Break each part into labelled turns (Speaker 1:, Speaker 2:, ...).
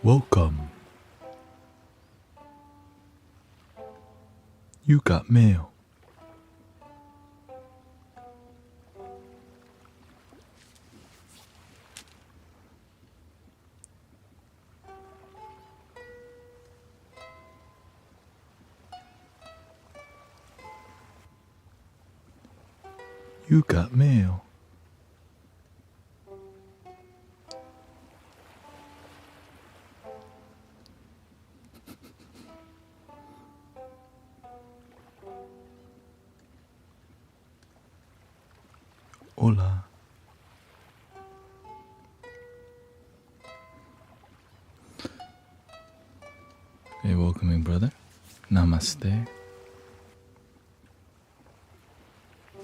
Speaker 1: Welcome. You got mail. You got mail. Hola. Hey, welcoming brother. Namaste.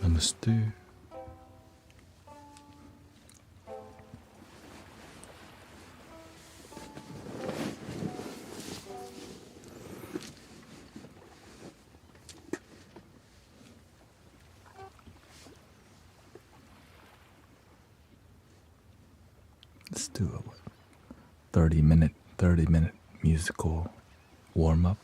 Speaker 1: Namaste. Let's do a 30-minute musical warm-up.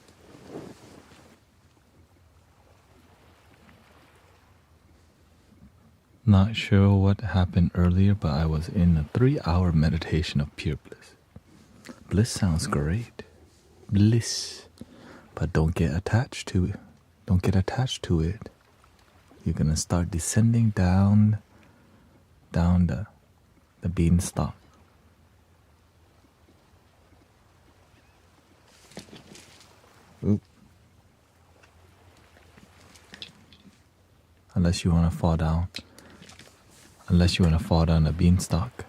Speaker 1: Not sure what happened earlier, but I was in a 3-hour meditation of pure bliss. Bliss sounds great. Bliss. But don't get attached to it. Don't get attached to it. You're gonna start descending down the beanstalk. Oop. Unless you wanna fall down. Unless you wanna fall down the beanstalk.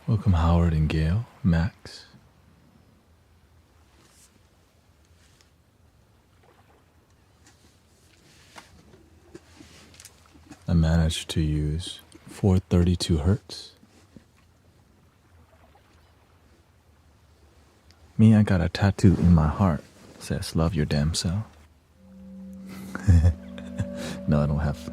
Speaker 1: Welcome Howard and Gail, Max. I managed to use 432 hertz. Me, I got a tattoo in my heart. It says, love your damn self. No, I don't have.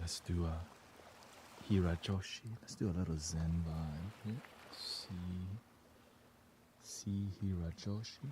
Speaker 1: Let's do a Hirajoshi. Let's do a little Zen vibe here. See Hirajoshi.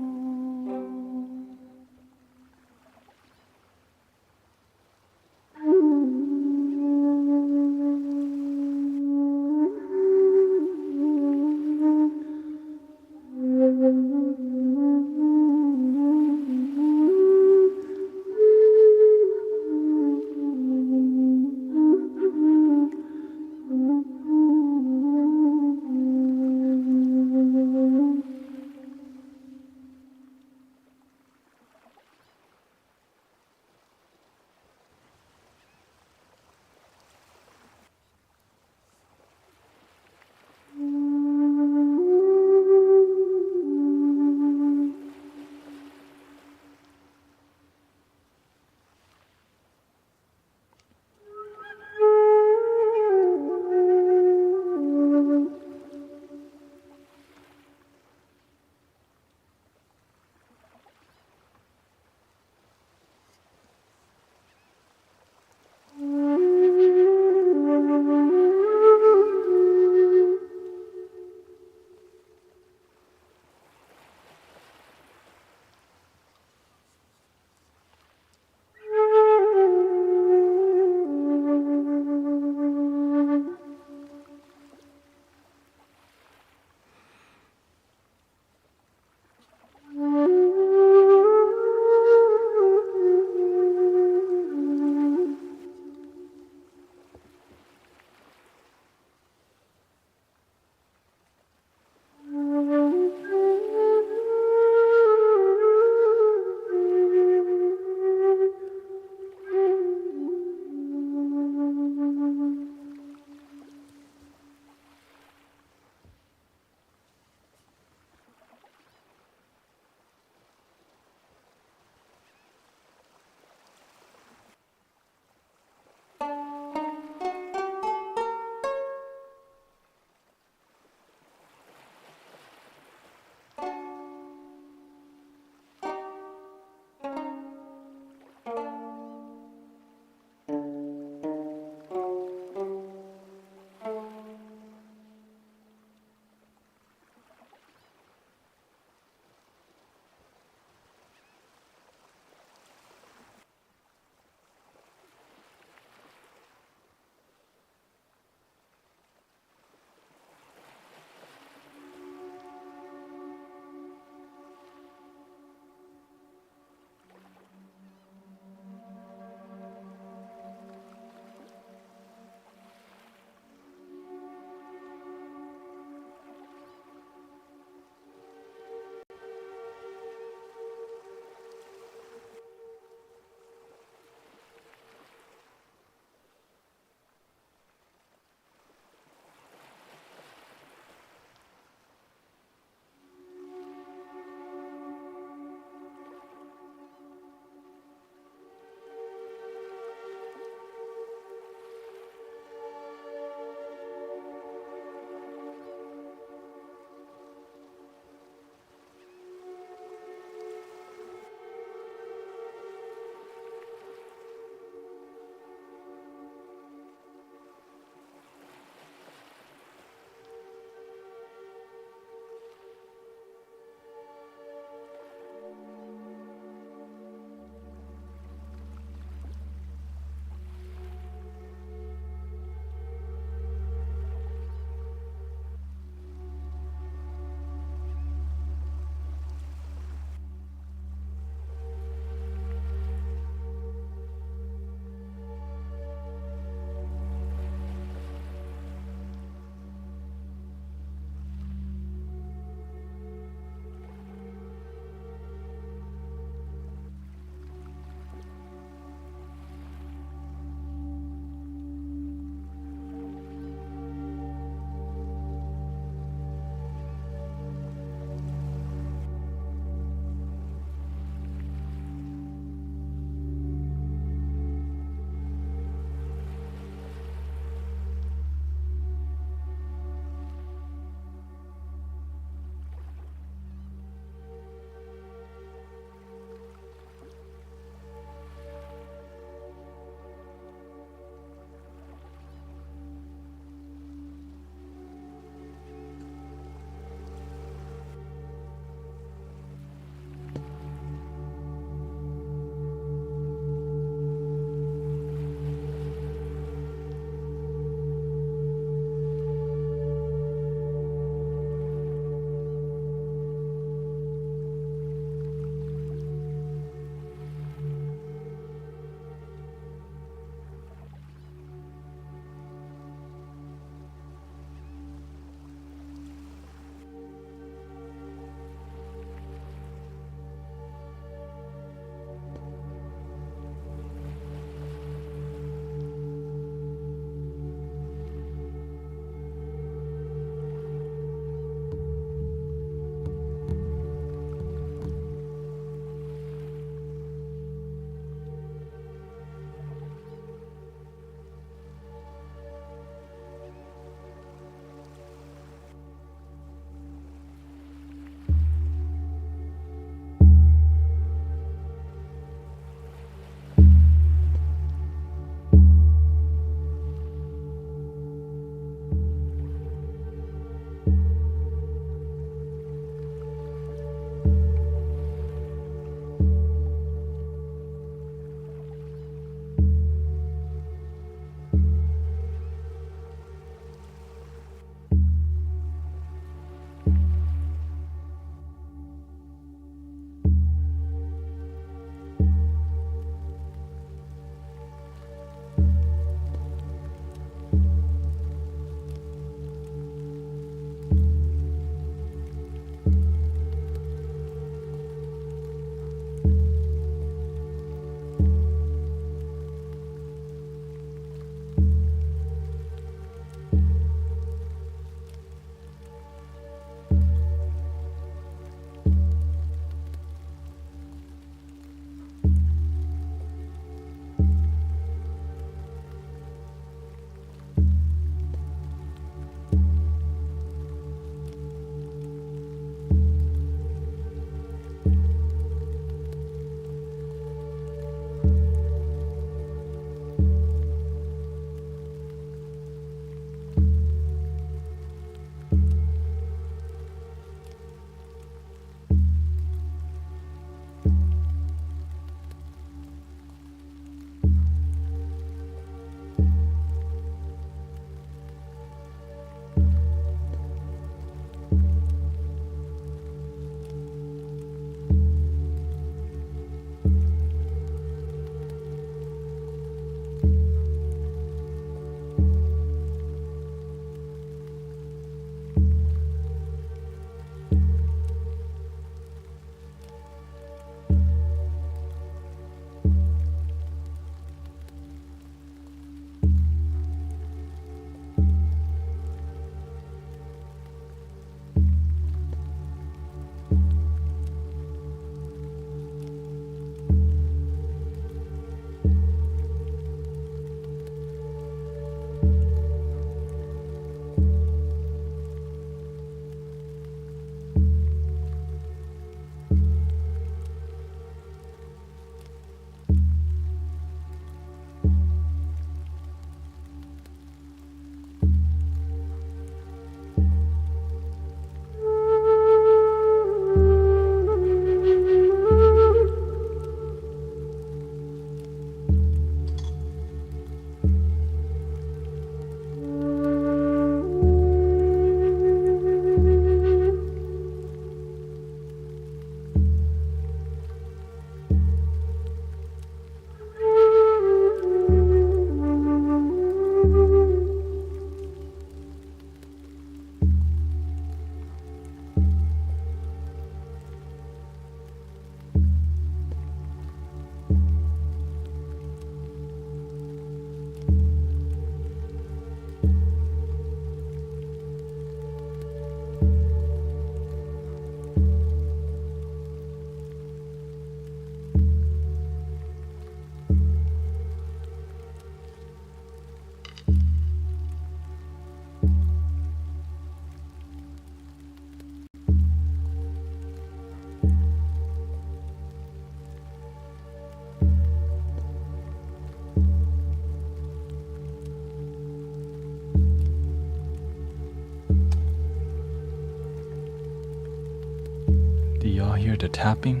Speaker 1: Do y'all hear the tapping?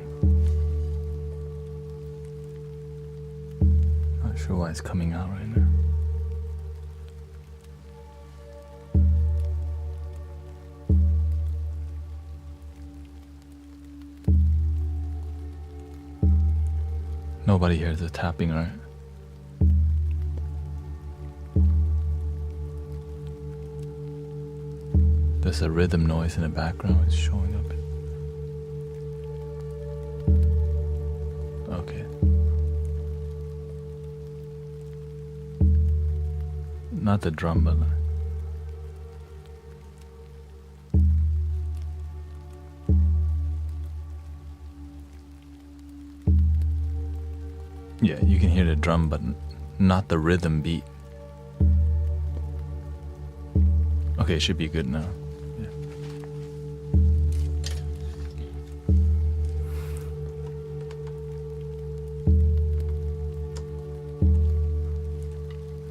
Speaker 1: Not sure why it's coming out right now. Nobody hears the tapping, right? There's a rhythm noise in the background. It's showing up. Okay. Not the drum, but yeah, you can hear the drum, but not the rhythm beat. Okay, it should be good now. Yeah.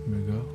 Speaker 1: Here we go.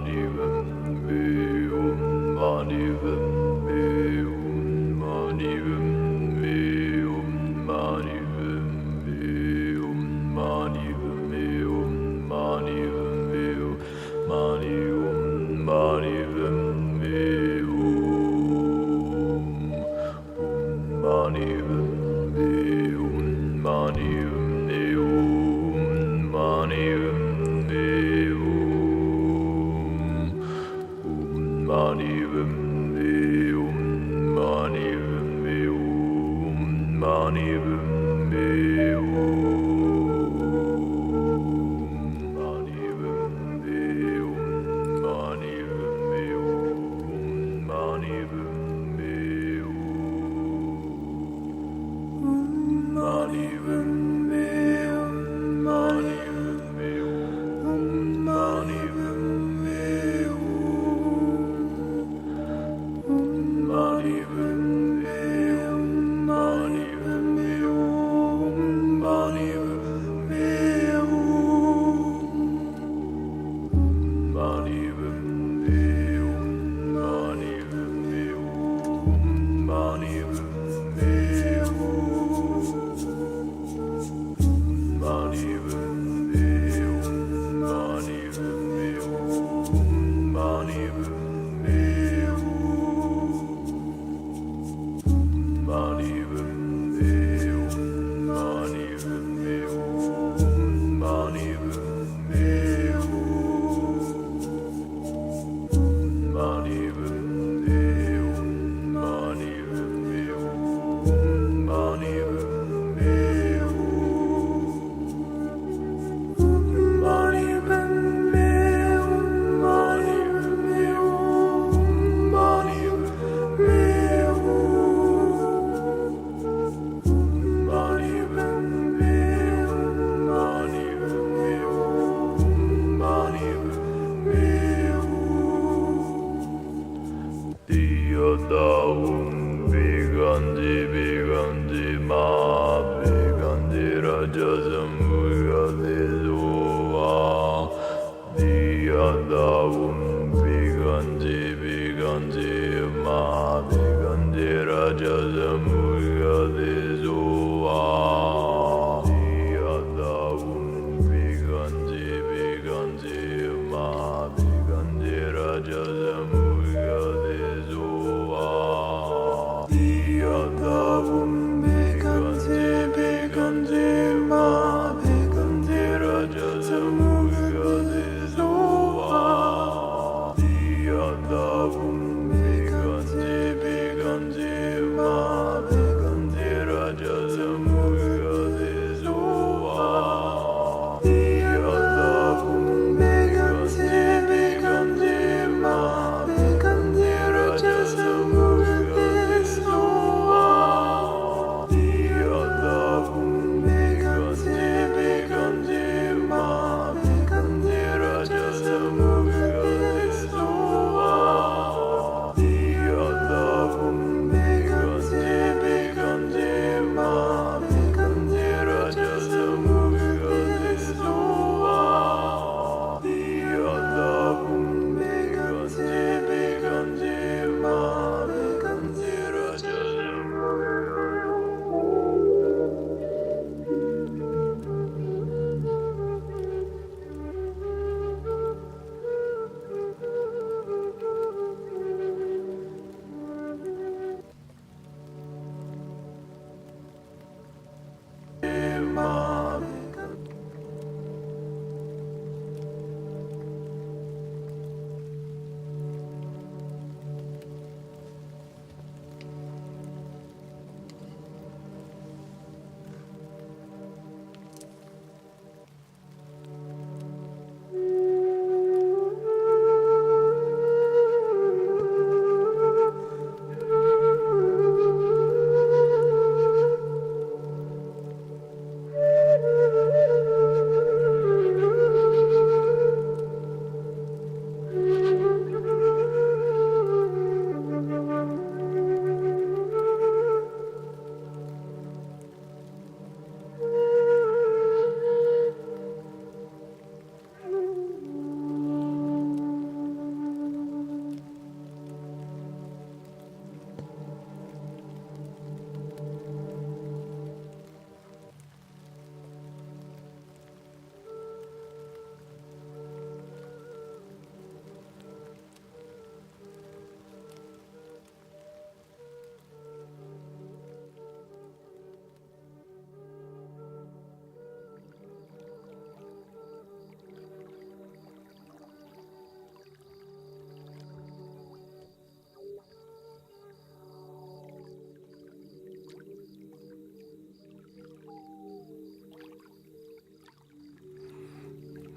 Speaker 1: Mani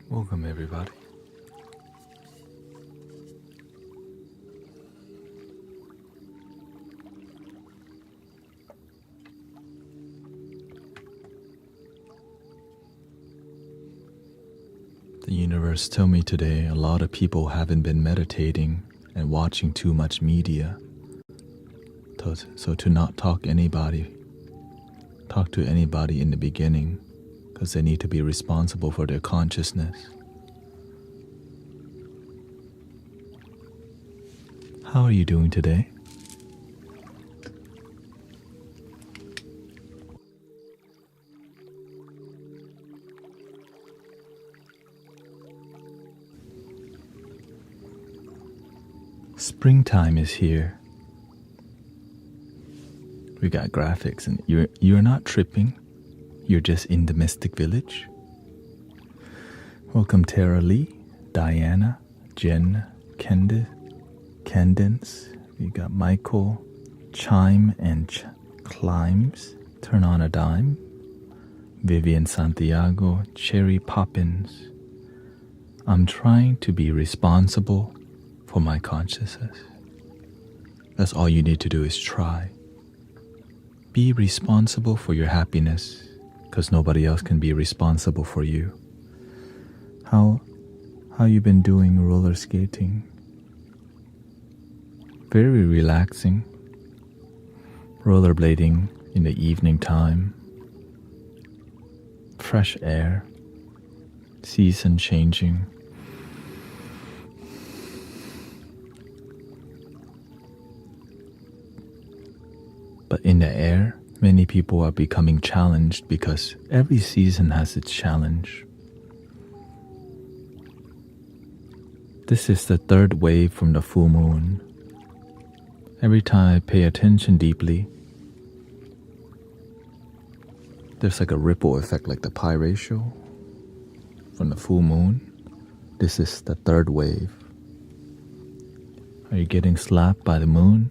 Speaker 1: Welcome, everybody. The universe told me today a lot of people haven't been meditating and watching too much media. So to not talk to anybody in the beginning, because they need to be responsible for their consciousness. How are you doing today? Springtime is here. We got graphics, and you're not tripping. You're just in the mystic village. Welcome, Tara Lee, Diana, Jen, Candence. We got Michael, Chime and Climbs. Turn on a dime. Vivian Santiago, Cherry Poppins. I'm trying to be responsible for my consciousness. That's all you need to do is try. Be responsible for your happiness, because nobody else can be responsible for you. How you been doing roller skating? Very relaxing. Rollerblading in the evening time. Fresh air. Season changing. But in the air, many people are becoming challenged because every season has its challenge. This is the third wave from the full moon. Every time I pay attention deeply, there's like a ripple effect, like the pi ratio from the full moon. This is the third wave. Are you getting slapped by the moon?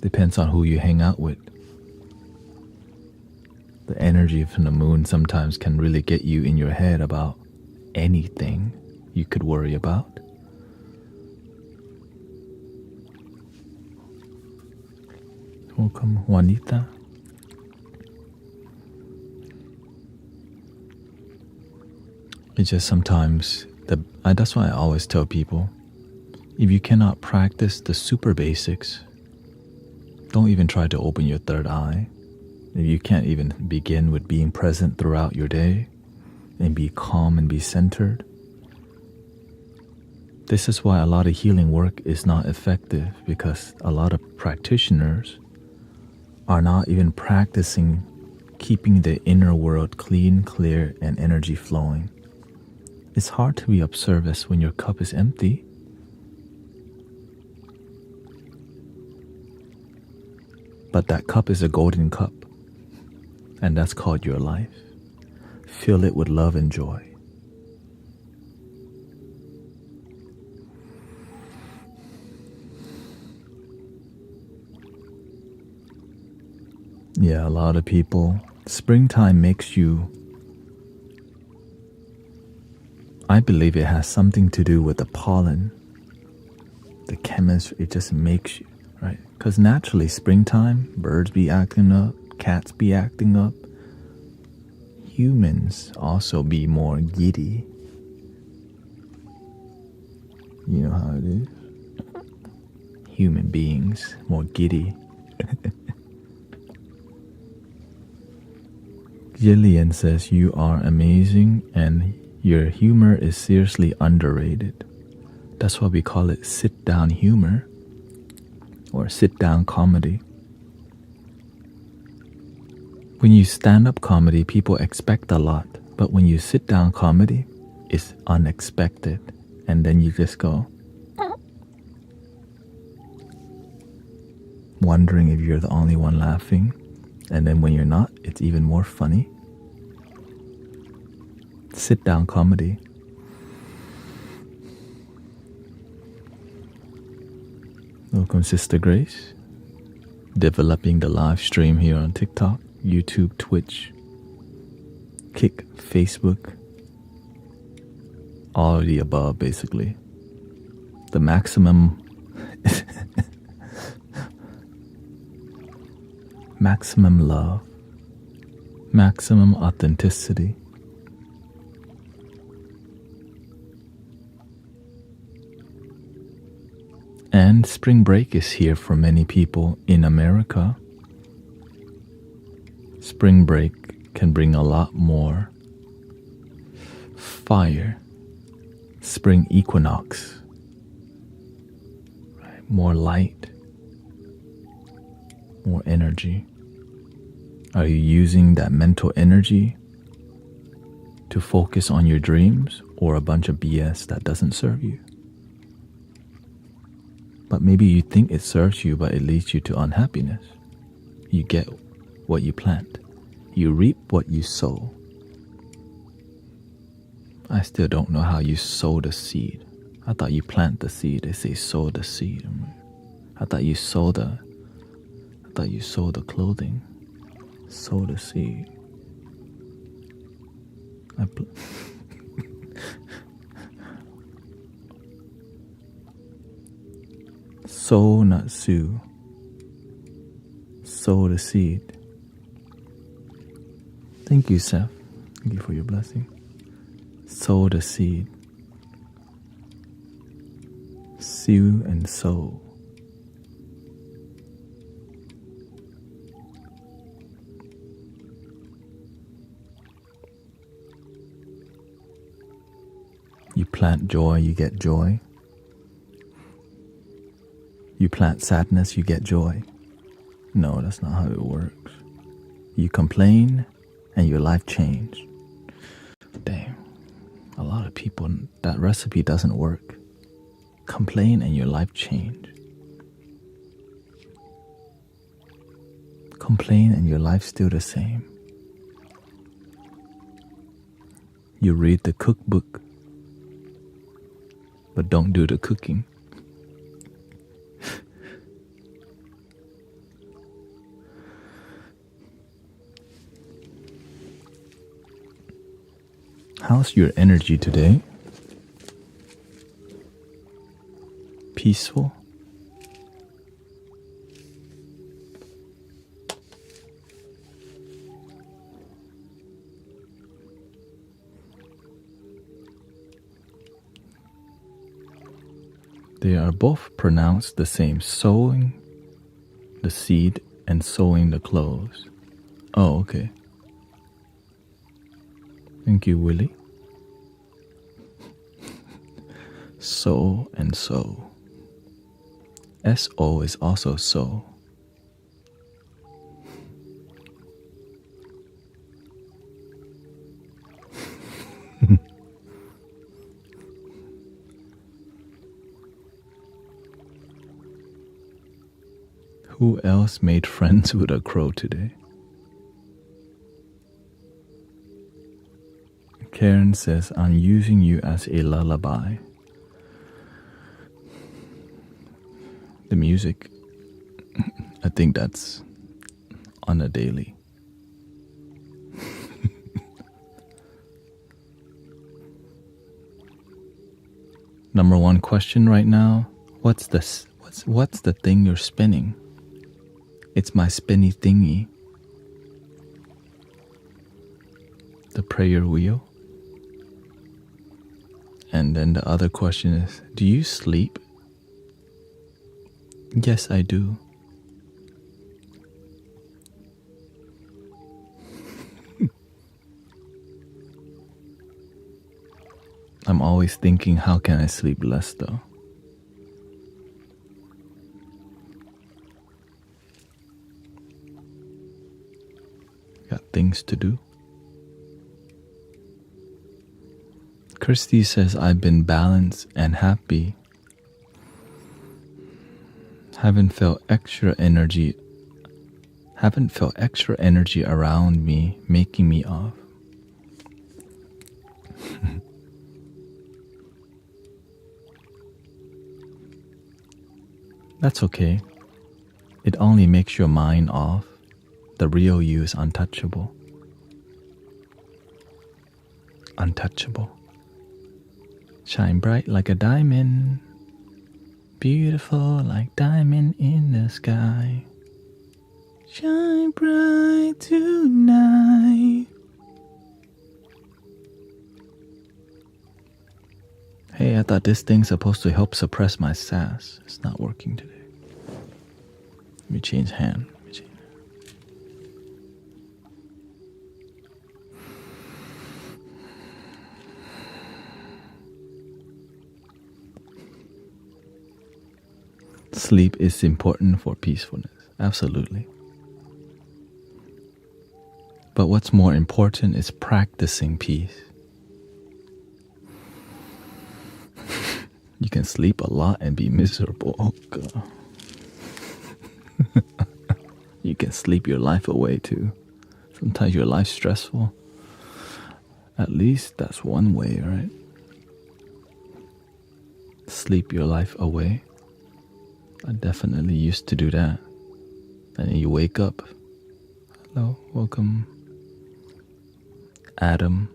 Speaker 1: Depends on who you hang out with. The energy from the moon sometimes can really get you in your head about anything you could worry about. Welcome, Juanita. It's just sometimes, that's why I always tell people, if you cannot practice the super basics, don't even try to open your third eye. If you can't even begin with being present throughout your day and be calm and be centered. This is why a lot of healing work is not effective, because a lot of practitioners are not even practicing keeping the inner world clean, clear, and energy flowing. It's hard to be of service when your cup is empty. But that cup is a golden cup, and that's called your life. Fill it with love and joy. Yeah, a lot of people, springtime makes you, I believe it has something to do with the pollen, the chemistry. It just makes you, right? Because naturally, springtime, birds be acting up, cats be acting up. Humans also be more giddy. You know how it is? Human beings, more giddy. Jillian says, you are amazing and your humor is seriously underrated. That's why we call it sit-down humor or sit-down comedy. When you stand-up comedy, people expect a lot, but when you sit-down comedy, it's unexpected, and then you just go, wondering if you're the only one laughing, and then when you're not, it's even more funny. Sit-down comedy. Welcome, Sister Grace. Developing the live stream here on TikTok, YouTube, Twitch. Kick, Facebook, all of the above, basically. The maximum maximum love, maximum authenticity. And spring break is here for many people in America. Spring break can bring a lot more fire. Spring equinox, right? More light, more energy. Are you using that mental energy to focus on your dreams or a bunch of BS that doesn't serve you? But maybe you think it serves you, but it leads you to unhappiness. You get what you plant. You reap what you sow. I still don't know how you sow the seed. I thought you plant the seed. They say sow the seed. I thought you sow the clothing. Sow the seed. Sow, not sue. Sow the seed. Thank you, Seth. Thank you for your blessing. Sow the seed. Sue and sow. You plant joy, you get joy. You plant sadness, you get joy. No, that's not how it works. You complain and your life changed. Damn. A lot of people, that recipe doesn't work. Complain and your life change. Complain and your life's still the same. You read the cookbook, but don't do the cooking. How's your energy today? Peaceful? They are both pronounced the same, sowing the seed and sewing the clothes. Oh, okay. Thank you, Willie. Sow and sow. S-O is also sow. Who else made friends with a crow today? Karen says, I'm using you as a lullaby. The music, I think that's on a daily. Number one question right now, what's the thing you're spinning? It's my spinny thingy. The prayer wheel. And then the other question is, do you sleep? Yes, I do. I'm always thinking, how can I sleep less though? Got things to do. Christy says, I've been balanced and happy. Haven't felt extra energy around me, making me off. That's okay. It only makes your mind off. The real you is untouchable. untouchable. Shine bright like a diamond, beautiful like diamond in the sky. Shine bright tonight. Hey, I thought this thing's supposed to help suppress my sass. It's not working today. Let me change hand. Sleep is important for peacefulness. Absolutely. But what's more important is practicing peace. You can sleep a lot and be miserable. Oh, God. You can sleep your life away too. Sometimes your life's stressful. At least that's one way, right? Sleep your life away. I definitely used to do that. And then you wake up. Hello, welcome. Adam.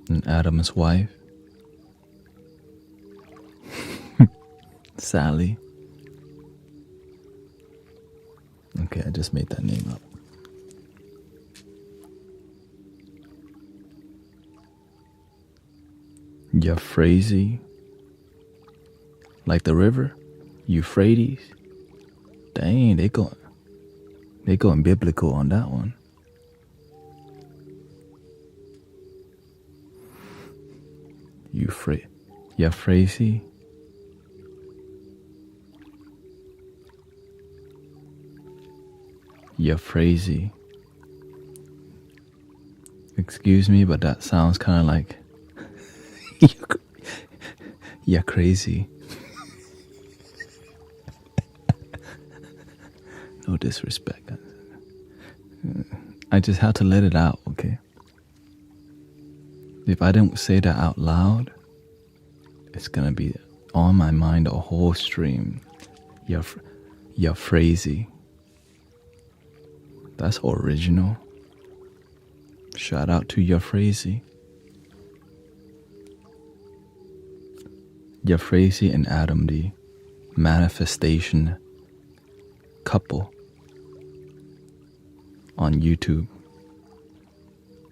Speaker 1: And Adam's wife. Sally. Okay, I just made that name up. Euphrates. Like the river? Euphrates. Dang, they going biblical on that one. Euphrates. Euphrates. Excuse me, but that sounds kind of like you're crazy. No disrespect. I just had to let it out, okay? If I don't say that out loud, it's gonna be on my mind a whole stream. Euphrates. That's original. Shout out to Euphrates. Euphrates and Adam, the manifestation couple on YouTube.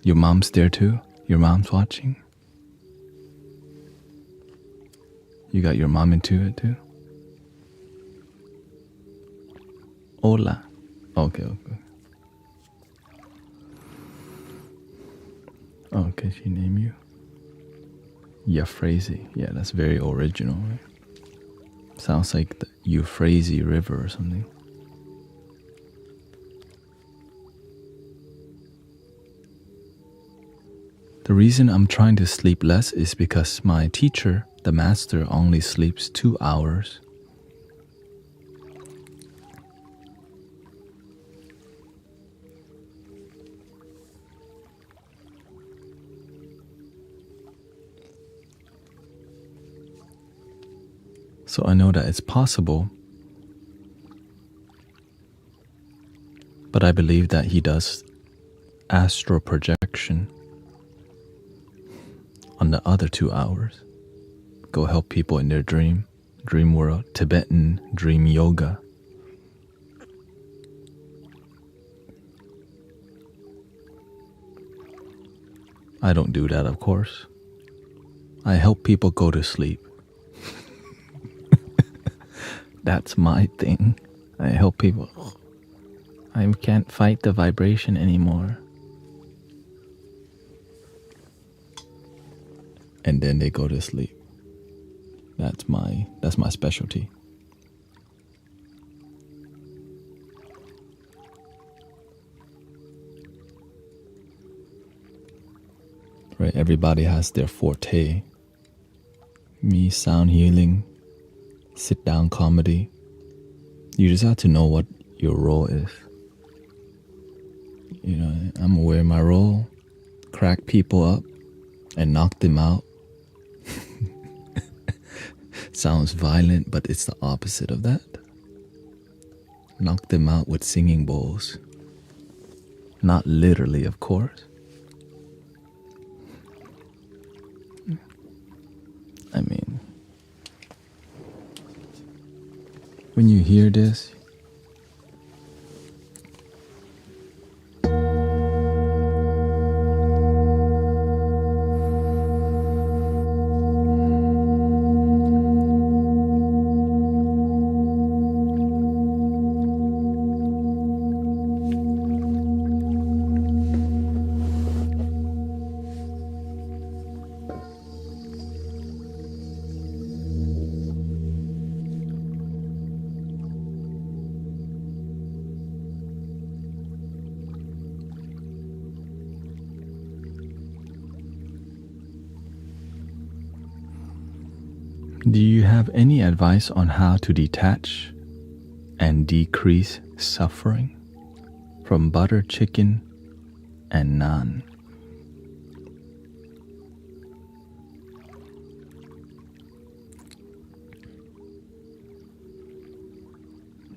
Speaker 1: Your mom's there too? Your mom's watching? You got your mom into it too? Hola. Okay. Okay, she named you? Euphrates. Yeah, that's very original, right? Sounds like the Euphrates River or something. The reason I'm trying to sleep less is because my teacher, the master, only sleeps 2 hours. So I know that it's possible, but I believe that he does astral projection on the other 2 hours. Go help people in their dream world, Tibetan dream yoga. I don't do that, of course. I help people go to sleep. That's my thing. I help people. I can't fight the vibration anymore. And then they go to sleep. That's my specialty. Right, everybody has their forte. Me, sound healing, sit down comedy. You just have to know what your role is. You know, I'm aware of my role. Crack people up and knock them out. Sounds violent, but it's the opposite of that. Knock them out with singing bowls. Not literally, of course. When you hear this, do you have any advice on how to detach and decrease suffering from butter chicken and naan?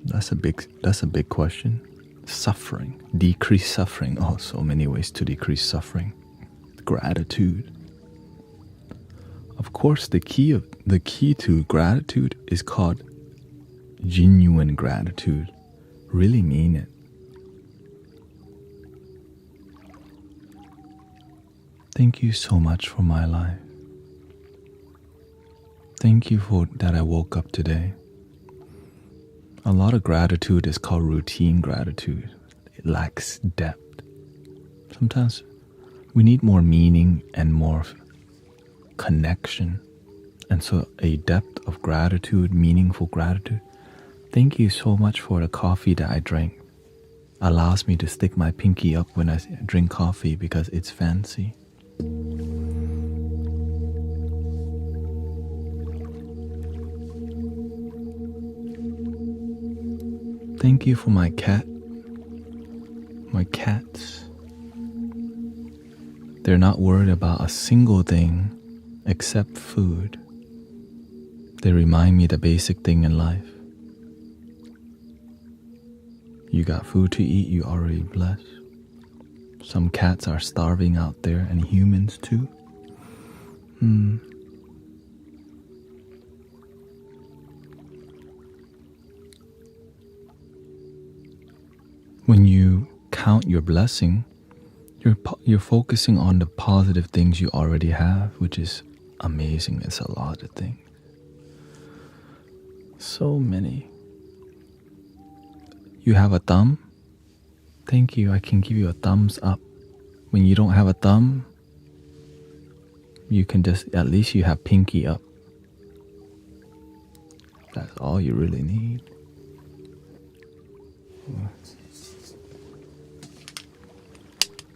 Speaker 1: That's a big question. Suffering, decrease suffering. Oh, so many ways to decrease suffering. Gratitude. Of course, the key to gratitude is called genuine gratitude. Really mean it. Thank you so much for my life. Thank you for that I woke up today. A lot of gratitude is called routine gratitude. It lacks depth. Sometimes we need more meaning and more connection. And so a depth of gratitude, meaningful gratitude. Thank you so much for the coffee that I drank. Allows me to stick my pinky up when I drink coffee because it's fancy. Thank you for my cat. My cats. They're not worried about a single thing except food. They remind me the basic thing in life. You got food to eat, you already blessed. Some cats are starving out there, and humans too. When you count your blessing, you're focusing on the positive things you already have, which is amazing. It's a lot of things. So many. You have a thumb? Thank you. I can give you a thumbs up. When you don't have a thumb, you can just, at least you have pinky up. That's all you really need.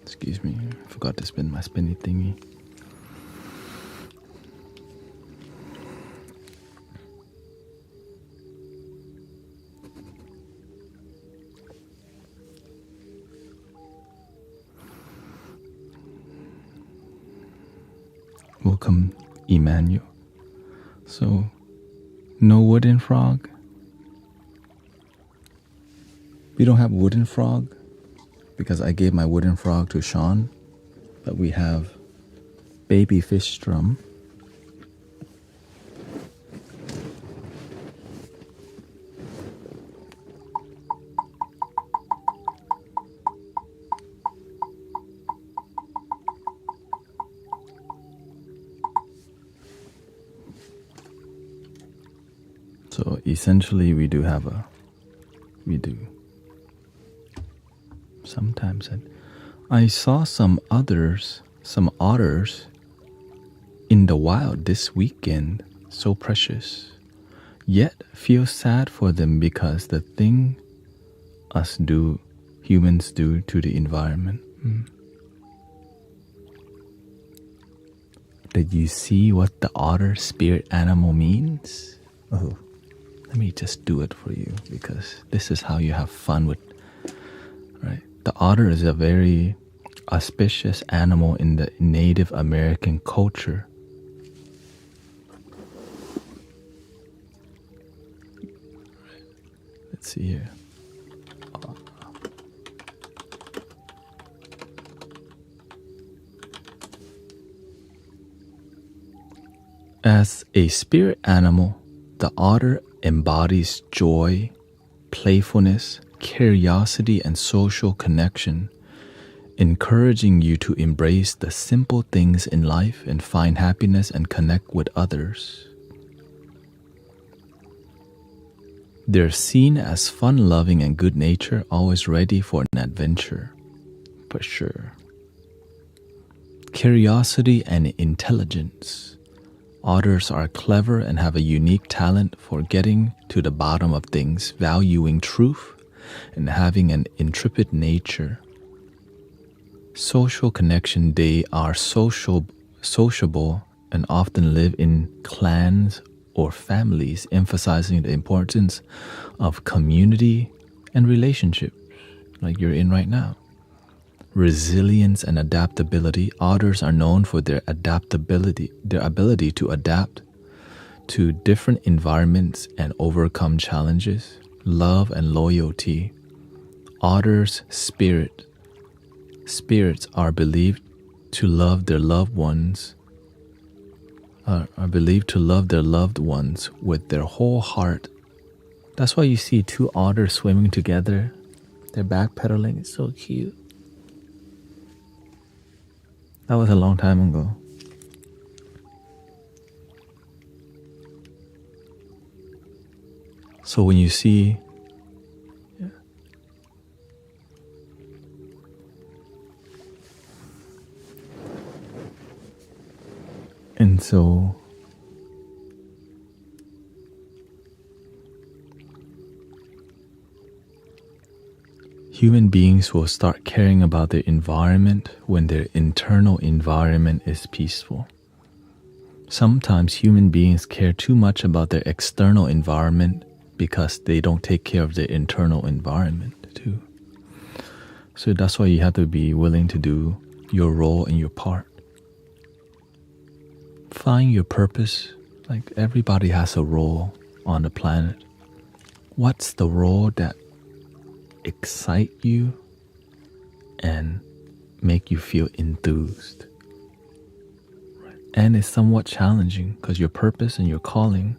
Speaker 1: Excuse me, I forgot to spin my spinny thingy. Welcome, Emmanuel. So, no wooden frog? We don't have wooden frog because I gave my wooden frog to Sean, but we have baby fish drum. So essentially we do. Sometimes I saw some otters in the wild this weekend, so precious. Yet feel sad for them because the thing humans do to the environment. Did you see what the otter spirit animal means? Oh, let me just do it for you because this is how you have fun with, right? The otter is a very auspicious animal in the Native American culture. Let's see here. As a spirit animal, the otter embodies joy, playfulness, curiosity, and social connection, encouraging you to embrace the simple things in life and find happiness and connect with others. They're seen as fun-loving and good-natured, always ready for an adventure, for sure. Curiosity and intelligence. Otters are clever and have a unique talent for getting to the bottom of things, valuing truth, and having an intrepid nature. Social connection. They are sociable and often live in clans or families, emphasizing the importance of community and relationships, like you're in right now. Resilience and adaptability. Otters are known for their ability to adapt to different environments and overcome challenges. Love and loyalty. Otters' spirits are believed to love their loved ones. Are believed to love their loved ones with their whole heart. That's why you see two otters swimming together. They're backpedaling. It's so cute. That was a long time ago. So when you see and so human beings will start caring about their environment when their internal environment is peaceful. Sometimes human beings care too much about their external environment because they don't take care of their internal environment too. So that's why you have to be willing to do your role and your part. Find your purpose. Like everybody has a role on the planet. What's the role that excite you and make you feel enthused? Right? And it's somewhat challenging because your purpose and your calling,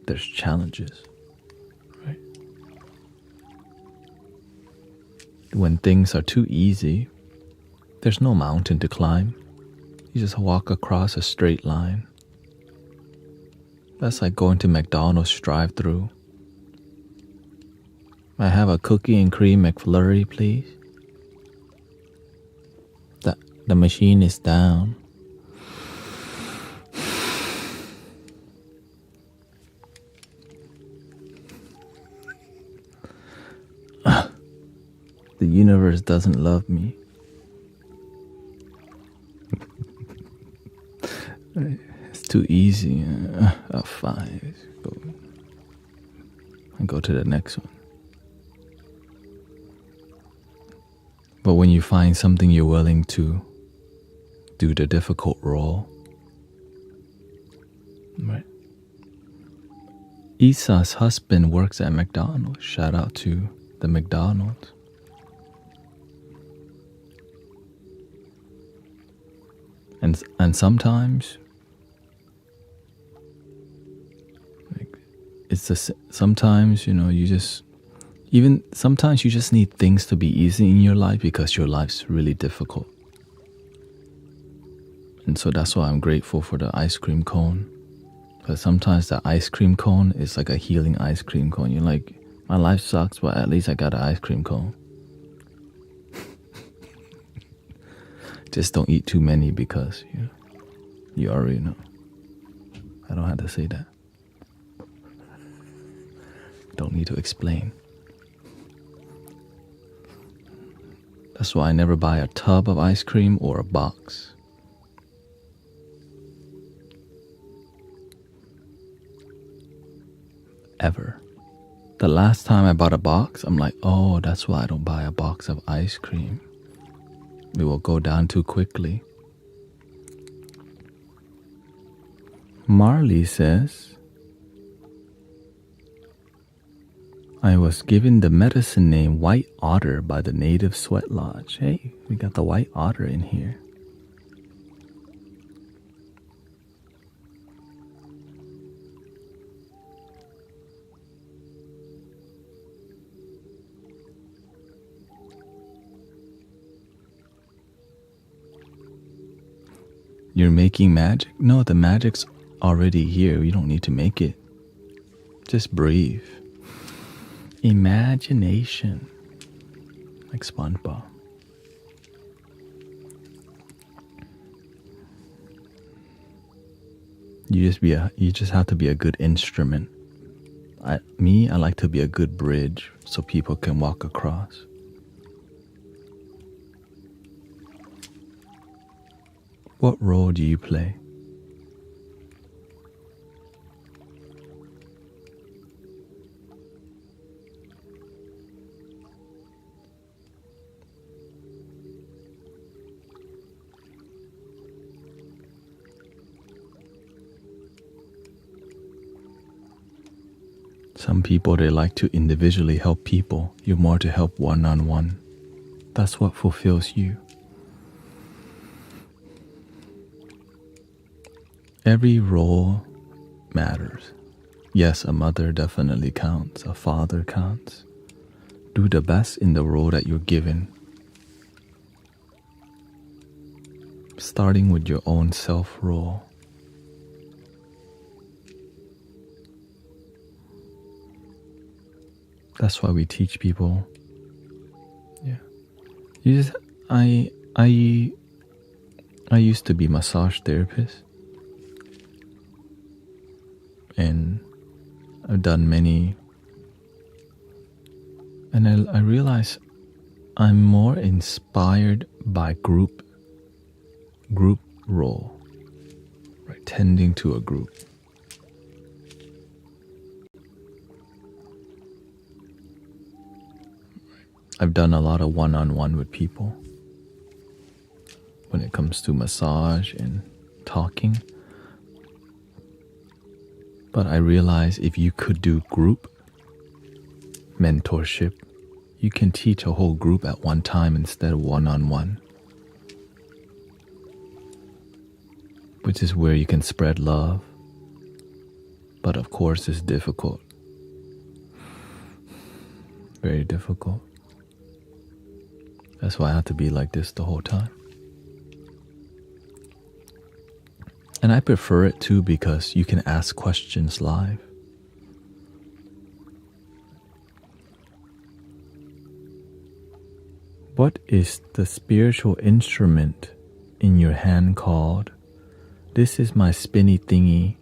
Speaker 1: there's challenges. Right? When things are too easy, there's no mountain to climb. You just walk across a straight line. That's like going to McDonald's drive-thru. I have a cookie and cream McFlurry, please. The machine is down. The universe doesn't love me. It's too easy. Fine. Go to the next one. But when you find something you're willing to do the difficult role, right? Isa's husband works at McDonald's. Shout out to the McDonald's. And sometimes, like, sometimes, sometimes you just need things to be easy in your life because your life's really difficult. And so that's why I'm grateful for the ice cream cone. Because sometimes the ice cream cone is like a healing ice cream cone. You're like, my life sucks, but at least I got an ice cream cone. Just don't eat too many because you already know. I don't have to say that. Don't need to explain. That's why I never buy a tub of ice cream or a box. Ever. The last time I bought a box, I'm like, oh, that's why I don't buy a box of ice cream. It will go down too quickly. Marley says, I was given the medicine name White Otter by the native Sweat Lodge. Hey, we got the White Otter in here. You're making magic? No, the magic's already here. You don't need to make it. Just breathe. Imagination. Like SpongeBob. You just have to be a good instrument. I like to be a good bridge so people can walk across. What role do you play? Some people, they like to individually help people. You're more to help one-on-one. That's what fulfills you. Every role matters. Yes, a mother definitely counts. A father counts. Do the best in the role that you're given. Starting with your own self-role. That's why we teach people. Yeah. I used to be massage therapist. And I've done many. And I realize I'm more inspired by group role. Right? Tending to a group. I've done a lot of one-on-one with people when it comes to massage and talking. But I realize if you could do group mentorship, you can teach a whole group at one time instead of one-on-one. Which is where you can spread love. But of course it's difficult. Very difficult. That's why I have to be like this the whole time. And I prefer it too because you can ask questions live. What is the spiritual instrument in your hand called? This is my spinny thingy.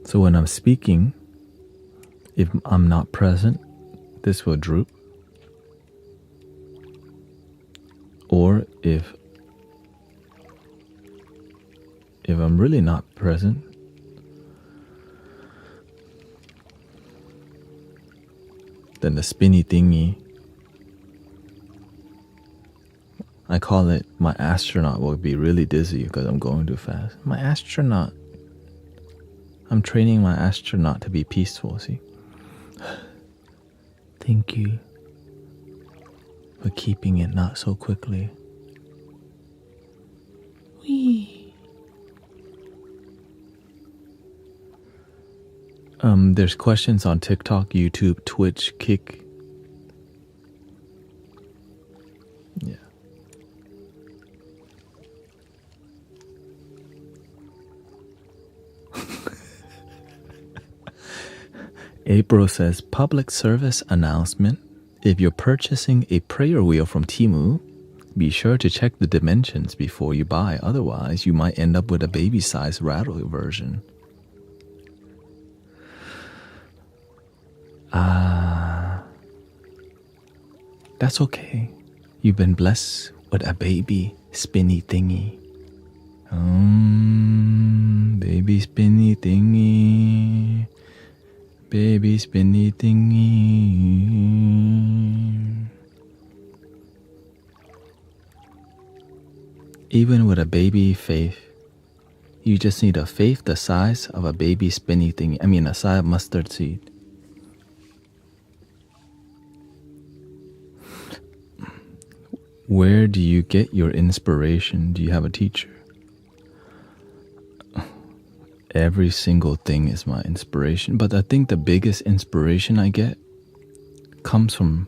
Speaker 1: So when I'm speaking, if I'm not present, this will droop. Or if I'm really not present, then the spinny thingy, I call it my astronaut, will be really dizzy because I'm going too fast. My astronaut. I'm training my astronaut to be peaceful, see? Thank you for keeping it not so quickly. Whee! There's questions on TikTok, YouTube, Twitch, Kick. Yeah. April says, public service announcement. If you're purchasing a prayer wheel from Temu, be sure to check the dimensions before you buy. Otherwise, you might end up with a baby-sized rattle version. That's okay. You've been blessed with a baby spinny thingy. Baby spinny thingy. Baby spinny thingy. Even with a baby faith, you just need a faith the size of a baby spinny thingy. I mean, a size of mustard seed. Where do you get your inspiration? Do you have a teacher? Every single thing is my inspiration, but I think the biggest inspiration I get comes from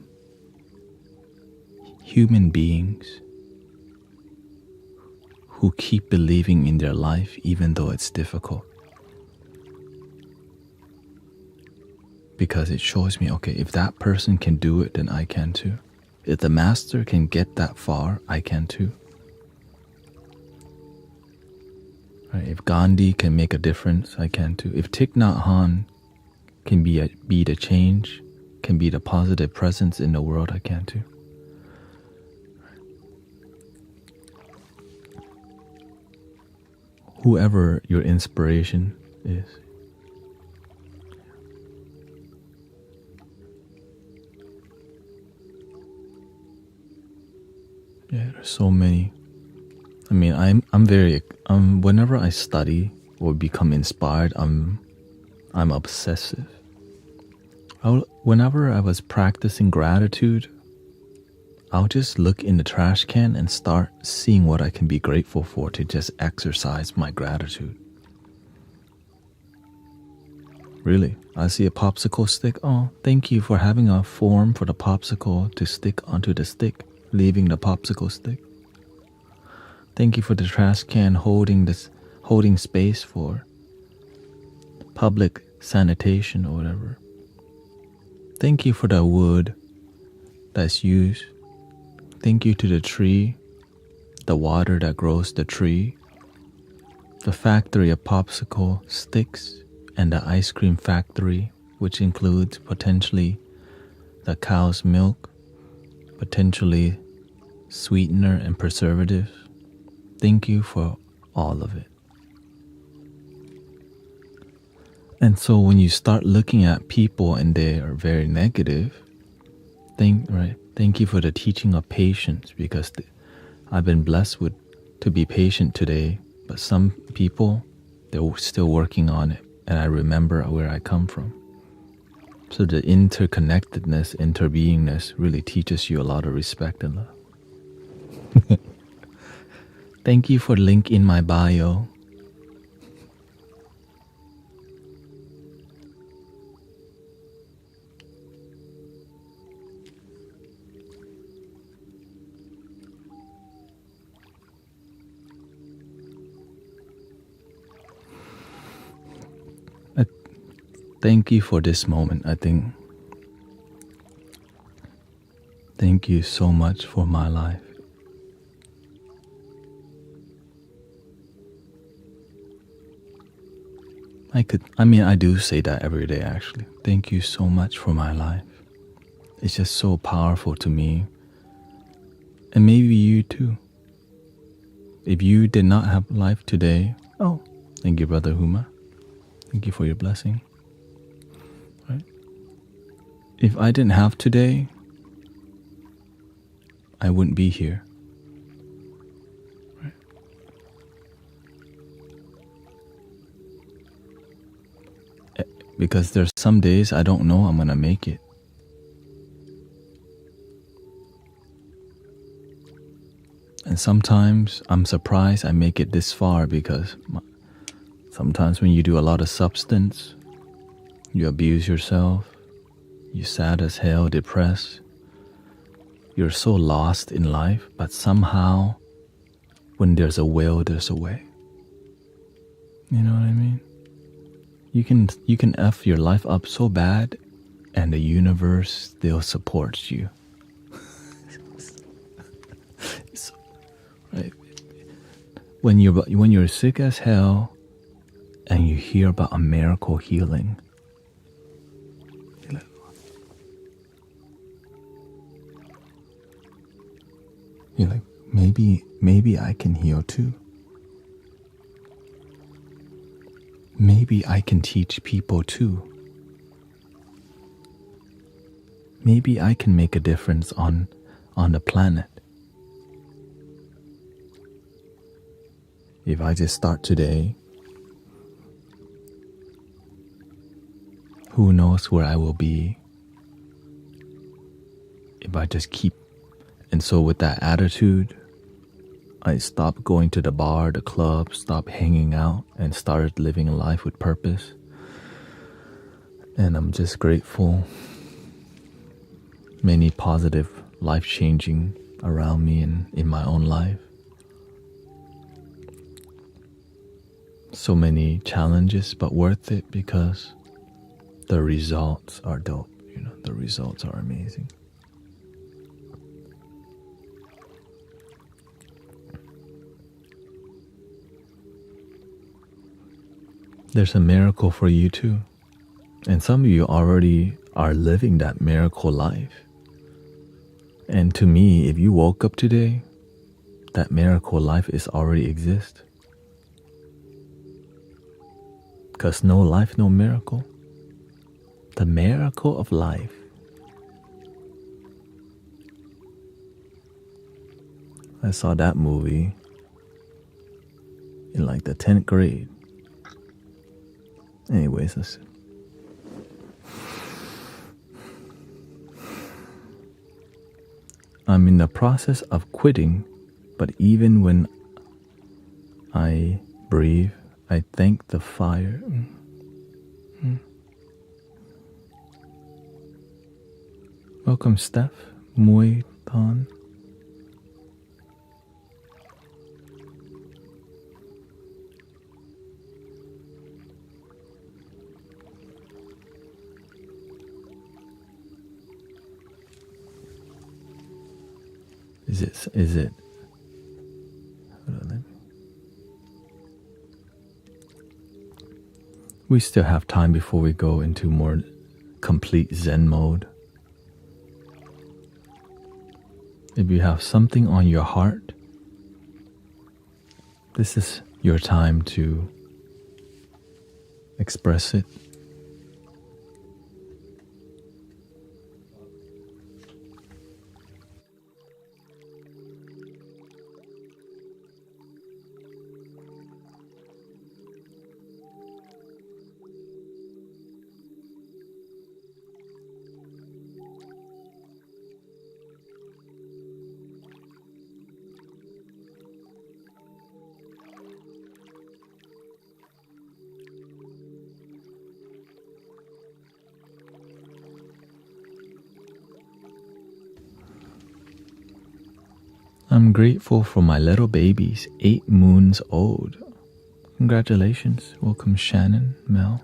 Speaker 1: human beings who keep believing in their life even though it's difficult. Because it shows me, okay, if that person can do it, then I can too. If the master can get that far, I can too. Right? If Gandhi can make a difference, I can too. If Thich Nhat Hanh can be the change, can be the positive presence in the world, I can too. Whoever your inspiration is. Yeah, there's so many. I mean, I'm very whenever I study or become inspired, I'm obsessive. Whenever I was practicing gratitude, I'll just look in the trash can and start seeing what I can be grateful for to just exercise my gratitude. Really, I see a popsicle stick. Oh, thank you for having a form for the popsicle to stick onto the stick, leaving the popsicle stick. Thank you for the trash can holding space for public sanitation or whatever. Thank you for the wood that's used. Thank you to the tree, the water that grows the tree, the factory of popsicle sticks, and the ice cream factory, which includes potentially the cow's milk, potentially sweetener and preservatives. Thank you for all of it. And so when you start looking at people and they are very negative, thank you for the teaching of patience, because I've been blessed to be patient today, but some people, they're still working on it, and I remember where I come from. So the interconnectedness, interbeingness really teaches you a lot of respect and love. Thank you for the link in my bio. Thank you for this moment, I think. Thank you so much for my life. I do say that every day actually. Thank you so much for my life. It's just so powerful to me. And maybe you too. If you did not have life today, oh, thank you, Brother Huma. Thank you for your blessing. Right? If I didn't have today, I wouldn't be here. Right? Because there's some days I don't know I'm gonna make it. And sometimes I'm surprised I make it this far, because sometimes when you do a lot of substance, you abuse yourself, you're sad as hell, depressed, you're so lost in life, but somehow when there's a will, there's a way. You know what I mean? You can F your life up so bad and the universe still supports you. Right? When you're sick as hell and you hear about a miracle healing, you're like, maybe I can heal too. Maybe I can teach people too. Maybe I can make a difference on the planet. If I just start today, who knows where I will be if I just keep. And so with that attitude, I stopped going to the bar, the club, stopped hanging out, and started living a life with purpose. And I'm just grateful. many positive, life-changing around me and in my own life. So many challenges, but worth it because the results are dope. The results are amazing. There's a miracle for you too. And some of you already are living that miracle life. And to me, if you woke up today, that miracle life is already exist. Because no life, no miracle. The miracle of life. I saw that movie in like the 10th grade. Anyways, I'm in the process of quitting, but even when I breathe, I thank the fire. Welcome, Steph. Muay Thon. Is it? Hold on, we still have time before we go into more complete Zen mode. If you have something on your heart, this is your time to express it. I'm grateful for my little babies, 8 moons old. Congratulations. Welcome, Shannon, Mel.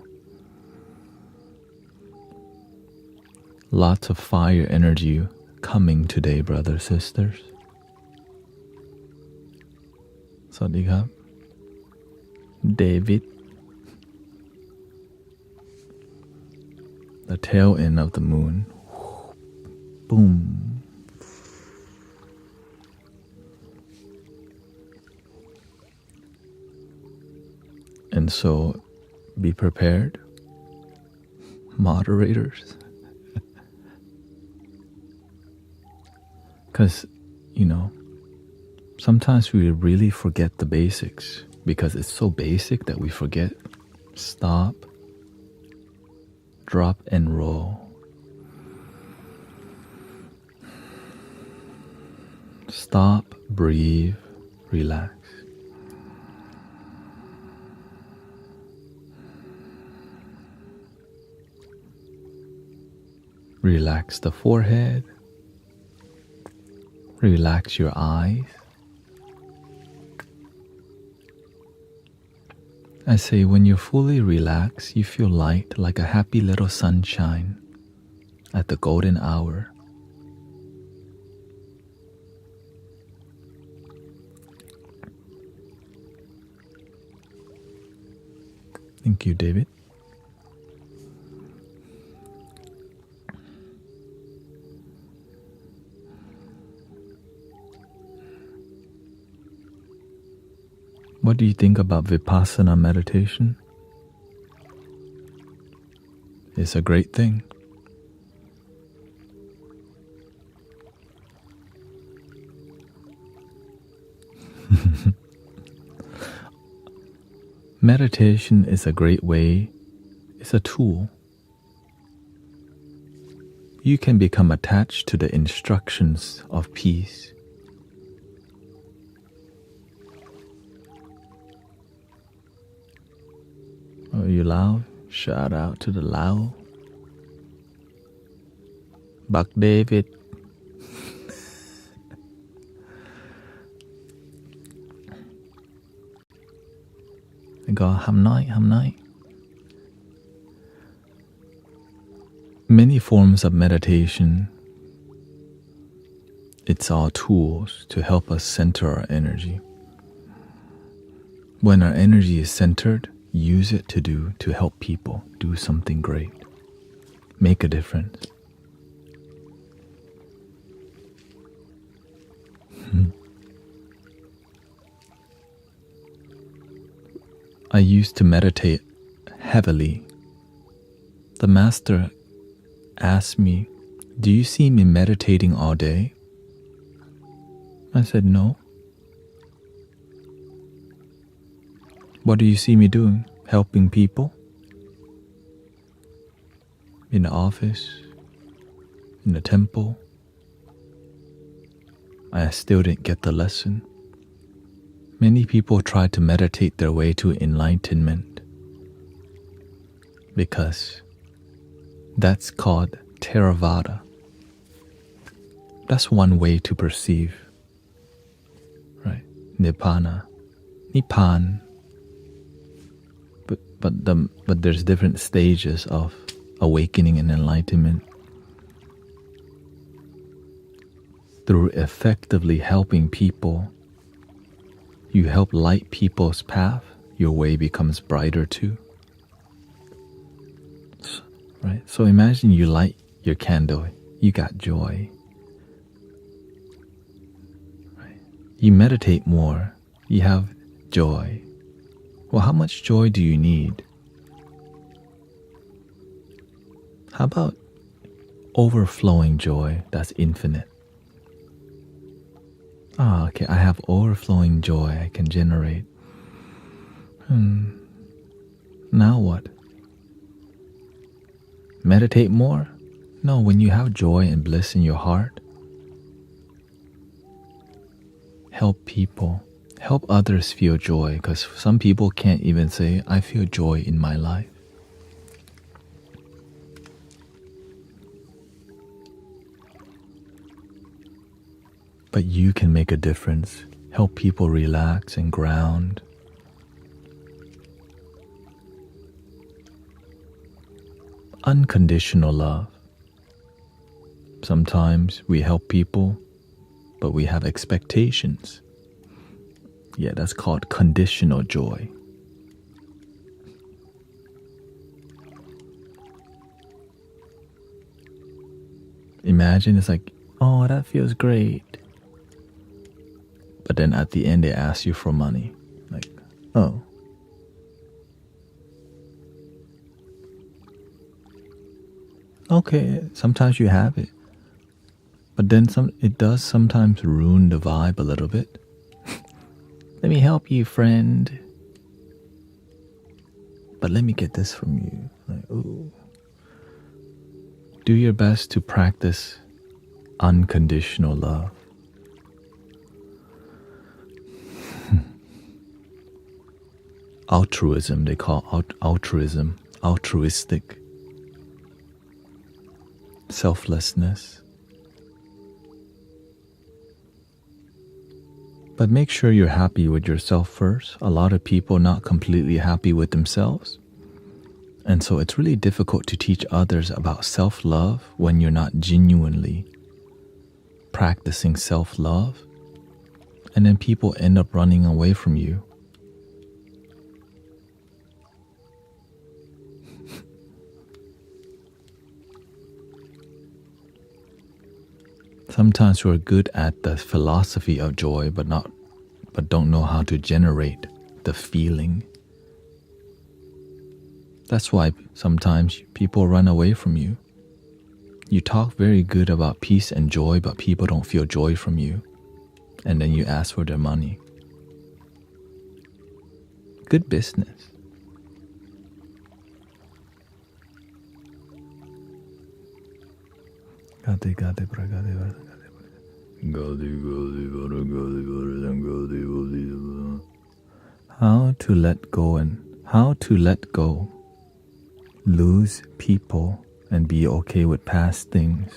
Speaker 1: Lots of fire energy coming today, brothers, sisters. Sawadee David. The tail end of the moon. Boom. And so, be prepared, moderators. Because, sometimes we really forget the basics because it's so basic that we forget. Stop, drop, and roll. Stop, breathe, relax. Relax the forehead. Relax your eyes. I say when you're fully relaxed, you feel light like a happy little sunshine at the golden hour. Thank you, David. What do you think about Vipassana meditation? It's a great thing. Meditation is a great way. It's a tool. You can become attached to the instructions of peace. Oh, you Lao? Shout out to the Lao. Buck David. Go hầm nói. Many forms of meditation, it's all tools to help us center our energy. When our energy is centered, use it to help people do something great. Make a difference. I used to meditate heavily. The master asked me, "Do you see me meditating all day?" I said, "No." "What do you see me doing? Helping people? In the office? In the temple?" I still didn't get the lesson. Many people try to meditate their way to enlightenment because that's called Theravada. That's one way to perceive, right? Nibbana, Nippan. But there's different stages of awakening and enlightenment. Through effectively helping people, you help light people's path, your way becomes brighter too. Right? So imagine you light your candle, you got joy. Right? You meditate more, you have joy. Well, how much joy do you need? How about overflowing joy that's infinite? Okay, I have overflowing joy I can generate. Now what? Meditate more? No, when you have joy and bliss in your heart, help people, help others feel joy, because some people can't even say, "I feel joy in my life." But you can make a difference, help people relax and ground. Unconditional love. Sometimes we help people, but we have expectations. Yeah, that's called conditional joy. Imagine it's like, "Oh, that feels great." But then at the end, they ask you for money. Like, oh. Okay, sometimes you have it. But then it does sometimes ruin the vibe a little bit. "Let me help you, friend. But let me get this from you." Like, ooh. Do your best to practice unconditional love. Altruism, they call altruism, altruistic. Selflessness. But make sure you're happy with yourself first. A lot of people not completely happy with themselves. And so it's really difficult to teach others about self-love when you're not genuinely practicing self-love. And then people end up running away from you. Sometimes we're good at the philosophy of joy, but don't know how to generate the feeling. That's why sometimes people run away from you. You talk very good about peace and joy, but people don't feel joy from you. And then you ask for their money. Good business. How to let go and how to let go, lose people, and be okay with past things.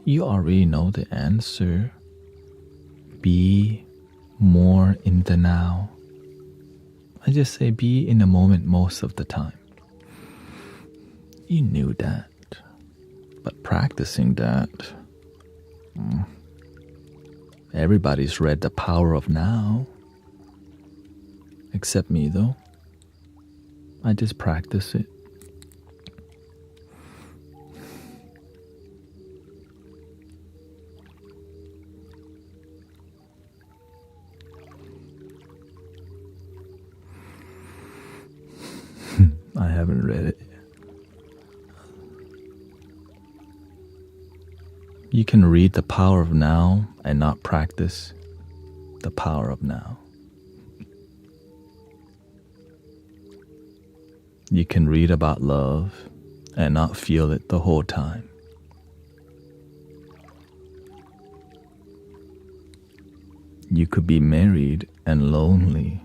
Speaker 1: You already know the answer. Be more in the now. I just say be in the moment most of the time. You knew that. But practicing that, everybody's read The Power of Now. Except me, though. I just practice it. I haven't read it. You can read The Power of Now and not practice The Power of Now. You can read about love and not feel it the whole time. You could be married and lonely.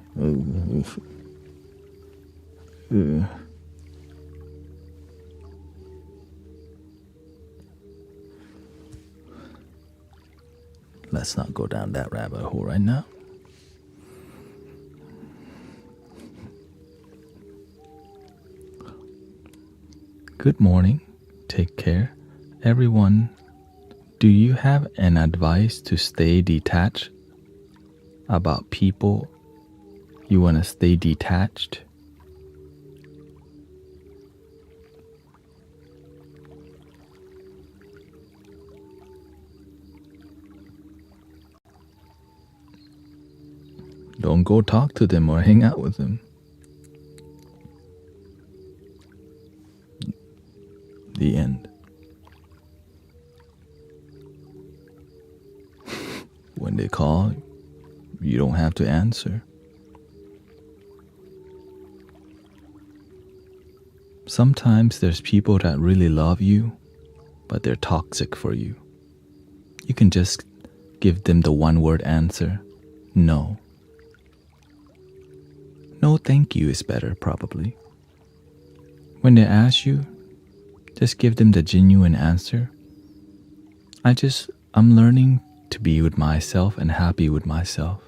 Speaker 1: Let's not go down that rabbit hole right now. Good morning. Take care. Everyone, do you have an advice to stay detached about people you want to stay detached? Don't go talk to them or hang out with them. The end. When they call, you don't have to answer. Sometimes there's people that really love you, but they're toxic for you. You can just give them the one-word answer, no. No, thank you is better, probably. When they ask you, just give them the genuine answer. I'm learning to be with myself and happy with myself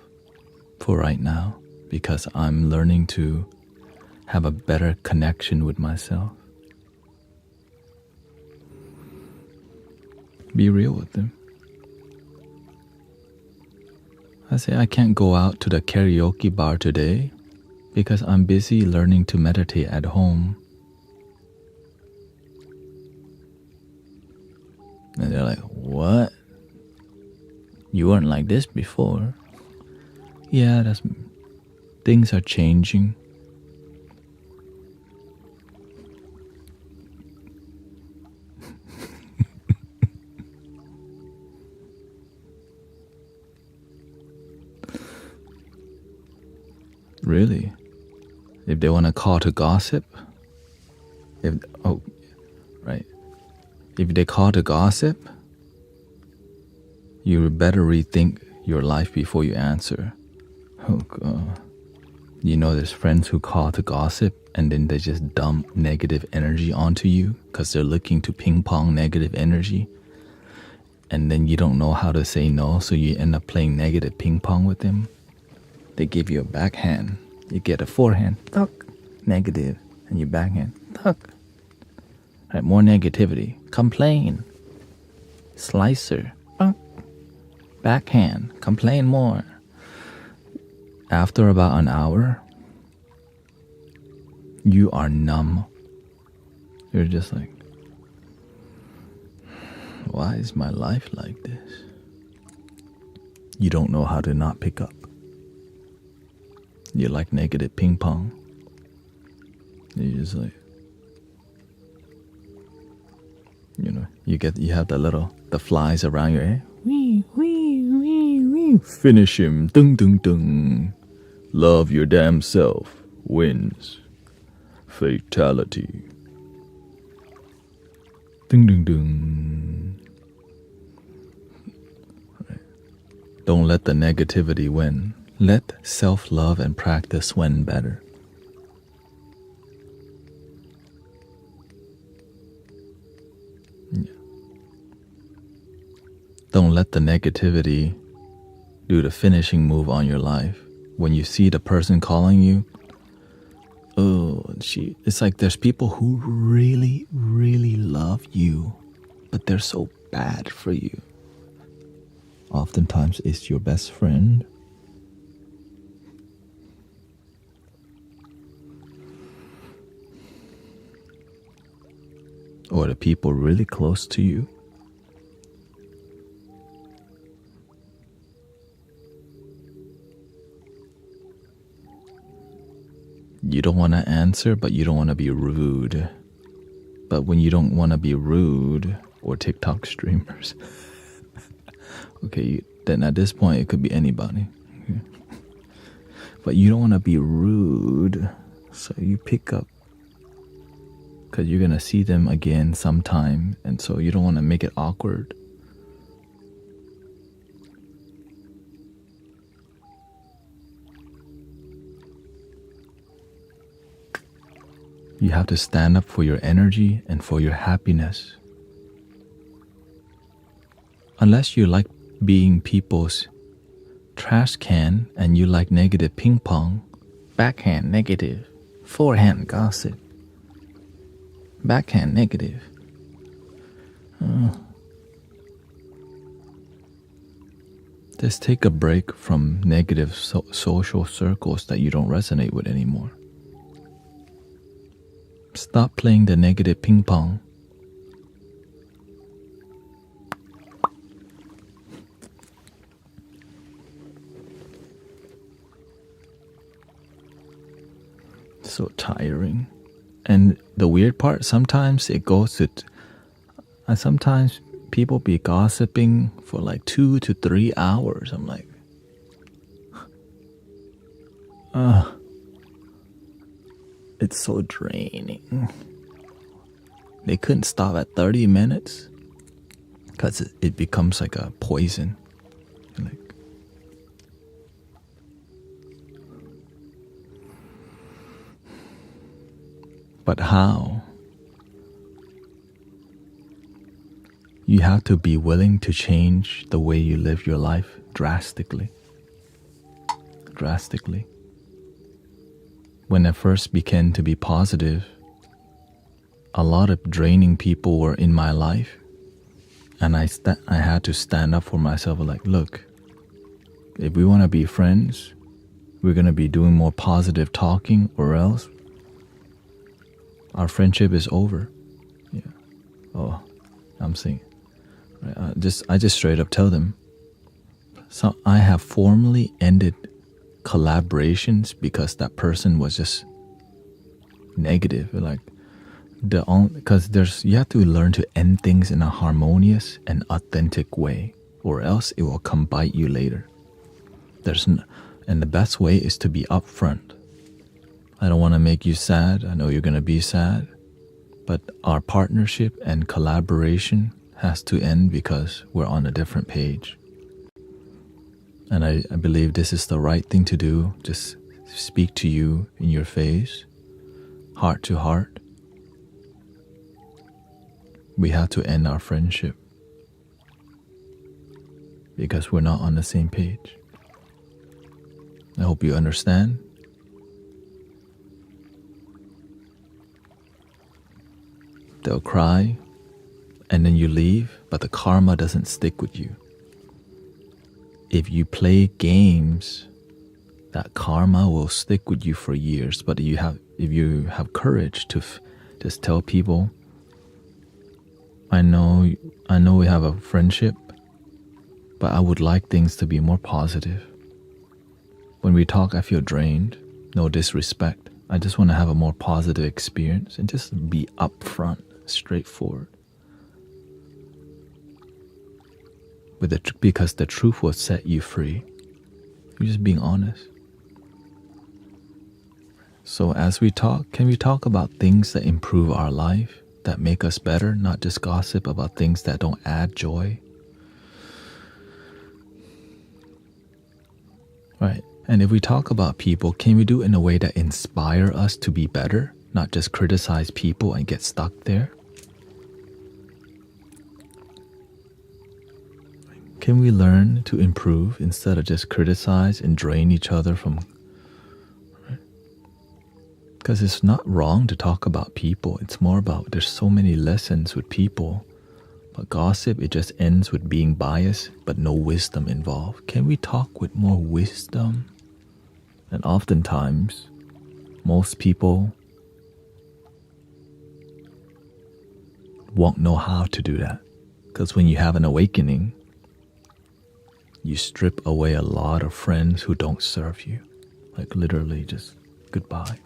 Speaker 1: for right now, because I'm learning to have a better connection with myself. Be real with them. I say I can't go out to the karaoke bar today because I'm busy learning to meditate at home. And they're like, what? You weren't like this before. Yeah, things are changing. Really? If they want to call to gossip? If they call to gossip, you better rethink your life before you answer. Oh God. You know there's friends who call to gossip and then they just dump negative energy onto you because they're looking to ping pong negative energy. And then you don't know how to say no, so you end up playing negative ping pong with them. They give you a backhand. You get a forehand, tuck, negative, and you backhand, tuck. Right, more negativity. Complain. Slicer, tuck. Backhand. Complain more. After about an hour, you are numb. You're just like, why is my life like this? You don't know how to not pick up. You're like negative ping pong. You're just like, you have the flies around your head. Wee, wee, wee, wee. Finish him. Dung, dung, dung. Love your damn self. Wins. Fatality. Dung, dung, dung. Right. Don't let the negativity win. Let self-love and practice win better. Yeah. Don't let the negativity do the finishing move on your life. When you see the person calling you, it's like there's people who really, really love you, but they're so bad for you. Oftentimes it's your best friend. Or the people really close to you. You don't want to answer, but you don't want to be rude. But when you don't want to be rude, or TikTok streamers, okay, then at this point it could be anybody. Okay. But you don't want to be rude, so you pick up, because you're going to see them again sometime, and so you don't want to make it awkward. You have to stand up for your energy and for your happiness. Unless you like being people's trash can and you like negative ping pong, backhand negative, forehand gossip, backhand negative. Just take a break from negative social circles that you don't resonate with anymore. Stop playing the negative ping pong. So tiring. And the weird part, sometimes it goes to... sometimes people be gossiping for like 2 to 3 hours. I'm like... It's so draining. They couldn't stop at 30 minutes because it becomes like a poison. Like, but how? You have to be willing to change the way you live your life drastically. Drastically. When I first began to be positive, a lot of draining people were in my life, and I had to stand up for myself. Like, look, if we want to be friends, we're going to be doing more positive talking, or else our friendship is over. Yeah. Oh, I'm saying, I just straight up tell them. So I have formally ended collaborations because that person was just negative. Like, because you have to learn to end things in a harmonious and authentic way, or else it will come bite you later. And the best way is to be upfront. I don't want to make you sad. I know you're going to be sad, but our partnership and collaboration has to end because we're on a different page. And I believe this is the right thing to do. Just speak to you in your face, heart to heart. We have to end our friendship because we're not on the same page. I hope you understand. They'll cry, and then you leave, but the karma doesn't stick with you. If you play games, that karma will stick with you for years. But if you have courage to just tell people, I know we have a friendship, but I would like things to be more positive. When we talk, I feel drained. No disrespect. I just want to have a more positive experience, and just be upfront, straightforward. Because the truth will set you free. You're just being honest. So as we talk, can we talk about things that improve our life, that make us better, not just gossip about things that don't add joy? Right. And if we talk about people, can we do it in a way that inspire us to be better, not just criticize people and get stuck there? Can we learn to improve instead of just criticize and drain each other from? Because it's not wrong to talk about people. It's more about there's so many lessons with people. But gossip, it just ends with being biased, but no wisdom involved. Can we talk with more wisdom? And oftentimes, most people won't know how to do that. Because when you have an awakening, you strip away a lot of friends who don't serve you. Like literally just goodbye.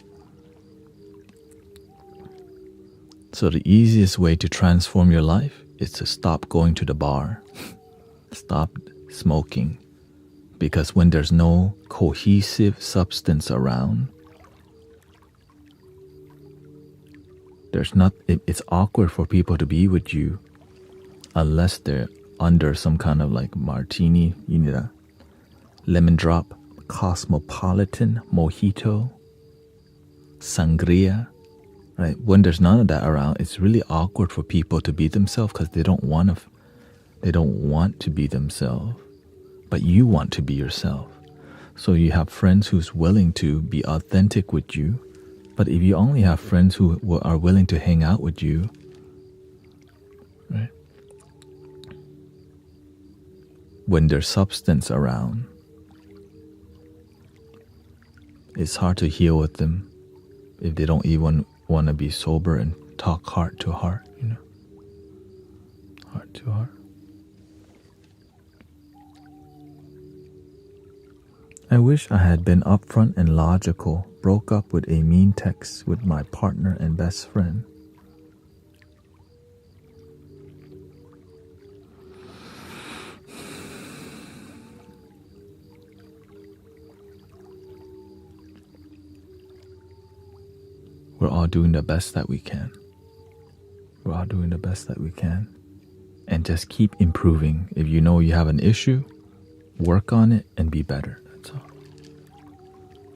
Speaker 1: So the easiest way to transform your life is to stop going to the bar. Stop smoking. Because when there's no cohesive substance around, it's awkward for people to be with you unless they're under some kind of like martini. You need a lemon drop, cosmopolitan, mojito, sangria. Right? When there's none of that around, it's really awkward for people to be themselves because they don't want to be themselves, but you want to be yourself. So you have friends who's willing to be authentic with you, but if you only have friends who are willing to hang out with you, right? When there's substance around, it's hard to heal with them if they don't even want to be sober and talk heart to heart, heart to heart. I wish I had been upfront and logical, broke up with a mean text with my partner and best friend. We're all doing the best that we can. We're all doing the best that we can. And just keep improving. If you know you have an issue, work on it and be better. That's all.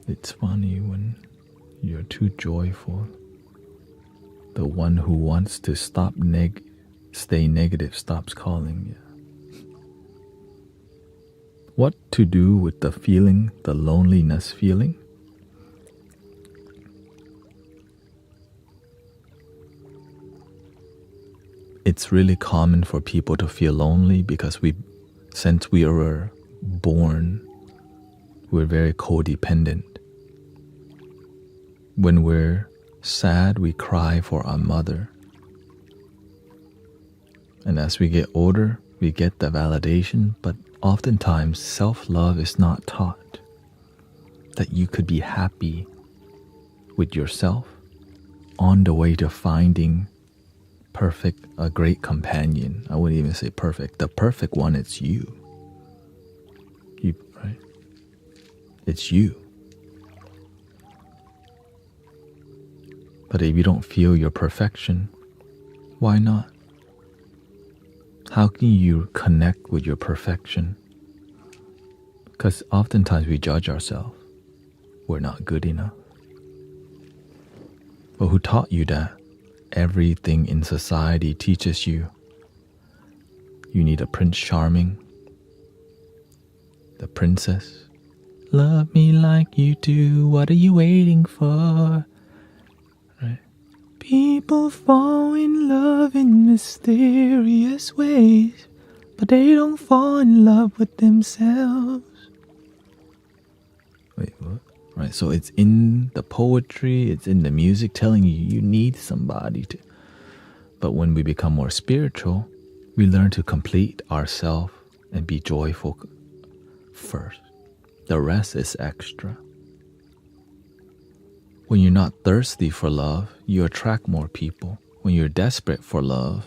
Speaker 1: It's funny when you're too joyful. The one who wants to stay negative stops calling you. What to do with the feeling, the loneliness feeling? It's really common for people to feel lonely because since we were born, we're very codependent. When we're sad, we cry for our mother. And as we get older, we get the validation, but oftentimes self-love is not taught. That you could be happy with yourself on the way to finding a great companion. I wouldn't even say perfect. The perfect one, it's you. Right? It's you. But if you don't feel your perfection, why not? How can you connect with your perfection? Because oftentimes we judge ourselves. We're not good enough. But who taught you that? Everything in society teaches you need a Prince Charming, the princess. Love me like you do, what are you waiting for? Right? People fall in love in mysterious ways, but they don't fall in love with themselves. Wait, what? Right, so it's in the poetry, it's in the music telling you need somebody to. But when we become more spiritual, we learn to complete ourselves and be joyful first. The rest is extra. When you're not thirsty for love, you attract more people. When you're desperate for love,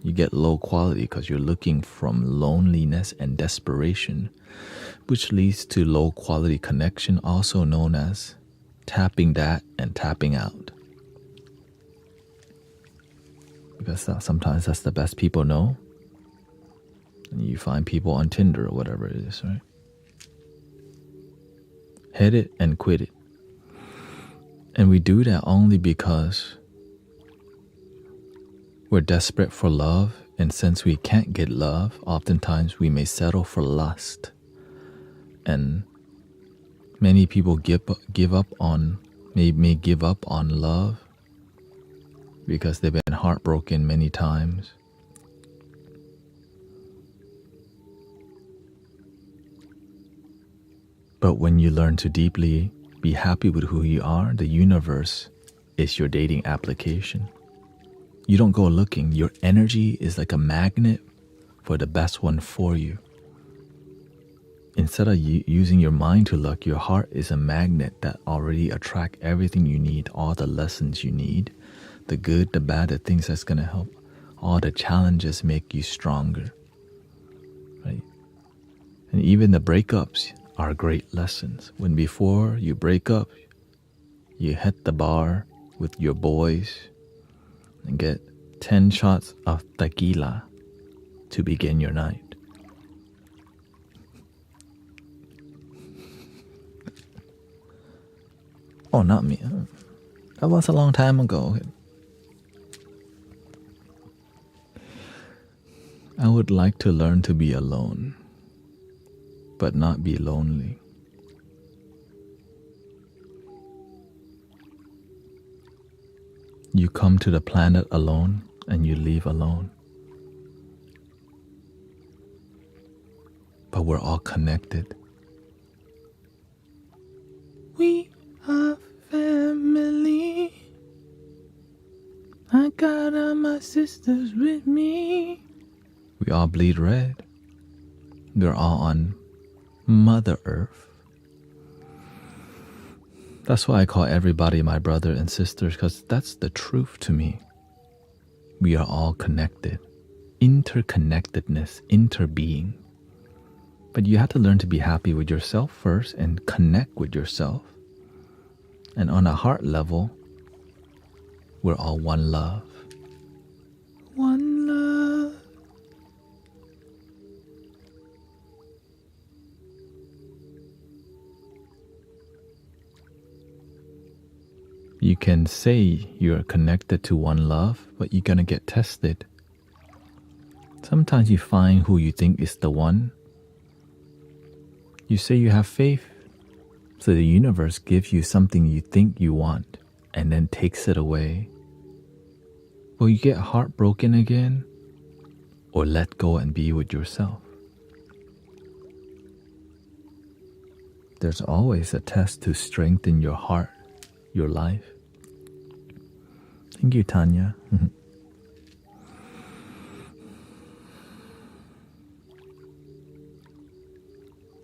Speaker 1: you get low quality because you're looking from loneliness and desperation, which leads to low quality connection, also known as tapping that and tapping out. Because sometimes that's the best people know. And you find people on Tinder or whatever it is, right? Hit it and quit it. And we do that only because we're desperate for love And since we can't get love, oftentimes we may settle for lust. And many people may give up on love because they've been heartbroken many times. But when you learn to deeply be happy with who you are, the universe is your dating application. You don't go looking. Your energy is like a magnet for the best one for you. Instead of using your mind to look, your heart is a magnet that already attracts everything you need, all the lessons you need, the good, the bad, the things that's going to help. All the challenges make you stronger, right? And even the breakups are great lessons. When before you break up, you hit the bar with your boys and get 10 shots of tequila to begin your night. Oh, not me. That was a long time ago. I would like to learn to be alone, but not be lonely. You come to the planet alone and you leave alone. But we're all connected. We are family. I got all my sisters with me. We all bleed red. We're all on Mother Earth. That's why I call everybody my brother and sisters, because that's the truth to me. We are all connected. Interconnectedness, interbeing. But you have to learn to be happy with yourself first and connect with yourself. And on a heart level, we're all one love. One love. You can say you're connected to one love, but you're gonna get tested. Sometimes you find who you think is the one. You say you have faith, so the universe gives you something you think you want and then takes it away. Will you get heartbroken again, or let go and be with yourself? There's always a test to strengthen your heart, your life. Thank you, Tanya.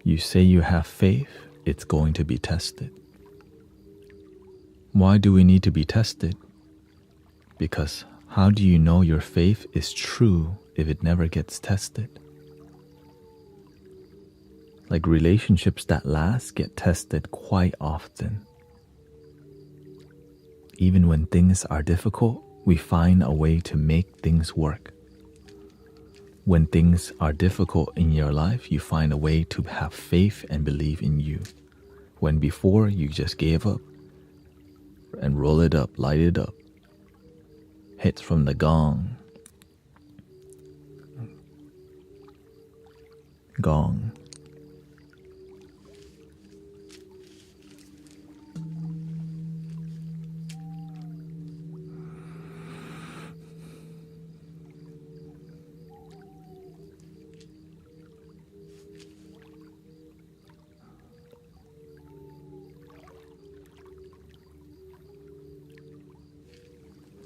Speaker 1: You say you have faith, it's going to be tested. Why do we need to be tested? Because how do you know your faith is true if it never gets tested? Like relationships that last get tested quite often. Even when things are difficult, we find a way to make things work. When things are difficult in your life, you find a way to have faith and believe in you. When before you just gave up and roll it up, light it up. Hits from the gong. Gong.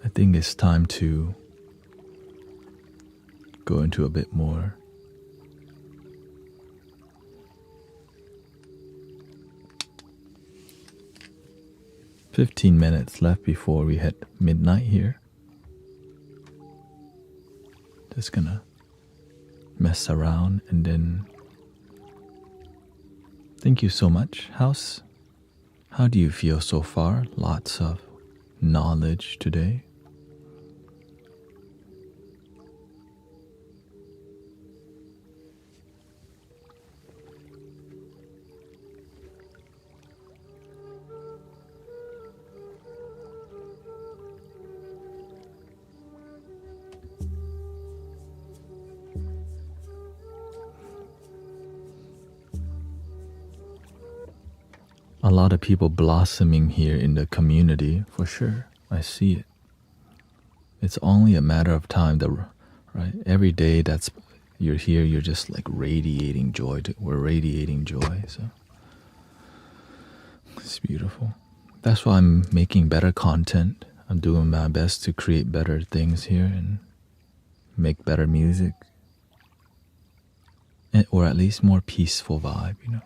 Speaker 1: I think it's time to go into a bit more. "15 minutes left before we hit midnight here. Just gonna mess around and then thank you so much. How do you feel so far? Lots of knowledge today. a lot of people blossoming here in the community, for sure. I see it. It's only a matter of time, right? Every day that's you're here, you're just like radiating joy. We're radiating joy, so it's beautiful. That's why I'm making better content. I'm doing my best to create better things here and make better music, or at least more peaceful vibe, you know.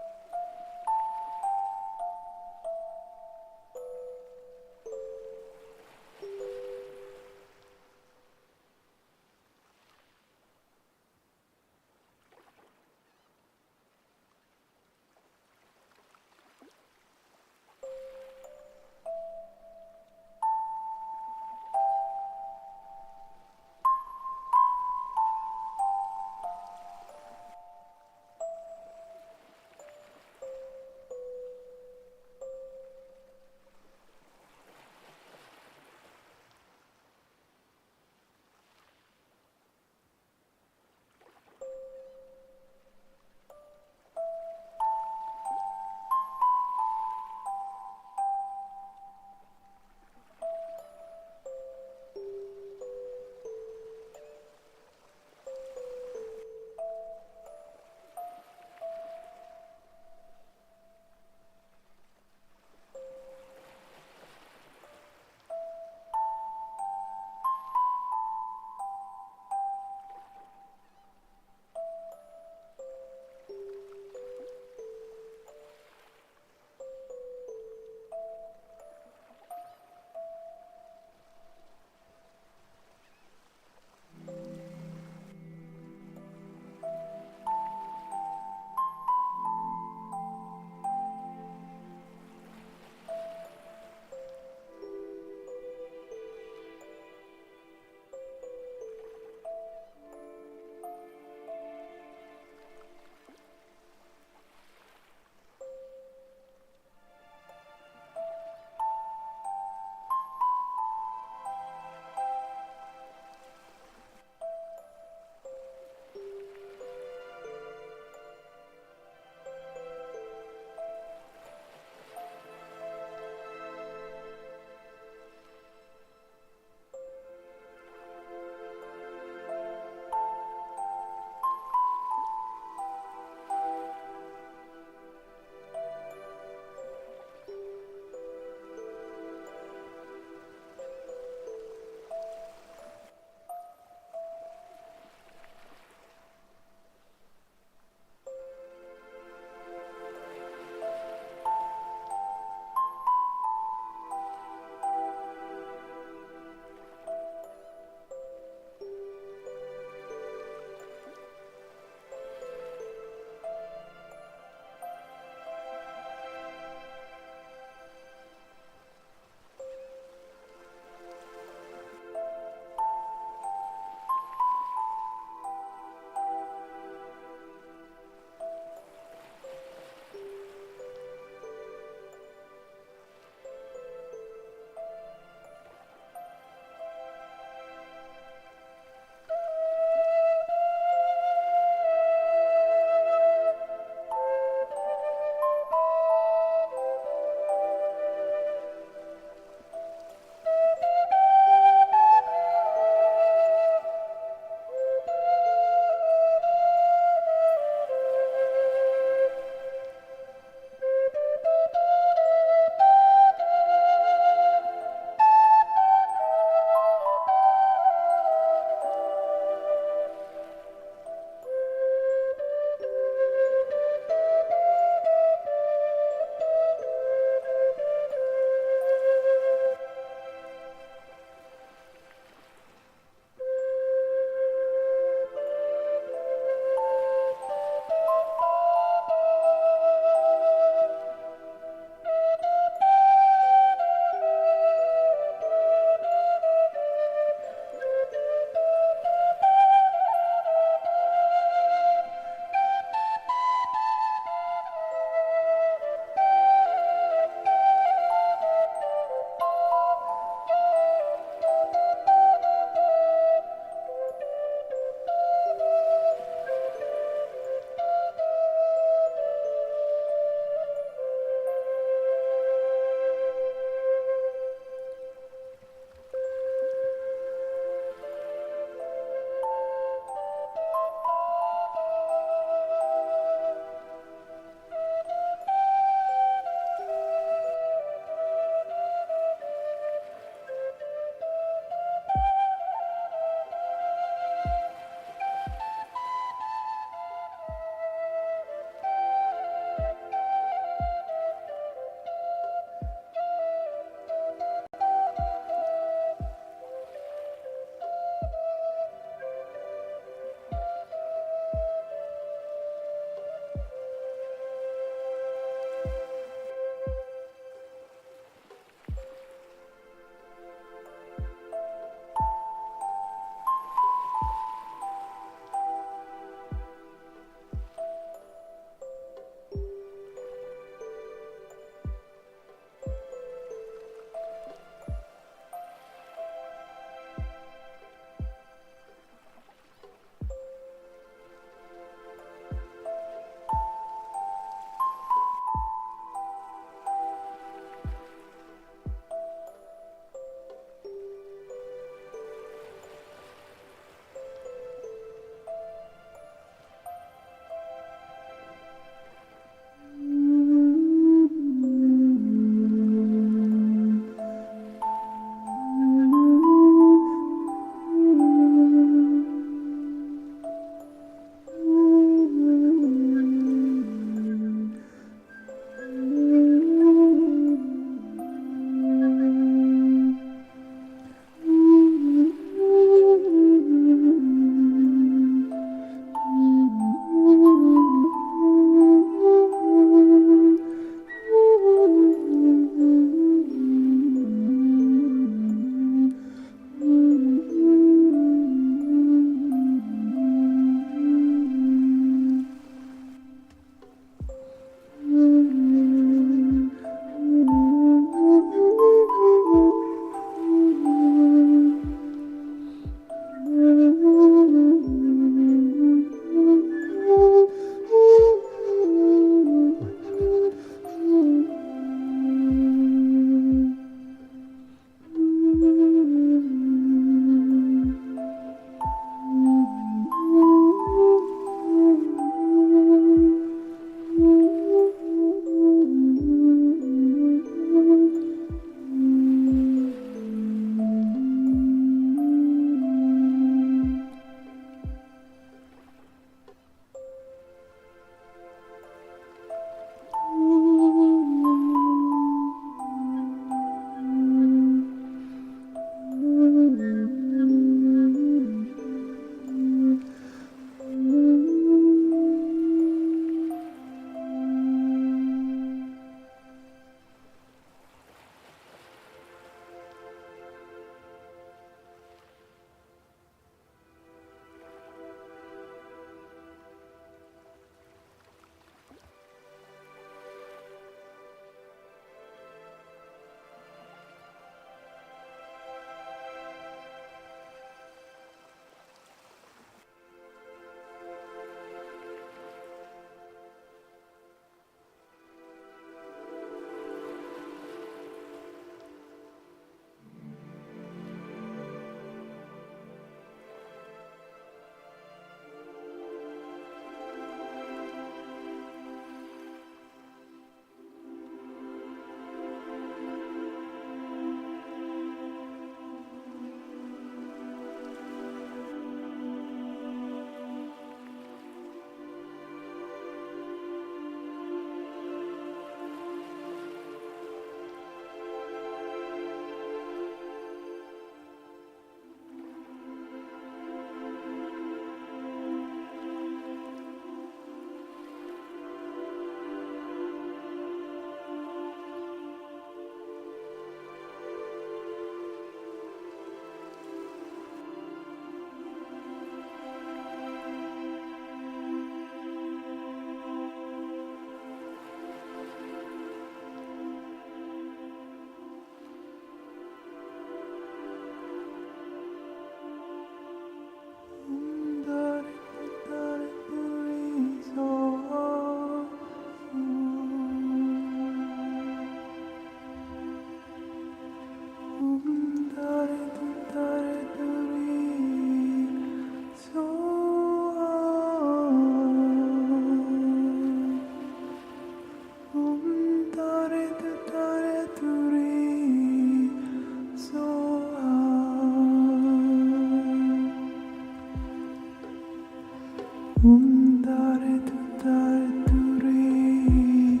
Speaker 1: Dare tu dare turi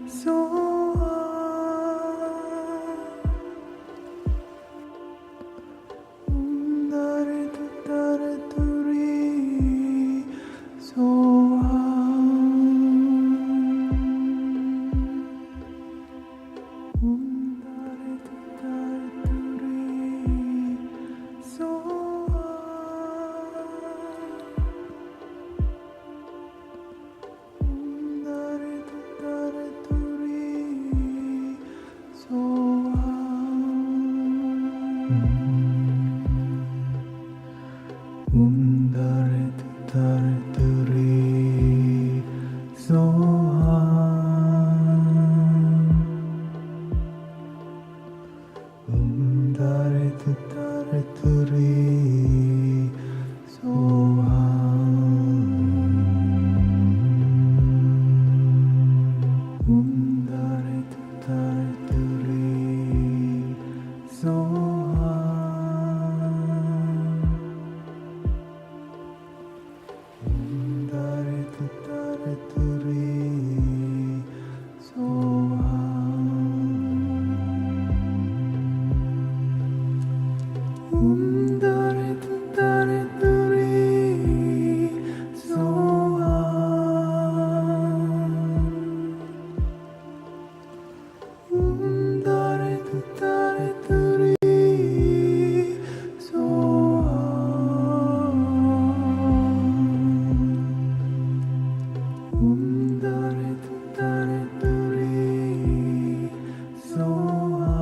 Speaker 1: soa. Dare tu dare turi soa. Dare tu dare turi soa. Dare tu dare turi soa. Dare tu dare turi soa. Dare tu dare turi soa. Dare tu dare turi soa. Dare tu dare turi soa.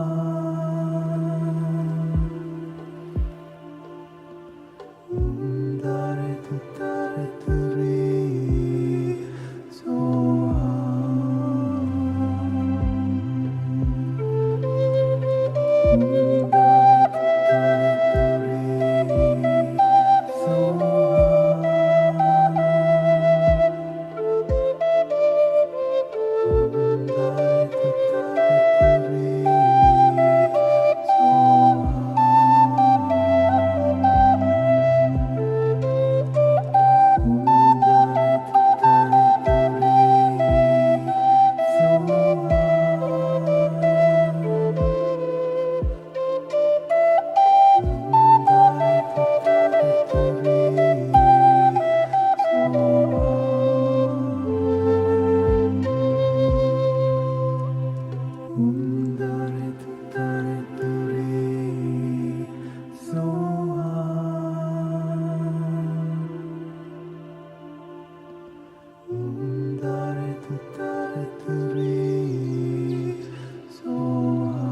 Speaker 1: Dare tu dare turi soa. Dare tu dare turi soa. Dare tu dare turi soa. Dare tu dare turi soa.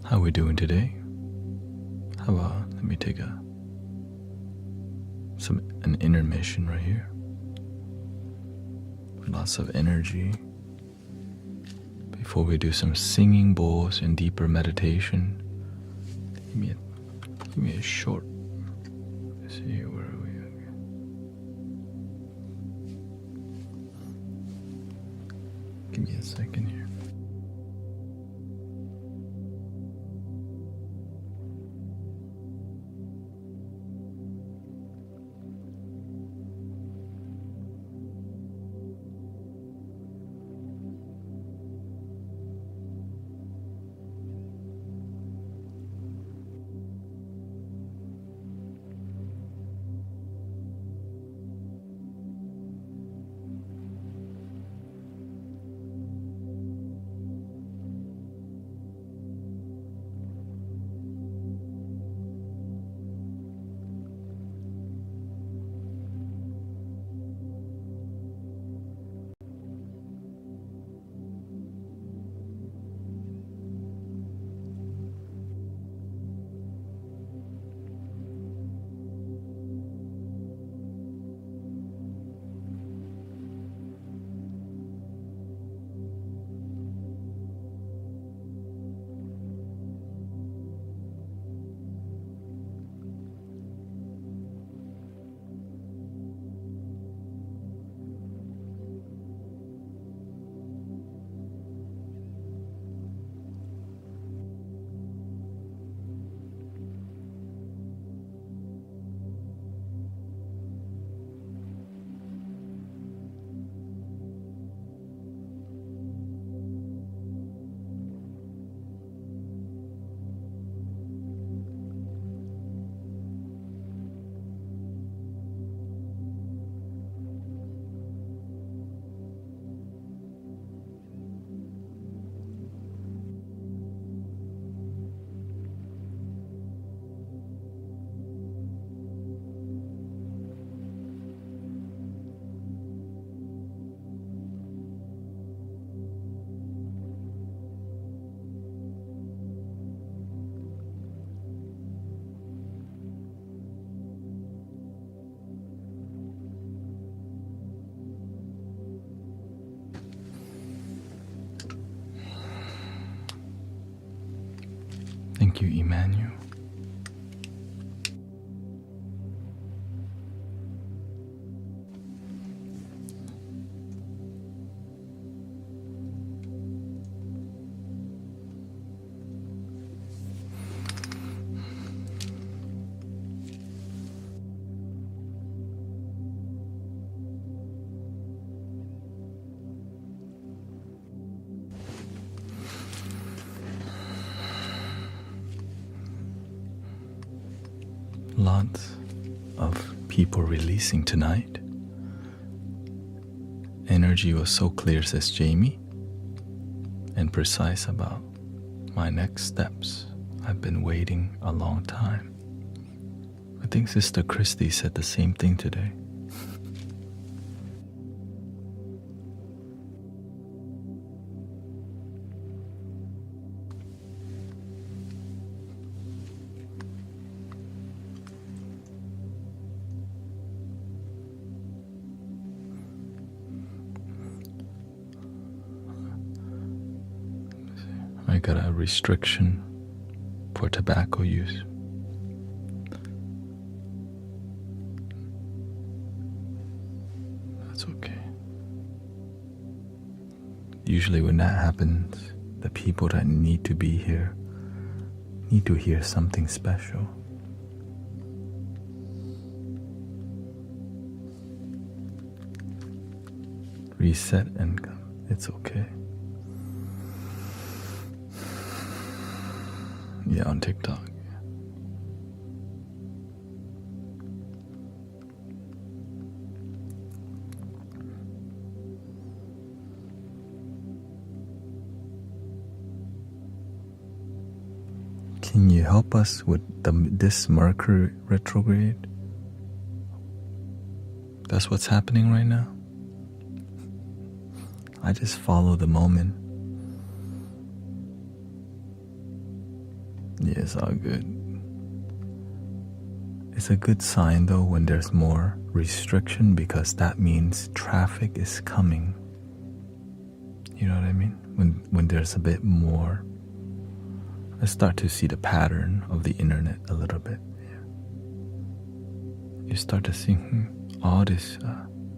Speaker 1: How we doing today? How about let me take an intermission right here. Lots of energy before we do some singing bowls and deeper meditation. Give me a short. Let's see, where are we? Give me a second here. Thank you, Emmanuel. Lots of people releasing tonight. Energy was so clear, says Jamie, and precise about my next steps. I've been waiting a long time. I think Sister Christy said the same thing today. I got a restriction for tobacco use. That's okay. Usually when that happens, the people that need to be here need to hear something special. Reset and come. It's okay. Yeah, on TikTok. Can you help us with this Mercury retrograde? That's what's happening right now. I just follow the moment. Yeah, it's all good. It's a good sign though when there's more restriction, because that means traffic is coming. You know what I mean? When there's a bit more, I start to see the pattern of the internet a little bit. Yeah. You start to see all this.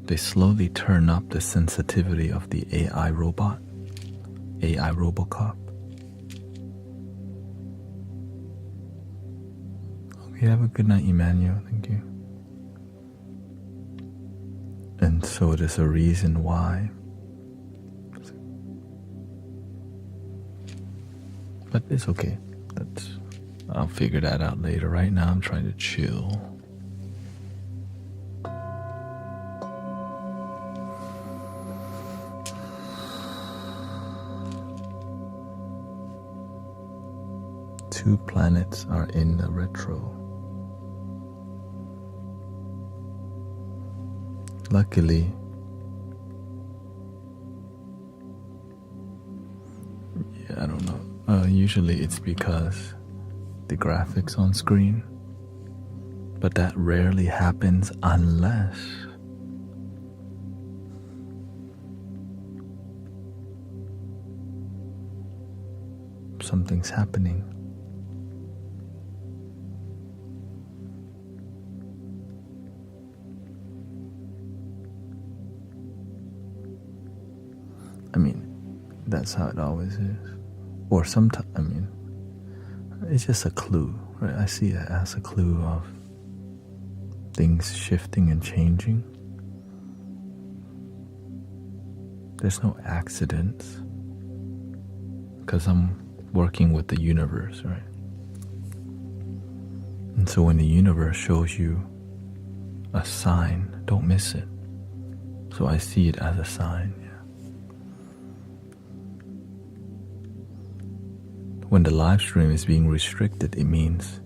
Speaker 1: They slowly turn up the sensitivity of the AI robot, AI Robocop. Okay, have a good night, Emmanuel. Thank you. And so there's a reason why. But it's okay. I'll figure that out later. Right now I'm trying to chill. Two planets are in the retro. Luckily, I don't know. Usually it's because the graphics on screen, but that rarely happens unless something's happening. I mean, that's how it always is. Or sometimes, I mean, it's just a clue, right? I see it as a clue of things shifting and changing. There's no accidents, because I'm working with the universe, right? And so when the universe shows you a sign, don't miss it. So I see it as a sign. When the live stream is being restricted, it means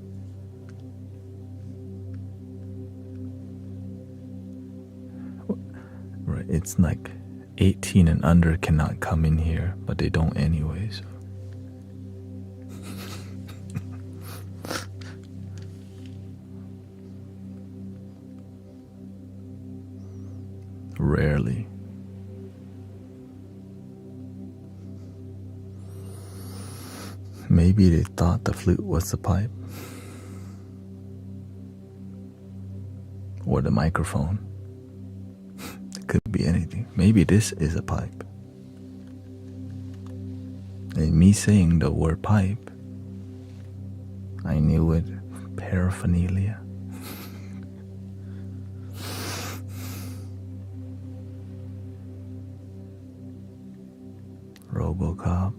Speaker 1: right, it's like 18 and under cannot come in here, but they don't anyway, so. Rarely. Maybe they thought the flute was the pipe. Or the microphone. It could be anything. Maybe this is a pipe. And me saying the word pipe, I knew it. Paraphernalia. Robocop.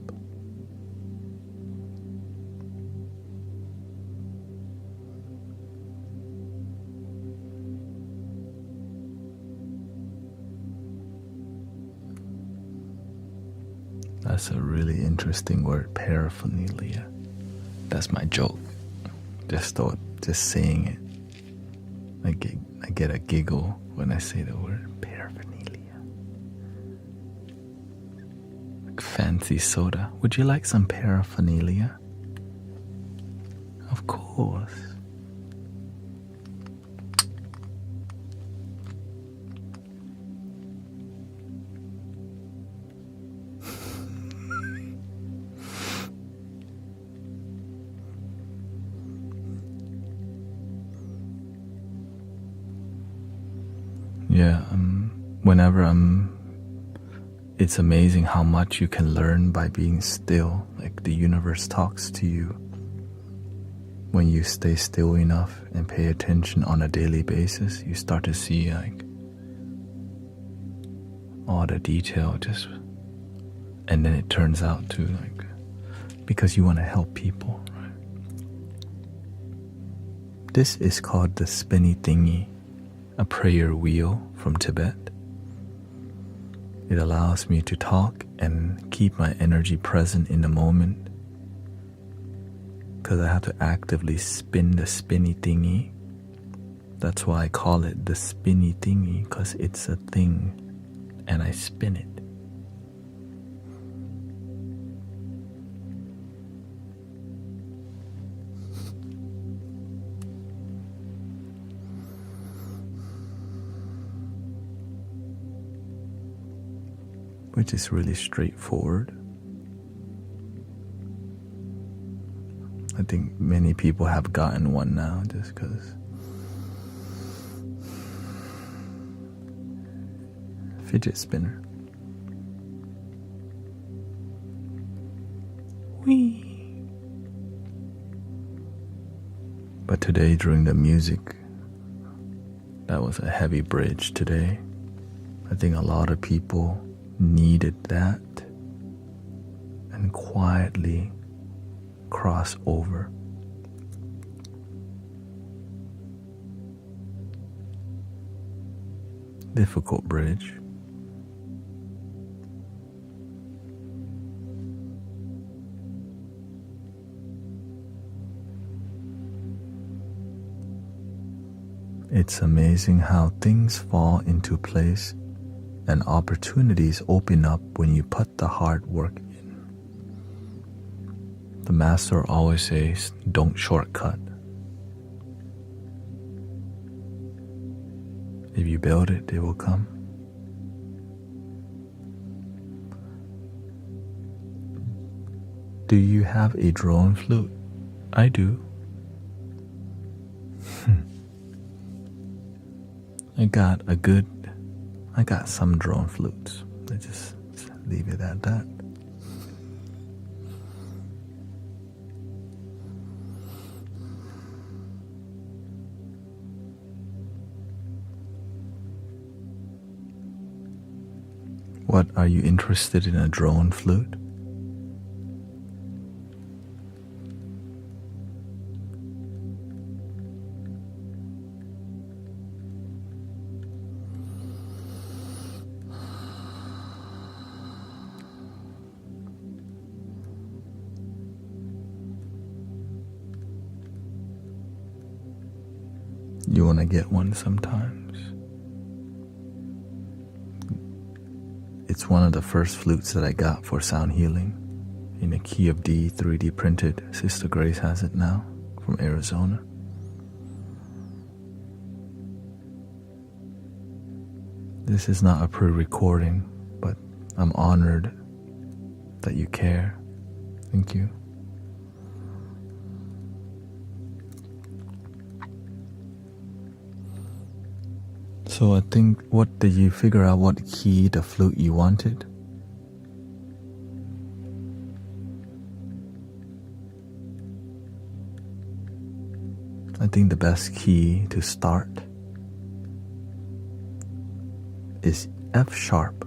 Speaker 1: That's a really interesting word, paraphernalia. That's my joke. Just saying it. I get a giggle when I say the word paraphernalia. Like fancy soda. Would you like some paraphernalia? Of course. Yeah, whenever it's amazing how much you can learn by being still. Like the universe talks to you when you stay still enough and pay attention on a daily basis. You start to see like all the detail and then it turns out to like, because you want to help people, right? This is called the spinny thingy. A prayer wheel from Tibet. It allows me to talk and keep my energy present in the moment, because I have to actively spin the spinny thingy. That's why I call it the spinny thingy, because it's a thing and I spin it. which is really straightforward. I think many people have gotten one now just because fidget spinner. Whee! But today during the music, that was a heavy bridge today. I think a lot of people needed that and quietly cross over. Difficult bridge. It's amazing how things fall into place and opportunities open up when you put the hard work in. The master always says, don't shortcut. If you build it, it will come. Do you have a drone flute? I do. I got some drone flutes. Let's just leave it at that. What, are you interested in a drone flute? You want to get one sometimes. It's one of the first flutes that I got for sound healing. In a key of D, 3D printed. Sister Grace has it now from Arizona. This is not a pre-recording, but I'm honored that you care. Thank you. So I think, what did you figure out what key the flute you wanted? I think the best key to start is F sharp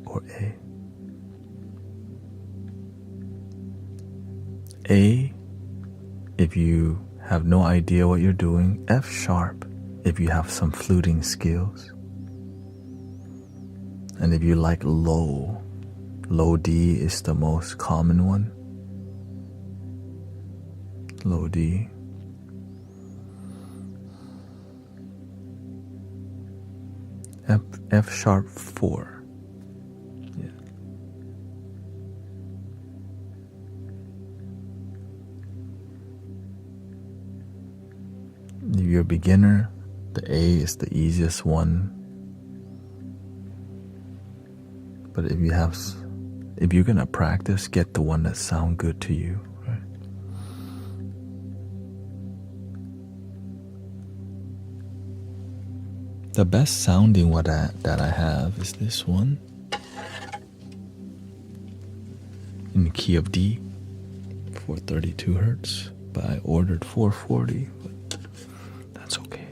Speaker 1: or A. A, if you have no idea what you're doing. F sharp, if you have some fluting skills. And if you like low D is the most common one. Low D. F sharp 4. Yeah. If you're a beginner, the A is the easiest one. But if you're gonna practice, get the one that sounds good to you, right? The best sounding one that I have is this one. In the key of D, 432 hertz. But I ordered 440, but that's okay.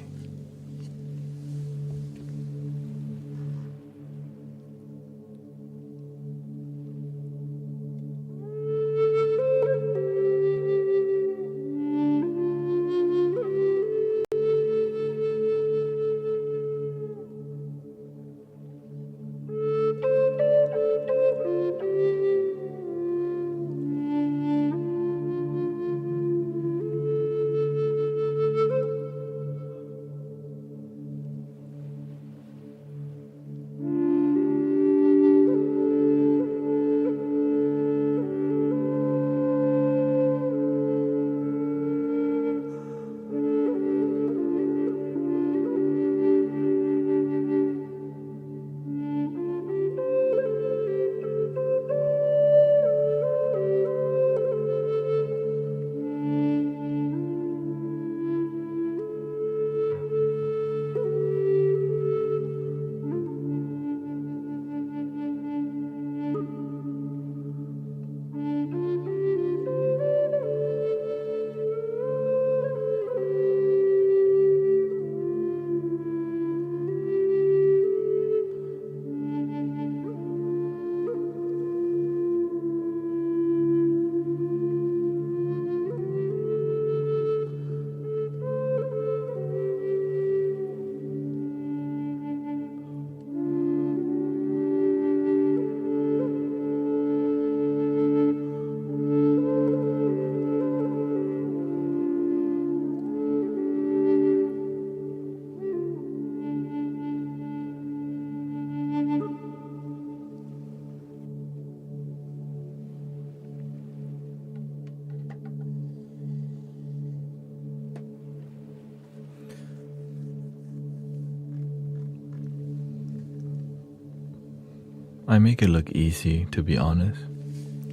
Speaker 1: I make it look easy, to be honest.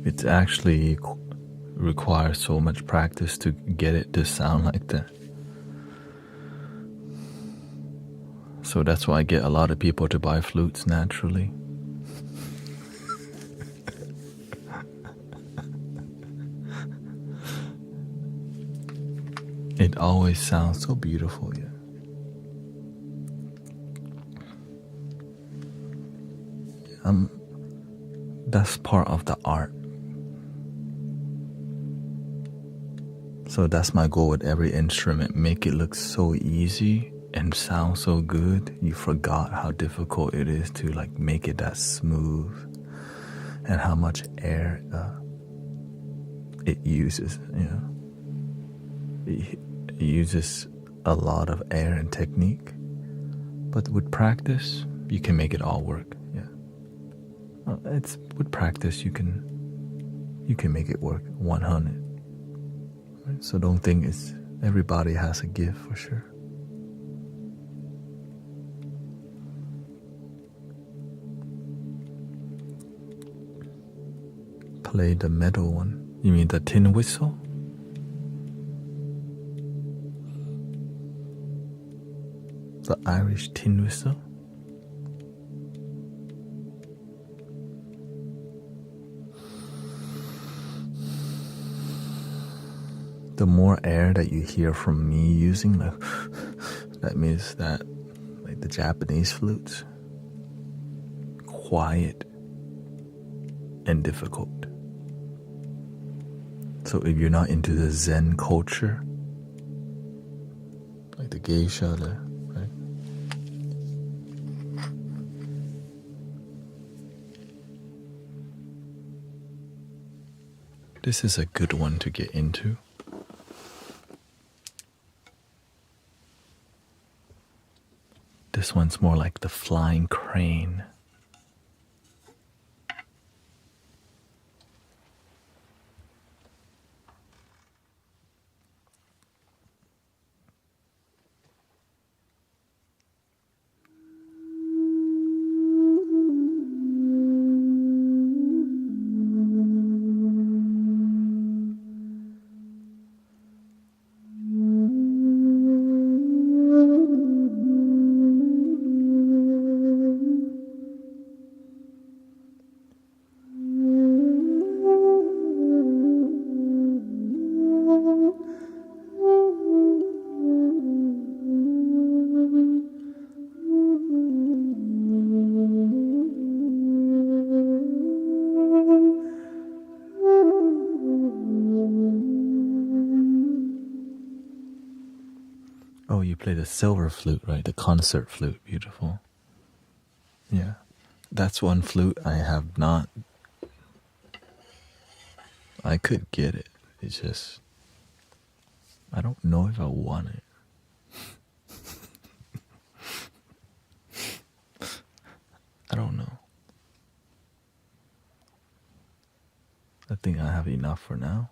Speaker 1: It's actually requires so much practice to get it to sound like that. So that's why I get a lot of people to buy flutes naturally. It always sounds so beautiful, yeah. That's part of the art. So that's my goal with every instrument. Make it look so easy and sound so good. You forgot how difficult it is to like make it that smooth, and how much air it uses. It uses a lot of air and technique. But with practice, you can make it all work. Yeah, it's with practice you can make it work 100. Right? So don't think it's everybody has a gift for sure. Play the metal one. You mean the tin whistle? The Irish tin whistle? The more air that you hear from me using, like, that means that, like the Japanese flutes, quiet and difficult. So if you're not into the Zen culture, like the geisha, right? This is a good one to get into. This one's more like the flying crane. Oh, you play the silver flute, right? The concert flute. Beautiful. Yeah. That's one flute I have not. I could get it. It's just, I don't know if I want it. I don't know. I think I have enough for now.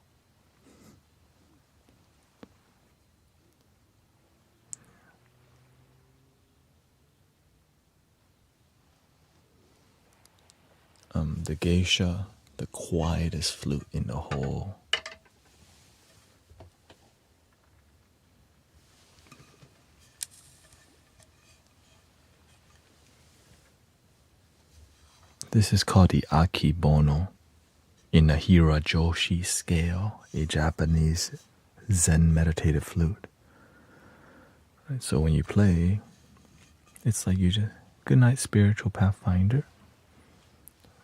Speaker 1: The geisha, the quietest flute in the whole. This is called the Akibono in the Hirajoshi scale, a Japanese Zen meditative flute. Right, so when you play, it's like you just, good night, spiritual pathfinder.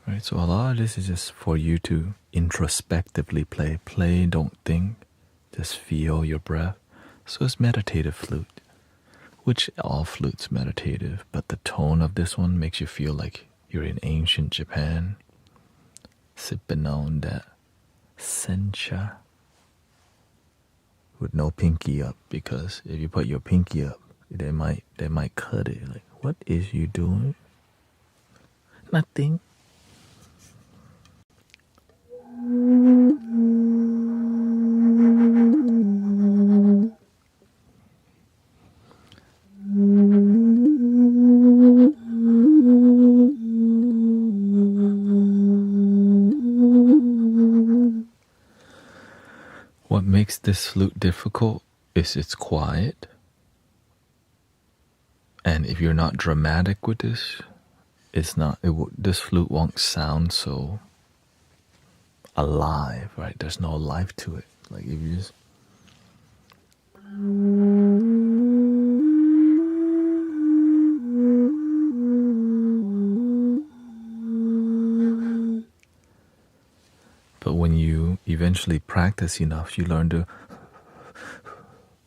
Speaker 1: Right, so a lot of this is just for you to introspectively play. Play, don't think, just feel your breath. So it's meditative flute, which all flutes meditative, but the tone of this one makes you feel like you're in ancient Japan, sipping on that sencha with no pinky up, because if you put your pinky up, they might cut it. Like, what is you doing? Nothing. What makes this flute difficult is it's quiet. And if you're not dramatic with this, this flute won't sound so alive, right? There's no life to it. Like if you just but when you eventually practice enough, you learn to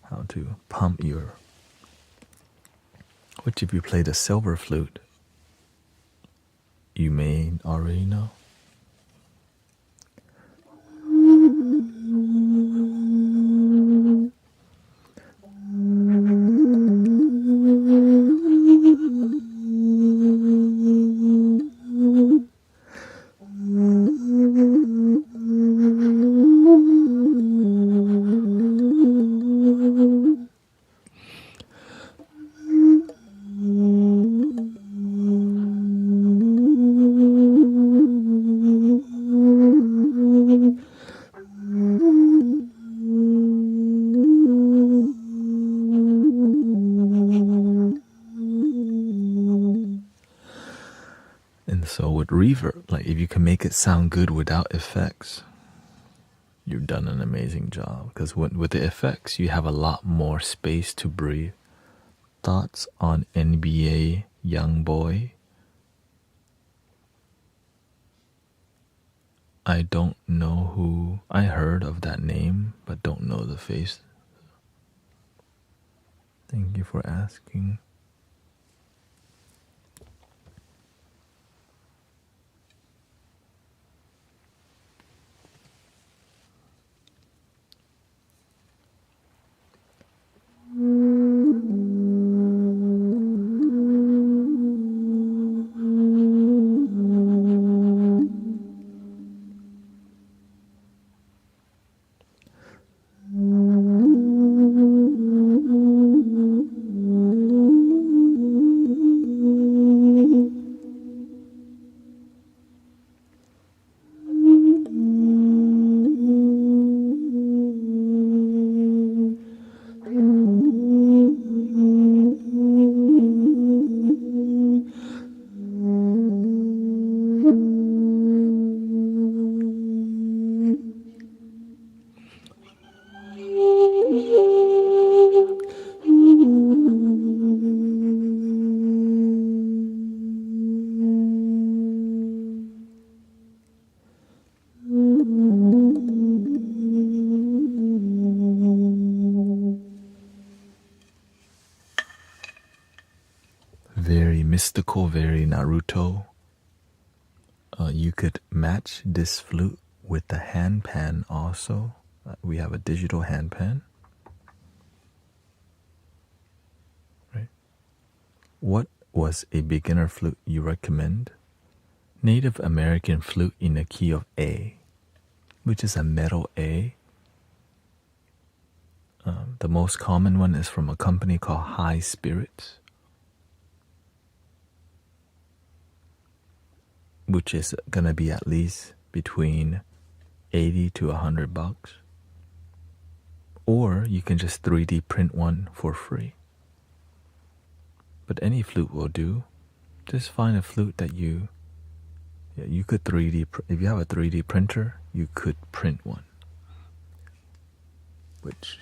Speaker 1: how to pump your, which if you play the silver flute, you may already know. And so with reverb, like if you can make it sound good without effects, you've done an amazing job. Because with the effects, you have a lot more space to breathe. Thoughts on NBA Youngboy? I don't know who. I heard of that name, but don't know the face. Thank you for asking. Very mystical, very Naruto. You could match this flute with the handpan also. We have a digital handpan. Right. What was a beginner flute you recommend? Native American flute in the key of A, which is a metal A. The most common one is from a company called High Spirits, which is gonna be at least between 80 to $100. Or you can just 3D print one for free. But any flute will do. Just find a flute that you could 3D, if you have a 3D printer, you could print one. Which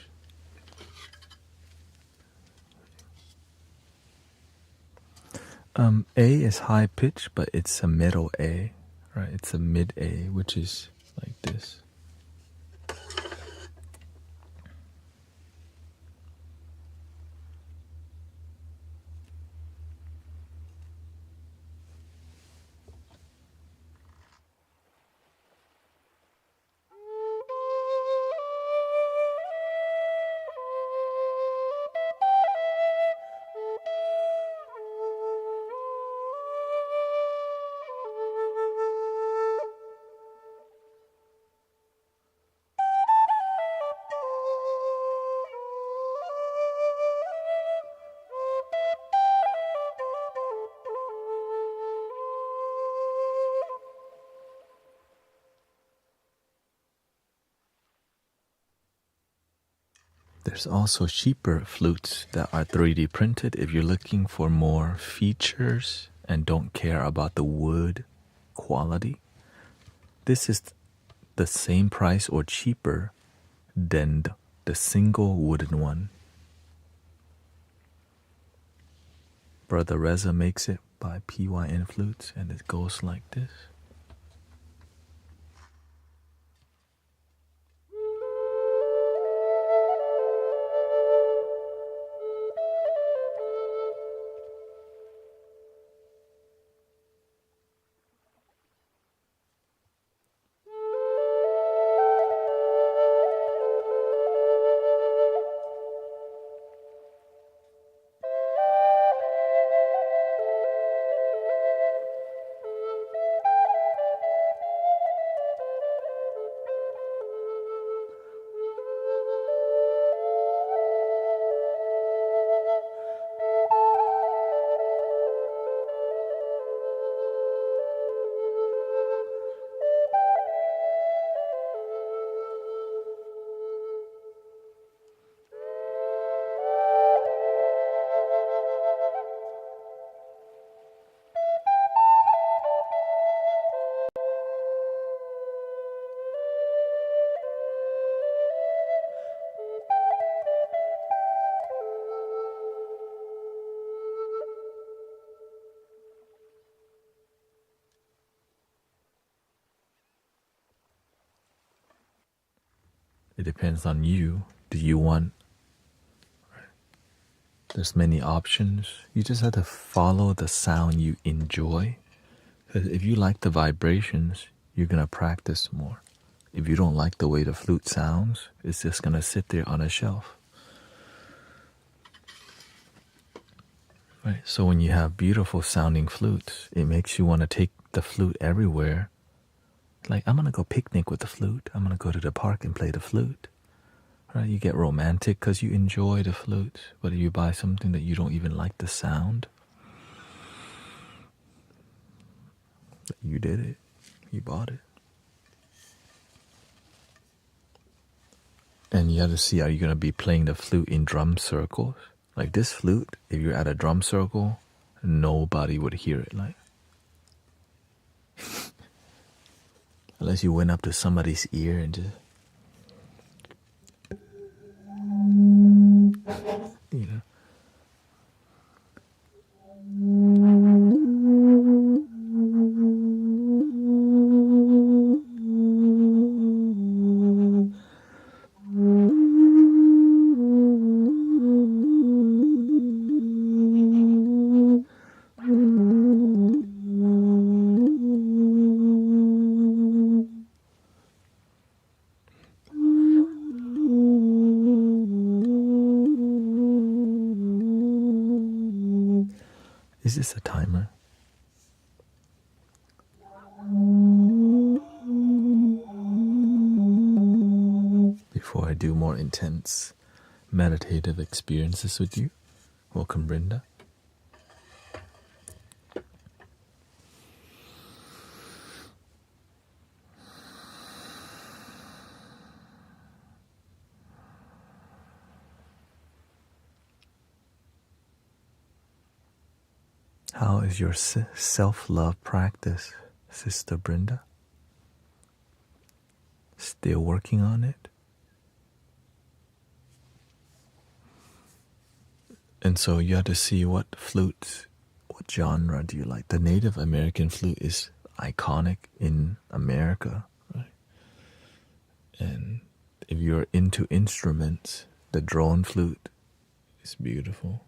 Speaker 1: A is high pitch, but it's a middle A, right? It's a mid A, which is like this. There's also cheaper flutes that are 3D printed if you're looking for more features and don't care about the wood quality. This is the same price or cheaper than the single wooden one. Brother Reza makes it by PYN Flutes, and it goes like this. It depends on you. Do you want... There's many options. You just have to follow the sound you enjoy. Because if you like the vibrations, you're going to practice more. If you don't like the way the flute sounds, it's just going to sit there on a shelf. Right? So when you have beautiful sounding flutes, it makes you want to take the flute everywhere. Like, I'm going to go picnic with the flute. I'm going to go to the park and play the flute. Right? You get romantic because you enjoy the flute. But if you buy something that you don't even like the sound, you did it. You bought it. And you have to see, are you going to be playing the flute in drum circles? Like this flute, if you're at a drum circle, nobody would hear it. Like, unless you went up to somebody's ear and just, you know. Is this a timer? Before I do more intense meditative experiences with you, welcome Brenda. How is your self-love practice, Sister Brenda? Still working on it? And so you have to see what flute, what genre do you like. The Native American flute is iconic in America, right? And if you're into instruments, the drone flute is beautiful.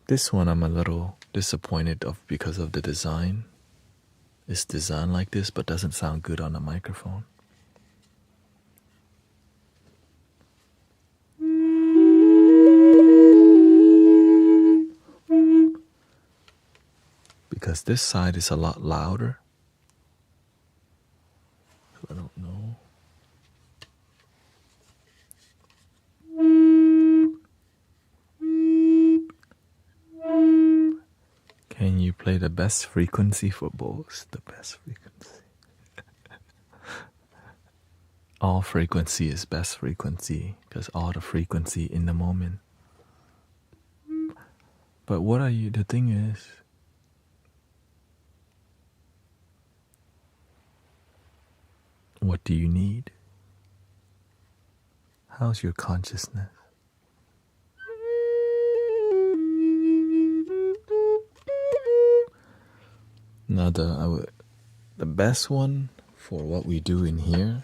Speaker 1: This one I'm a little disappointed of because of the design. It's designed like this but doesn't sound good on the microphone. Because this side is a lot louder. I don't know. Can you play the best frequency for both? The best frequency. all frequency is best frequency because all the frequency in the moment. But what are you, the thing is, what do you need? How's your consciousness? Now the best one for what we do in here,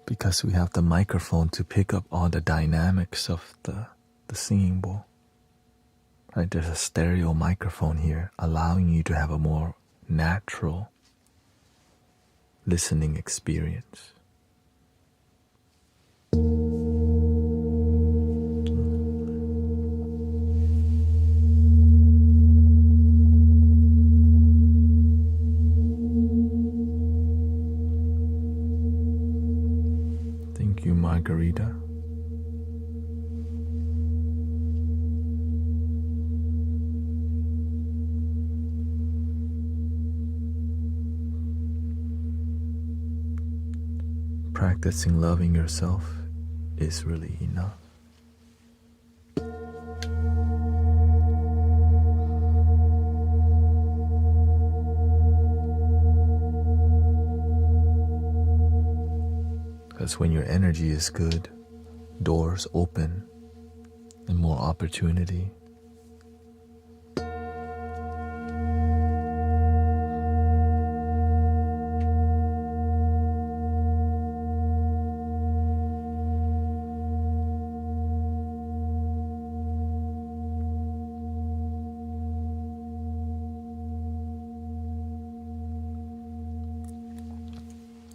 Speaker 1: because we have the microphone to pick up all the dynamics of the singing bowl. Right? There's a stereo microphone here allowing you to have a more natural listening experience. Thank you, Margarita. Practicing loving yourself is really enough. Because when your energy is good, doors open and more opportunity.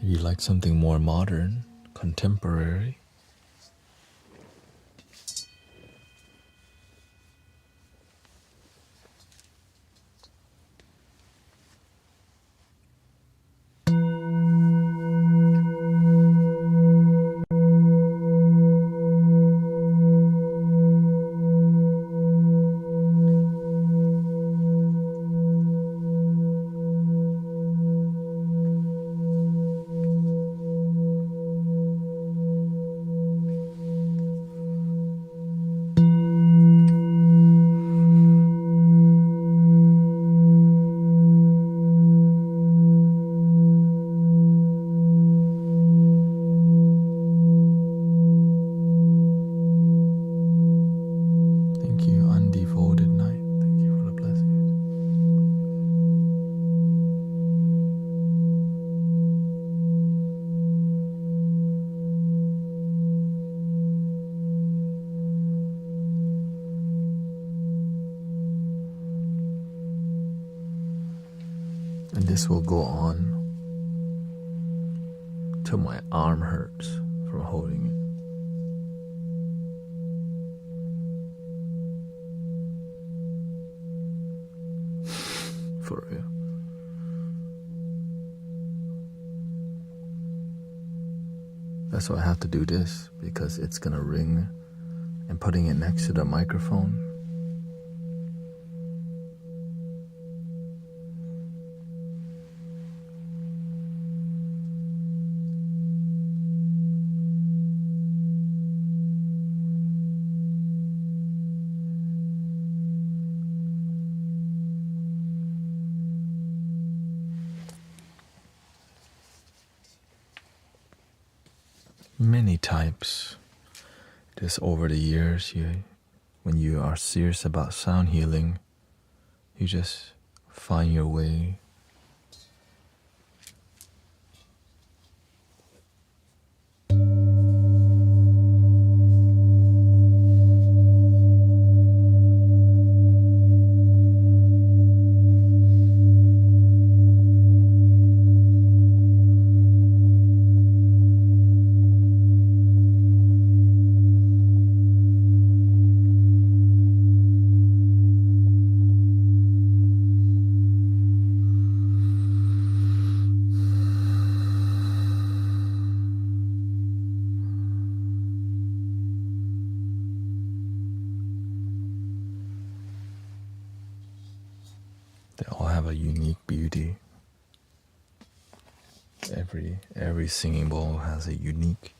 Speaker 1: If you like something more modern, contemporary, and this will go on till my arm hurts from holding it. For real. That's why I have to do this, because it's gonna ring, and putting it next to the microphone, many types. Just over the years, when you are serious about sound healing, you just find your way. They all have a unique beauty. Every singing bowl has a uniqueness.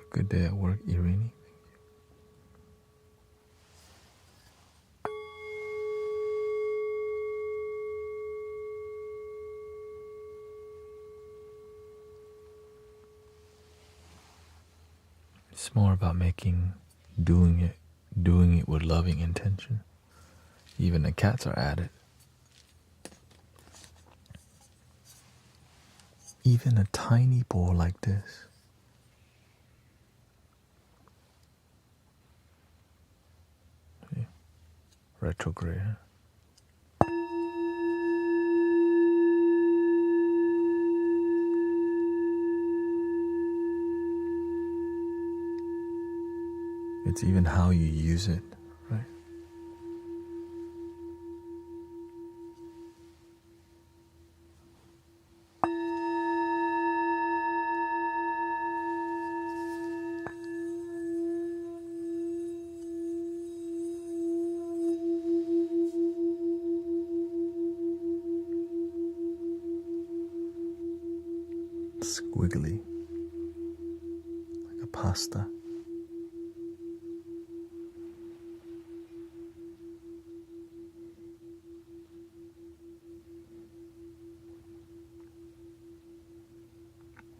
Speaker 1: Good day at work, Irene. It's more about doing it with loving intention. Even the cats are at it. Even a tiny bowl like this. See? Retrograde. It's even how you use it, right? Squiggly, like a pasta.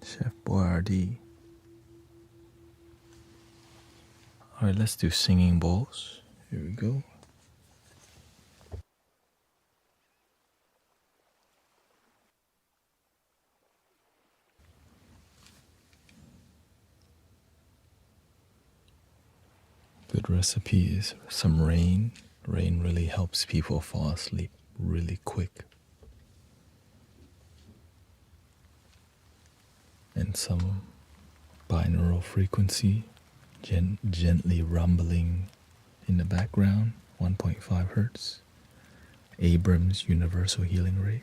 Speaker 1: Chef Boyardee. All right, let's do singing bowls. Here we go. Good recipe is some rain. Rain really helps people fall asleep really quick. And some binaural frequency, gently rumbling in the background, 1.5 hertz. Abrams universal healing rate.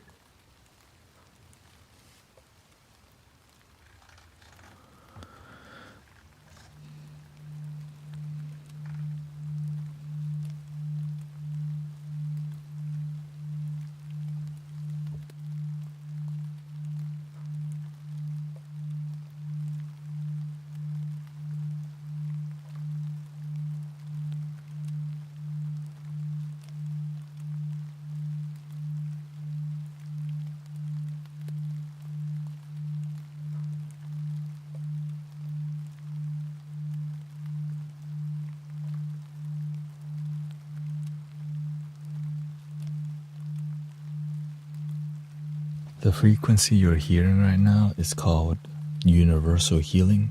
Speaker 1: The frequency you're hearing right now is called universal healing,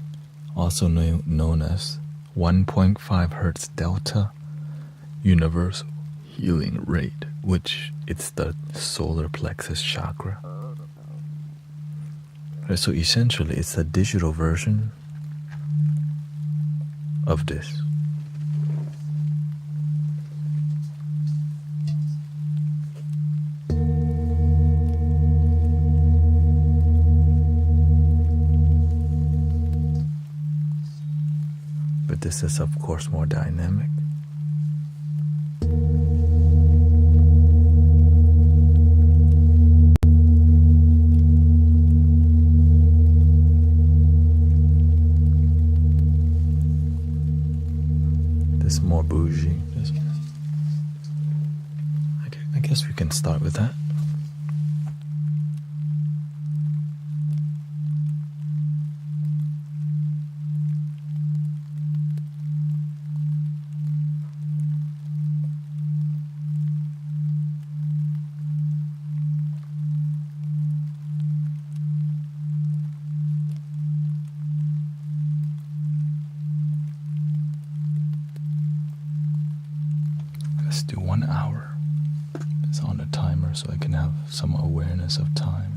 Speaker 1: also known as 1.5 hertz delta universal healing rate, which it's the solar plexus chakra. Right, so essentially it's a digital version of this. But this is of course more dynamic. This more bougie. I Guess we can start with that. Let's do 1 hour. It's on the timer so I can have some awareness of time.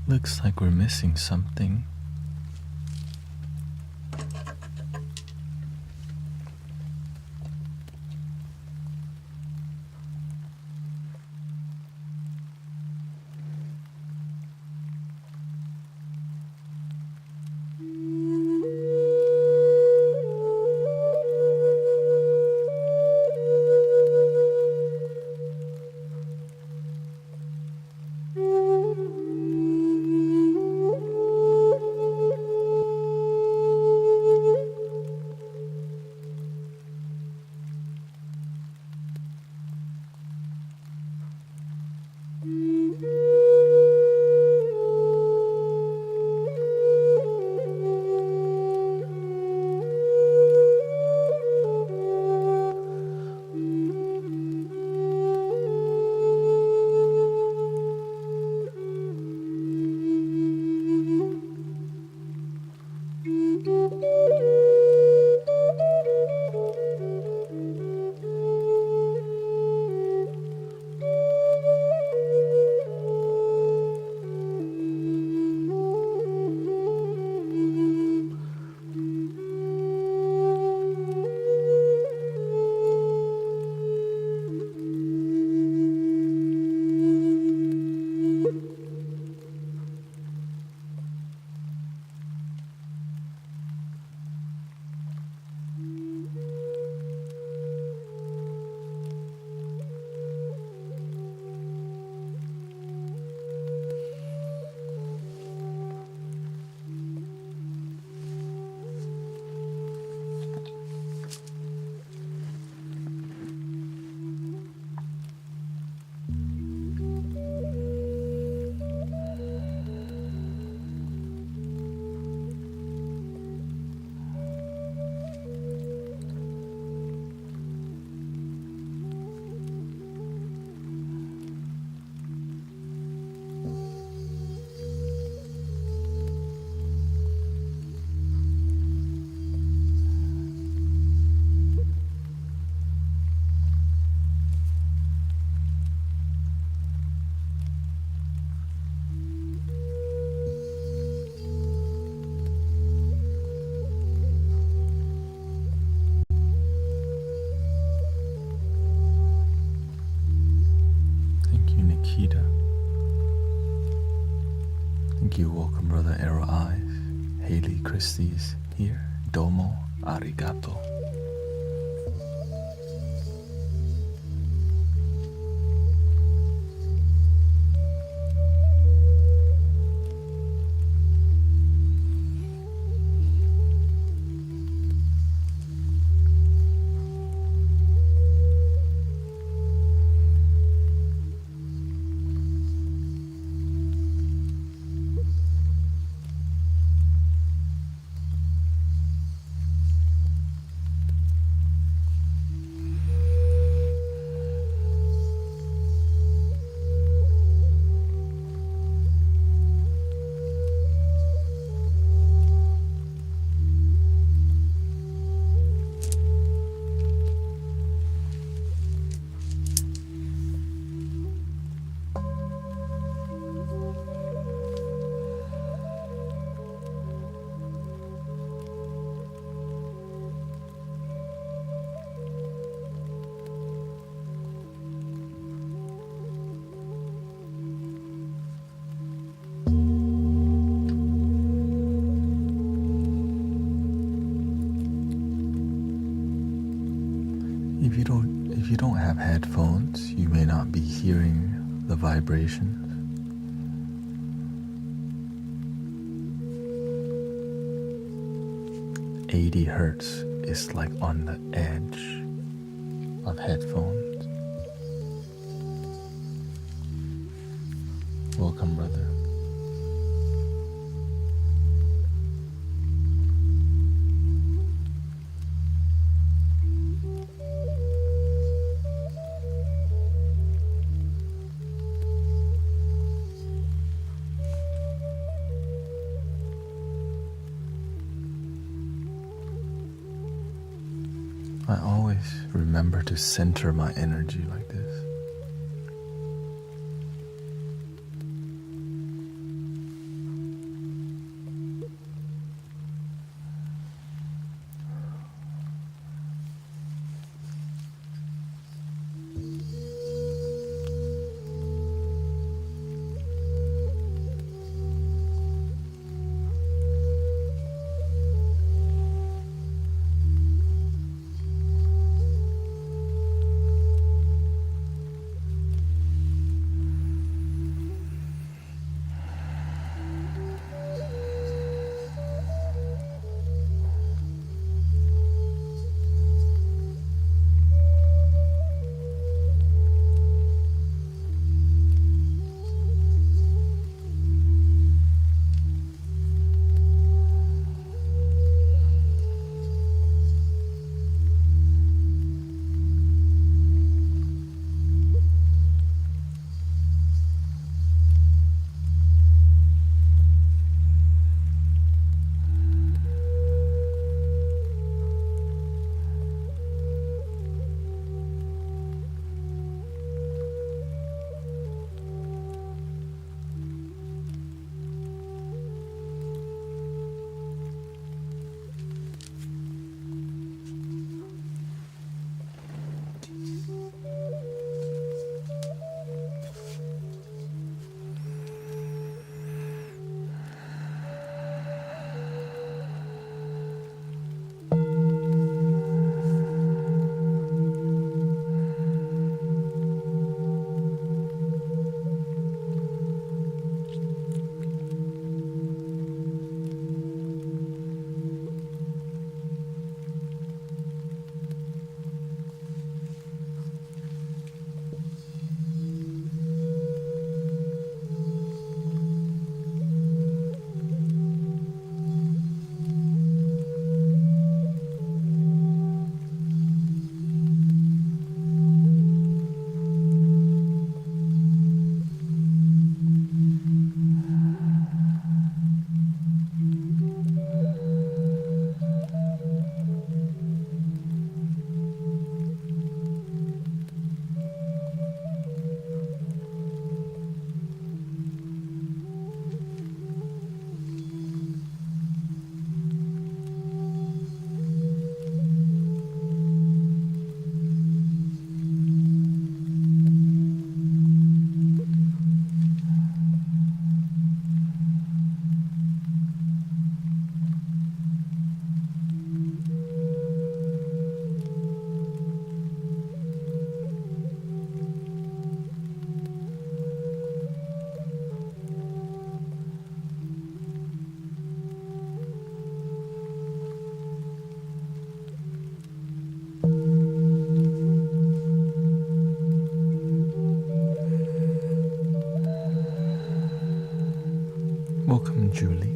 Speaker 1: Looks like we're missing something. Thank you, welcome brother Arrow Eyes. Haley Christie's here. Domo arigato. If you don't have headphones, you may not be hearing the vibrations. 80 hertz is like on the edge of headphones. Welcome, brother. I always remember to center my energy like this. Welcome, Julie.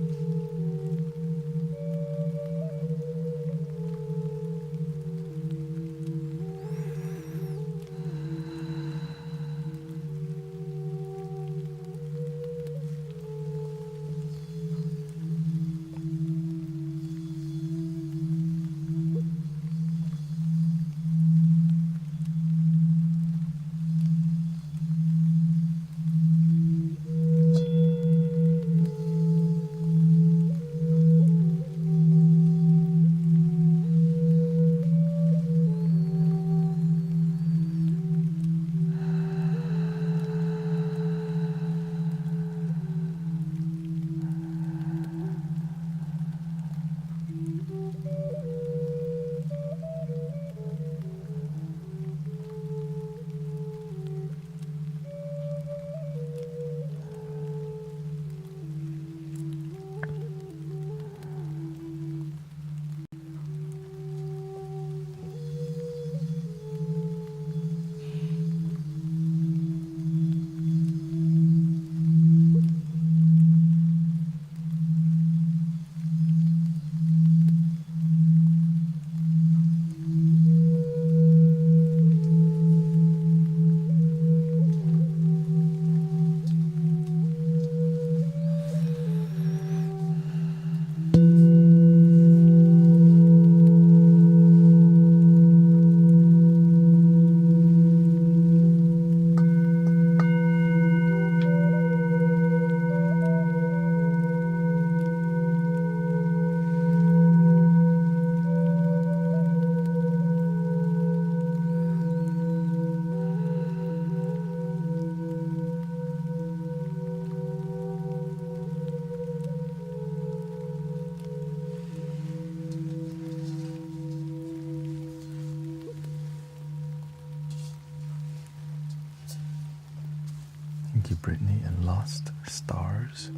Speaker 1: Thank you, Brittany, and Lost Stars.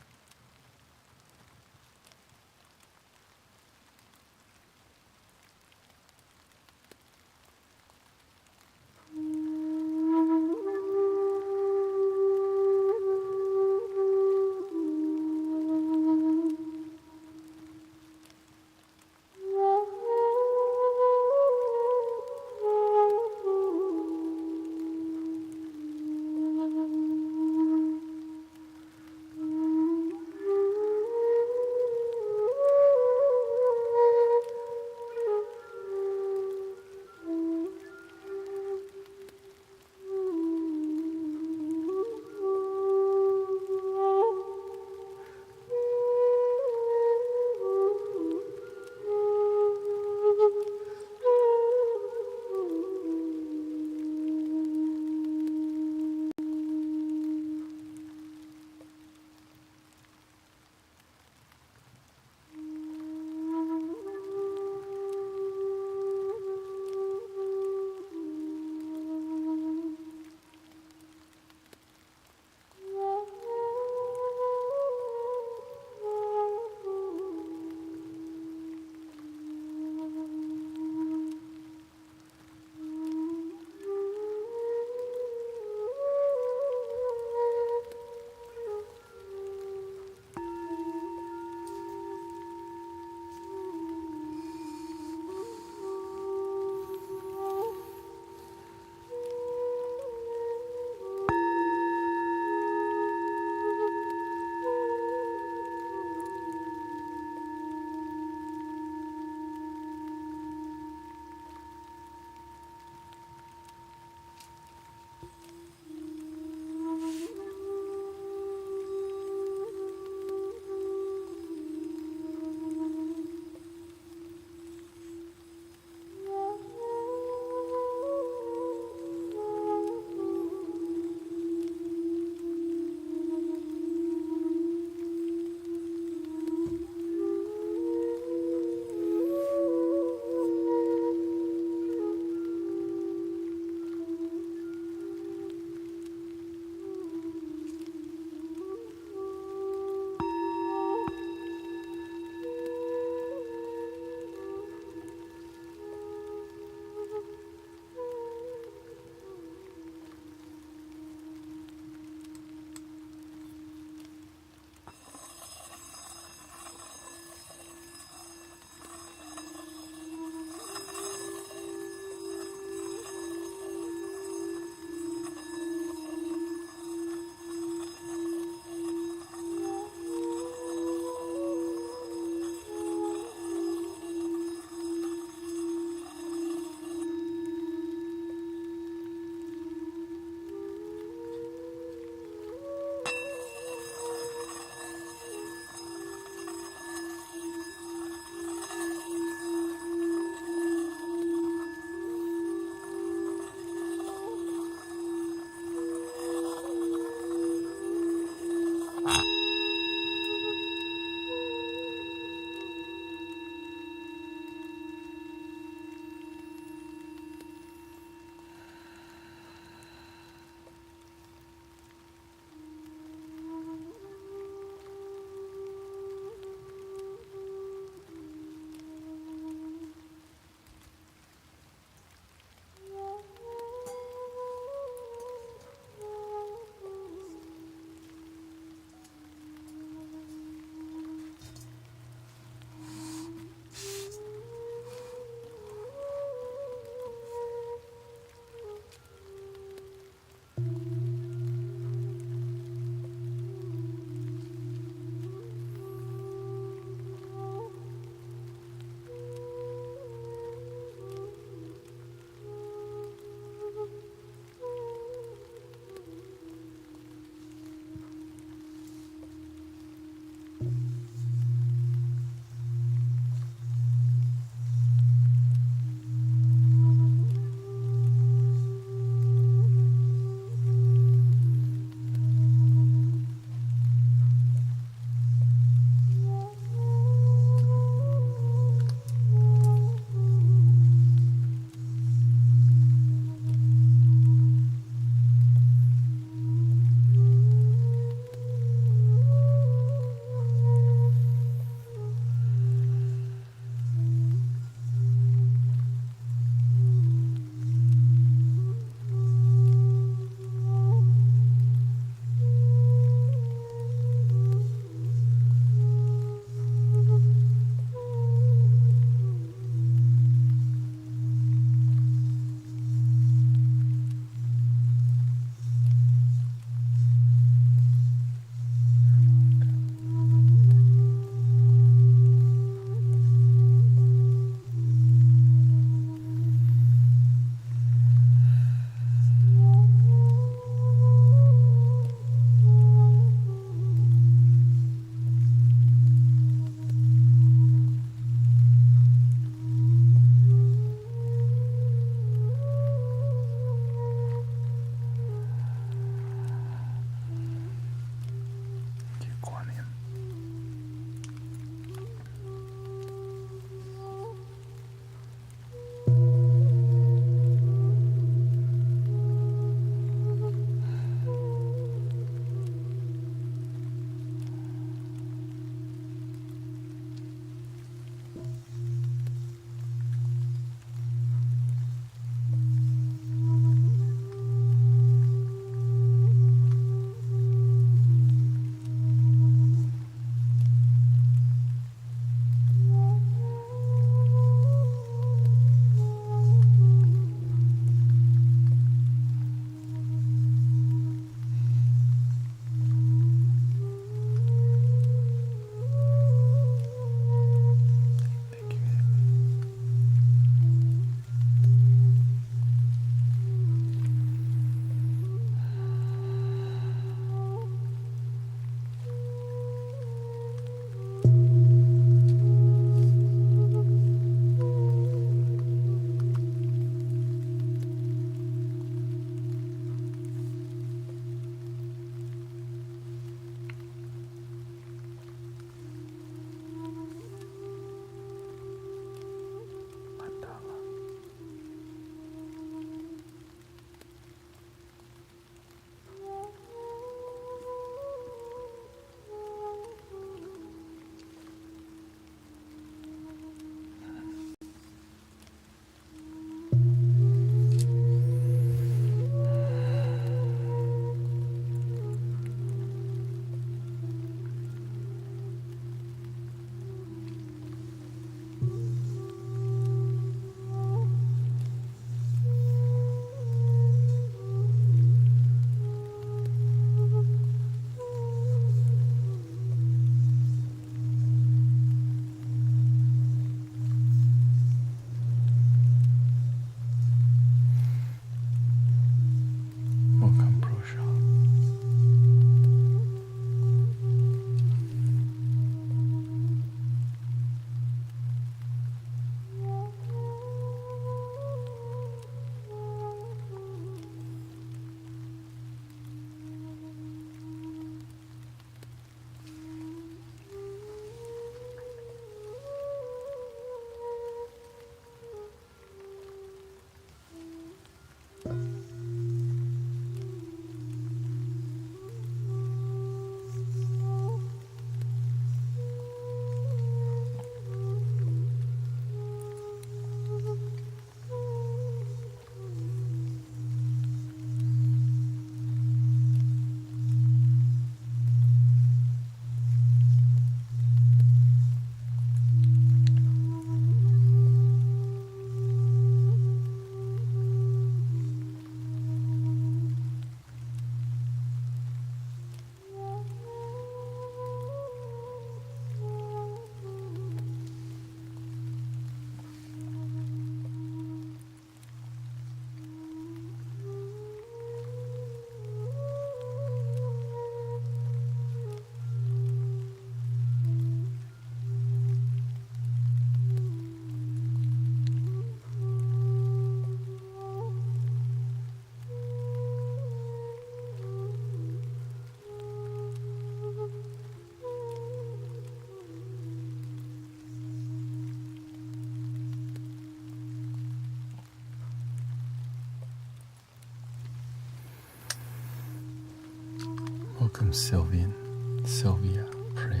Speaker 1: Welcome, Sylvia, pray.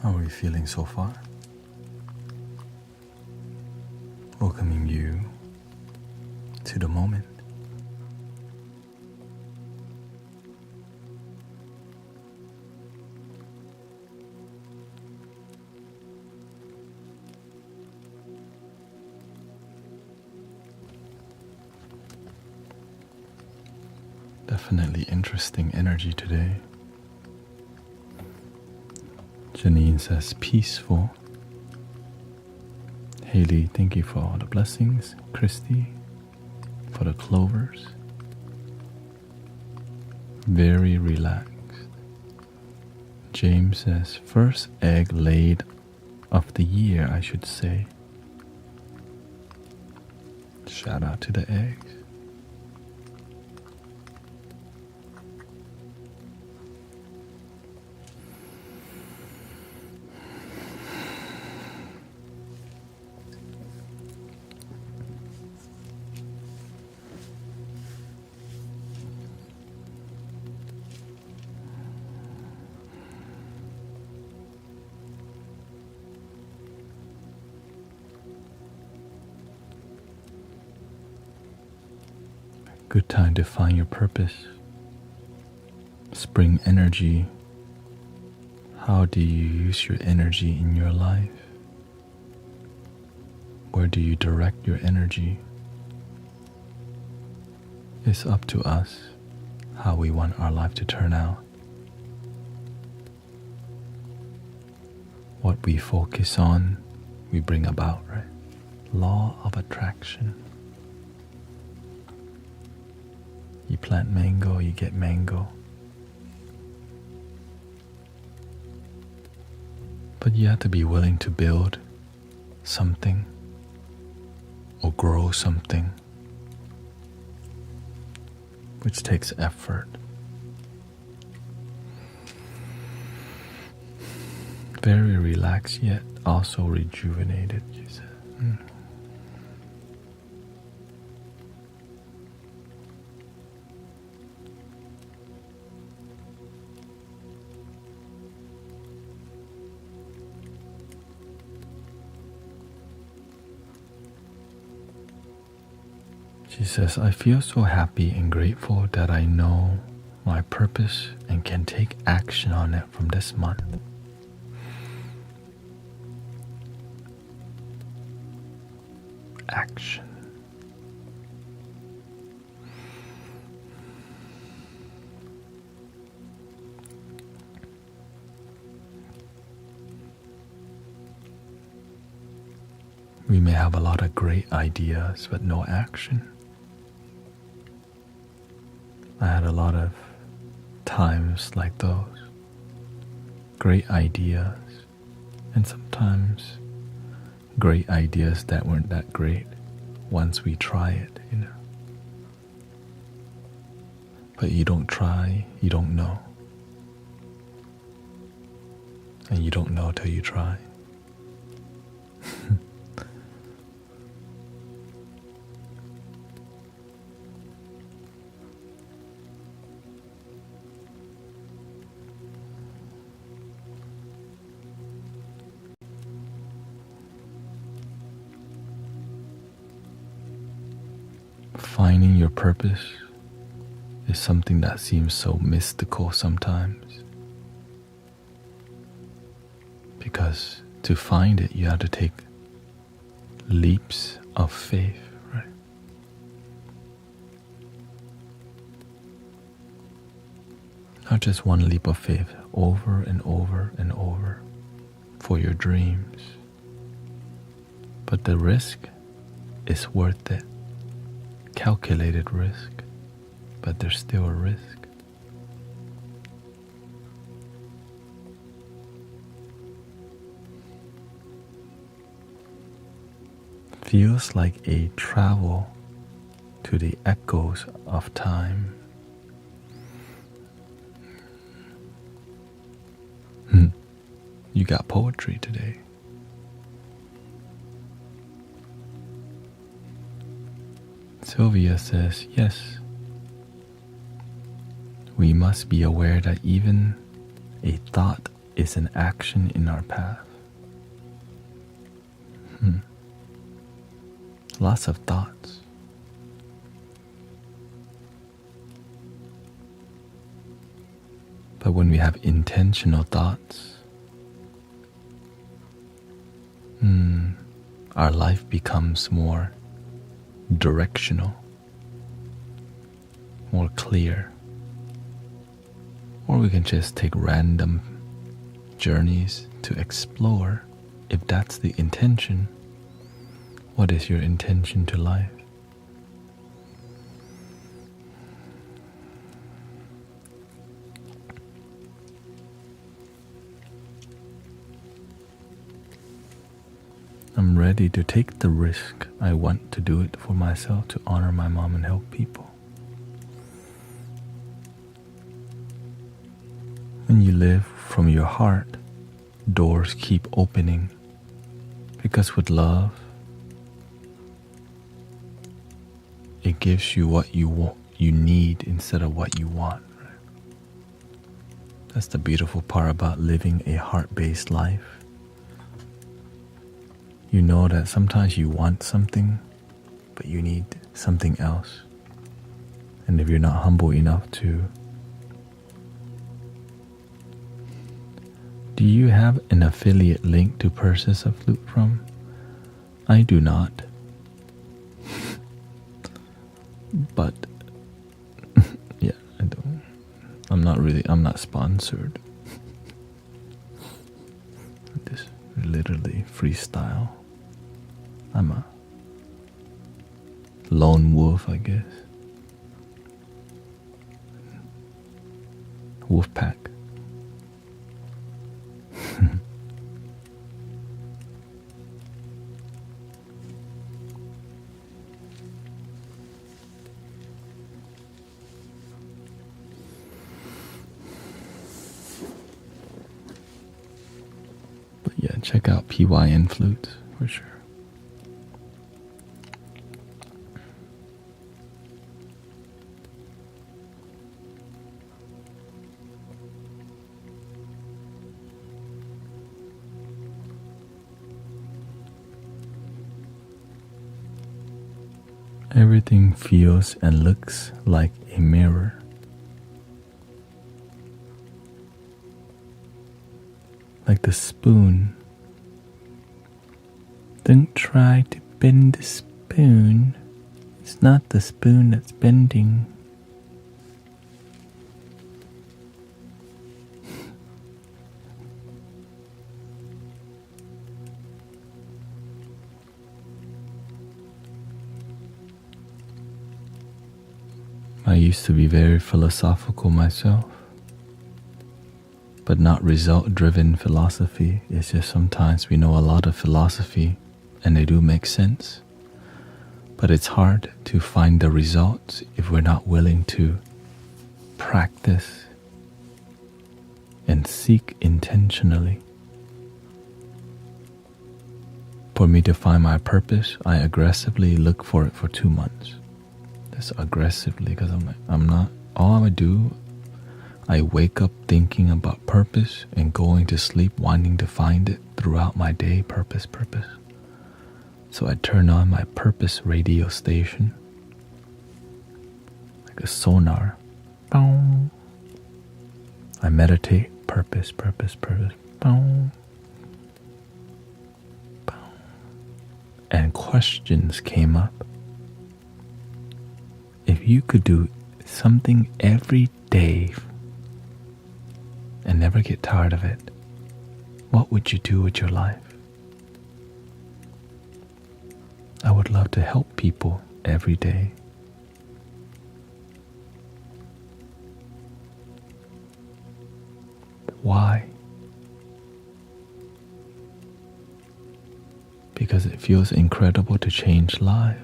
Speaker 1: How are you feeling so far? Welcoming you to the moment. Definitely interesting energy today. Janine says peaceful. Haley, thank you for all the blessings. Christy, for the clovers. Very relaxed. James says first egg laid of the year, I should say. Shout out to the eggs. Good time to find your purpose. Spring energy. How do you use your energy in your life? Where do you direct your energy? It's up to us how we want our life to turn out. What we focus on, we bring about, right? Law of attraction. You plant mango, you get mango. But you have to be willing to build something or grow something, which takes effort. Very relaxed yet also rejuvenated, she said. She says, I feel so happy and grateful that I know my purpose and can take action on it from this month. Action. We may have a lot of great ideas, but no action. I had a lot of times like those. Great ideas, and sometimes great ideas that weren't that great once we try it, But you don't try, you don't know. And you don't know till you try. Finding your purpose is something that seems so mystical sometimes. Because to find it, you have to take leaps of faith, right? Not just one leap of faith, over and over and over for your dreams. But the risk is worth it. Calculated risk, but there's still a risk. feels like a travel to the echoes of time. You got poetry today. Sylvia says, yes, we must be aware that even a thought is an action in our path. Lots of thoughts. But when we have intentional thoughts, our life becomes more directional, more clear. Or we can just take random journeys to explore. If that's the intention, what is your intention to life? I'm ready to take the risk. I want to do it for myself, to honor my mom and help people. When you live from your heart, doors keep opening. Because with love, it gives you what you want, you need instead of what you want. Right? That's the beautiful part about living a heart-based life. You know that sometimes you want something, but you need something else. And if you're not humble enough to... Do you have an affiliate link to purchase a flute from? I do not. But, yeah, I don't. I'm not sponsored. Just literally freestyle. I'm a lone wolf, I guess. Wolf pack. But yeah, check out PYN Flutes for sure. Everything feels and looks like a mirror. Like the spoon. Don't try to bend the spoon. It's not the spoon that's bending. I used to be very philosophical myself, but not result-driven philosophy. It's just sometimes we know a lot of philosophy and they do make sense, but it's hard to find the results if we're not willing to practice and seek intentionally. For me to find my purpose, I aggressively look for it for 2 months. That's aggressively, because I'm not, all I would do, I wake up thinking about purpose and going to sleep wanting to find it throughout my day. Purpose. So I turn on my purpose radio station, like a sonar. Boom. I meditate. Purpose. Boom. And questions came up. If you could do something every day and never get tired of it, what would you do with your life? I would love to help people every day. Why? because it feels incredible to change lives.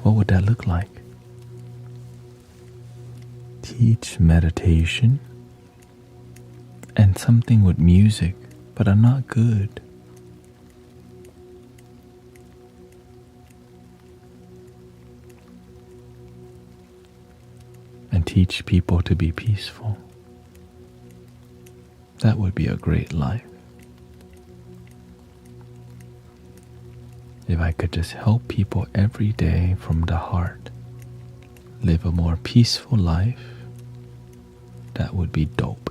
Speaker 1: What would that look like? Teach meditation and something with music, but are not good. And teach people to be peaceful. That would be a great life. If I could just help people every day from the heart live a more peaceful life, that would be dope.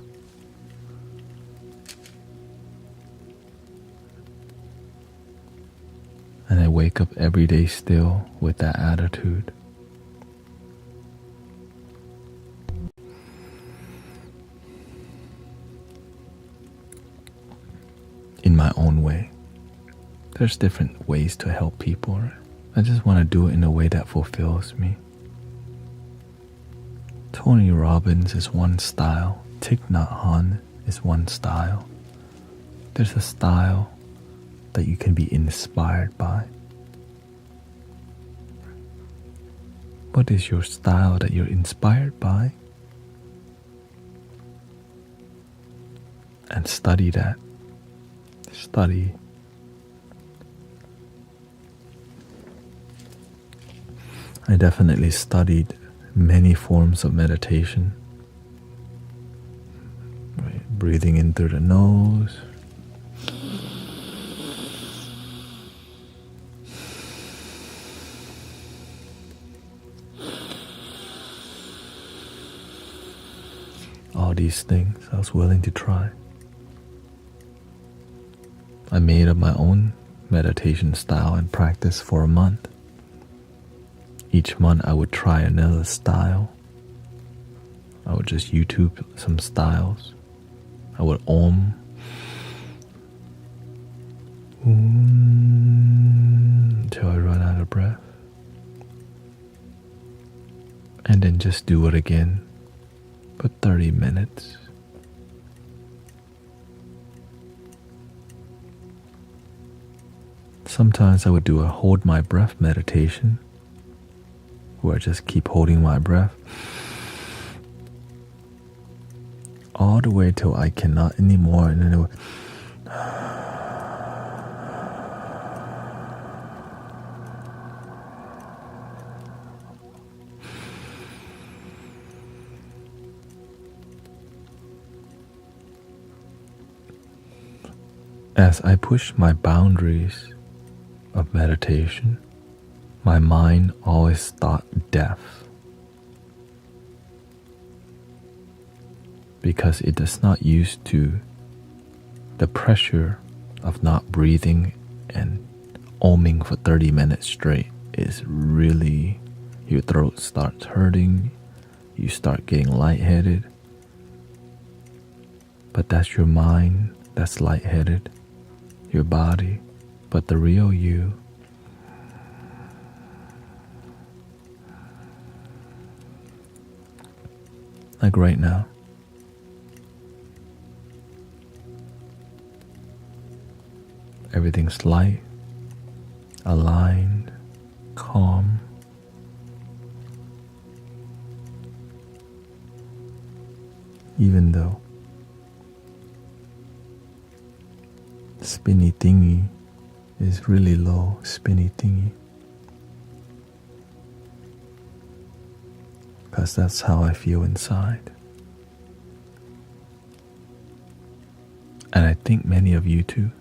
Speaker 1: And I wake up every day still with that attitude. In my own way. There's different ways to help people. Right? I just want to do it in a way that fulfills me. Tony Robbins is one style. Thich Nhat Hanh is one style. There's a style that you can be inspired by. What is your style that you're inspired by? And study that. Study. I definitely studied many forms of meditation. Right? Breathing in through the nose. All these things I was willing to try. I made up my own meditation style and practice for a month. Each month I would try another style. I would just YouTube some styles. I would Om until I run out of breath. And then just do it again for 30 minutes. Sometimes I would do a hold my breath meditation, where I just keep holding my breath all the way till I cannot anymore, and then it would as I push my boundaries of meditation, my mind always thought death, because it is not used to the pressure of not breathing and oming for 30 minutes straight. Is really, your throat starts hurting, you start getting lightheaded, but that's your mind that's lightheaded, your body, but the real you like right now. Everything's light, aligned, calm. Even though spinny thingy is really low, spinny thingy. Because that's how I feel inside. And I think many of you too.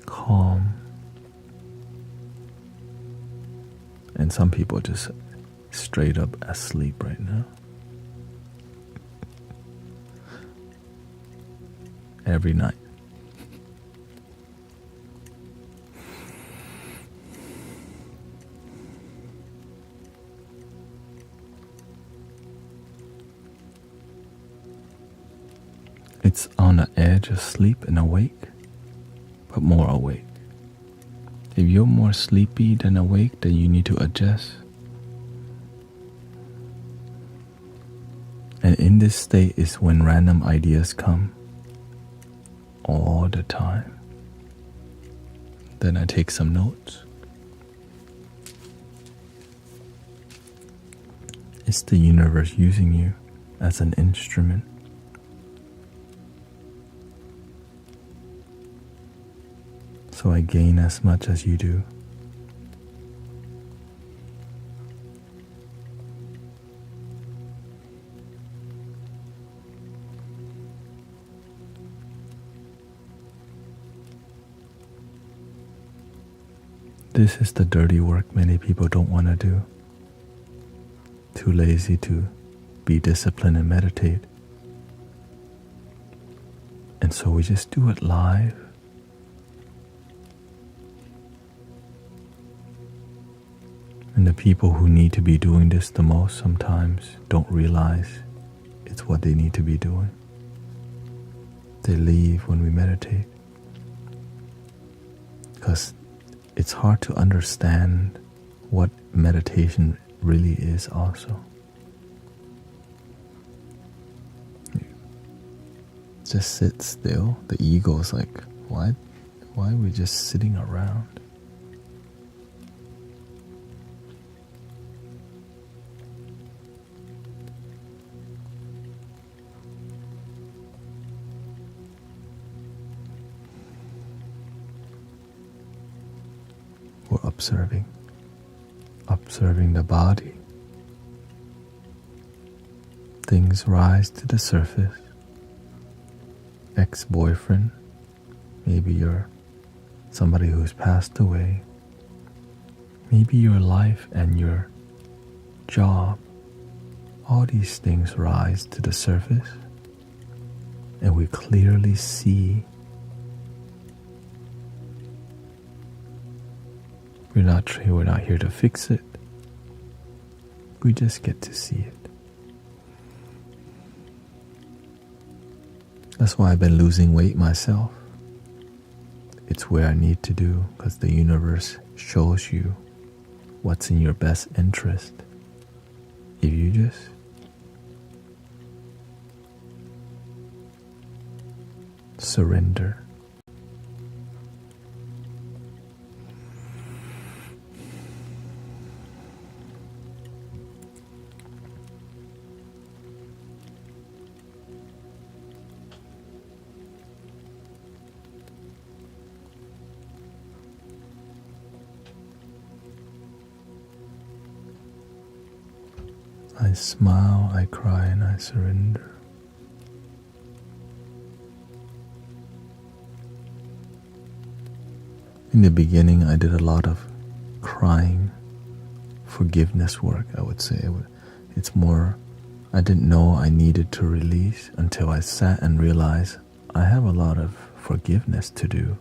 Speaker 1: Calm. And some people just straight up asleep right now. Every night. It's on the edge of sleep and awake, but more awake. If you're more sleepy than awake, then you need to adjust. And in this state is when random ideas come all the time. Then I take some notes. It's the universe using you as an instrument. So I gain as much as you do. This is the dirty work many people don't want to do. Too lazy to be disciplined and meditate. And so we just do it live. And the people who need to be doing this the most sometimes don't realize it's what they need to be doing. They leave when we meditate. Because it's hard to understand what meditation really is also. Just sit still. The ego is like, why are we just sitting around? We're observing the body. Things rise to the surface. Ex-boyfriend, maybe you're somebody who's passed away, maybe your life and your job, all these things rise to the surface, and we clearly see. We're not here to fix it. We just get to see it. That's why I've been losing weight myself. It's where I need to do, because the universe shows you what's in your best interest. If you just surrender. I smile, I cry, and I surrender. In the beginning, I did a lot of crying, forgiveness work, I would say. It's more, I didn't know I needed to release until I sat and realized I have a lot of forgiveness to do.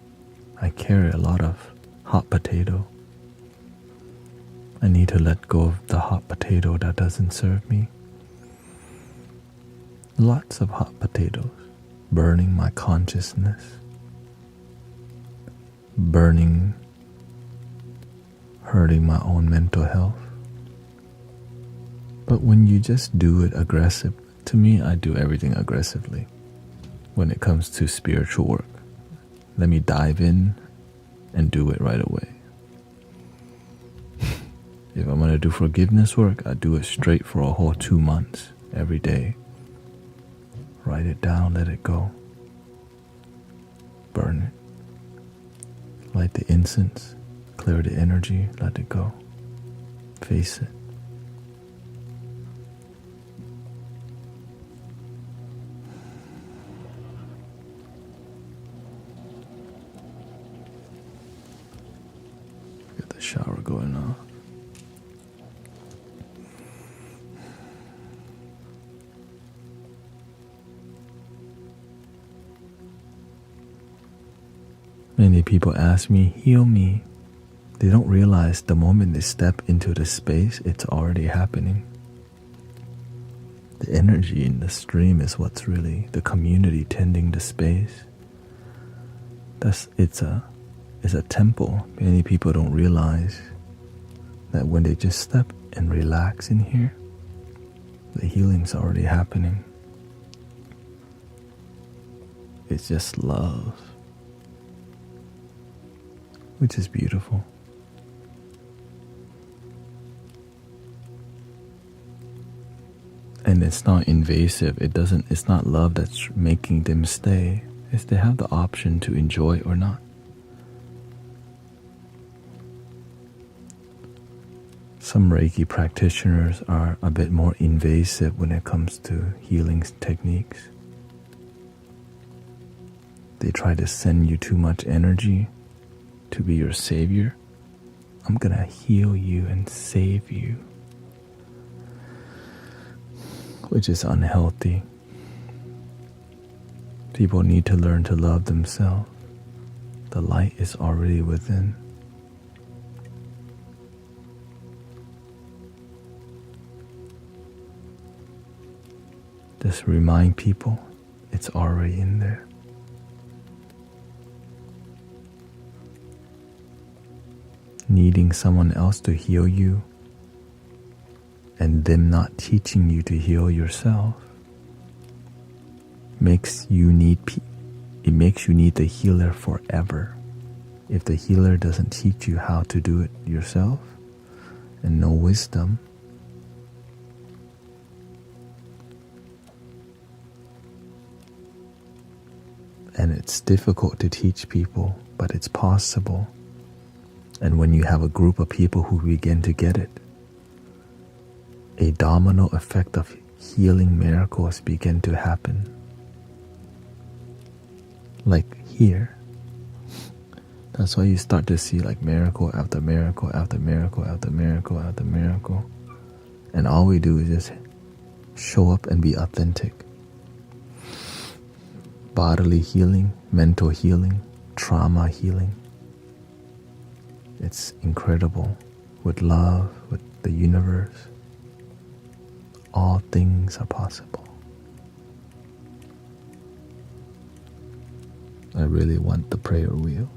Speaker 1: I carry a lot of hot potato. I need to let go of the hot potato that doesn't serve me. Lots of hot potatoes, burning my consciousness, burning, hurting my own mental health. But when you just do it aggressive, to me, I do everything aggressively when it comes to spiritual work. Let me dive in and do it right away. If I'm going to do forgiveness work, I do it straight for a whole 2 months, every day. Write it down, let it go. Burn it. Light the incense, clear the energy, let it go. Face it. Get the shower going on. Many people ask me, heal me. They don't realize the moment they step into the space, it's already happening. The energy in the stream is what's really the community tending the space. It's a temple. Many people don't realize that when they just step and relax in here, The healing's already happening. It's just love, which is beautiful. And it's not invasive. It's not love that's making them stay. It's they have the option to enjoy or not. Some Reiki practitioners are a bit more invasive when it comes to healing techniques. They try to send you too much energy to be your savior. I'm gonna heal you and save you, which is unhealthy. People need to learn to love themselves. The light is already within. Just remind people it's already in there. Needing someone else to heal you and them not teaching you to heal yourself makes you need the healer forever. If the healer doesn't teach you how to do it yourself and no wisdom, and it's difficult to teach people, but it's possible. And when you have a group of people who begin to get it, a domino effect of healing miracles begin to happen. Like here. That's why you start to see like miracle after miracle after miracle after miracle after miracle. And all we do is just show up and be authentic. Bodily healing, mental healing, trauma healing. It's incredible. With love, with the universe, all things are possible. I really want the prayer wheel.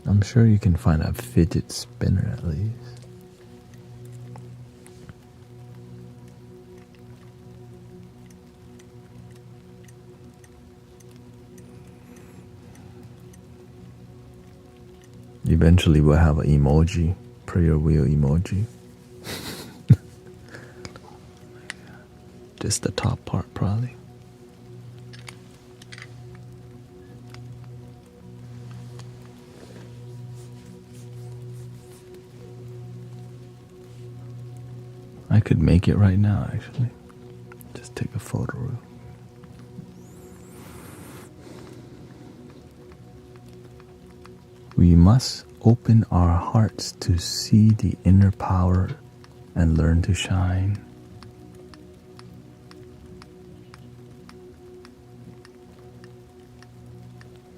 Speaker 1: I'm sure you can find a fidget spinner at least. Eventually we'll have an emoji, prayer wheel emoji. Just the top part probably. I could make it right now actually. Just take a photo. We must open our hearts to see the inner power and learn to shine.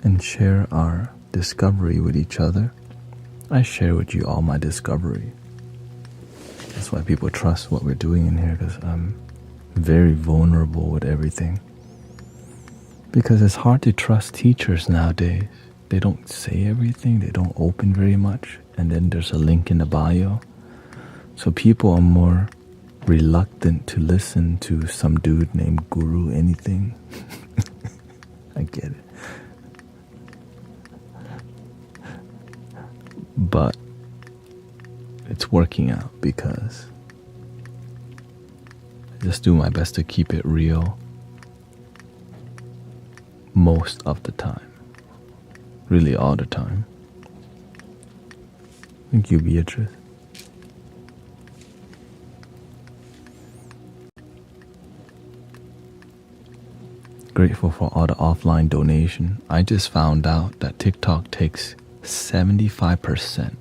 Speaker 1: And share our discovery with each other. I share with you all my discovery. That's why people trust what we're doing in here, because I'm very vulnerable with everything. Because it's hard to trust teachers nowadays. They don't say everything, they don't open very much, and then there's a link in the bio. So people are more reluctant to listen to some dude named Guru anything. I get it. But it's working out because I just do my best to keep it real most of the time. Really all the time. Thank you, Beatrice. Grateful for all the offline donation. I just found out that TikTok takes 75%.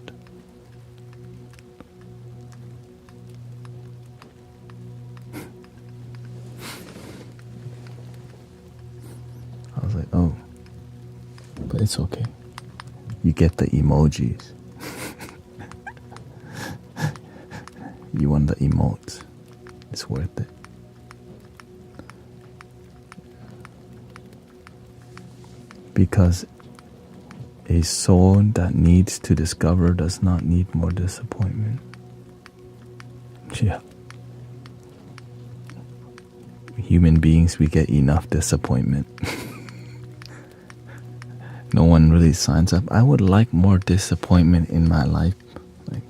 Speaker 1: I was like, oh. But it's okay. You get the emojis. You want the emotes. It's worth it. Because a soul that needs to discover does not need more disappointment. Yeah. Human beings, we get enough disappointment. No one really signs up. I would like more disappointment in my life. Like,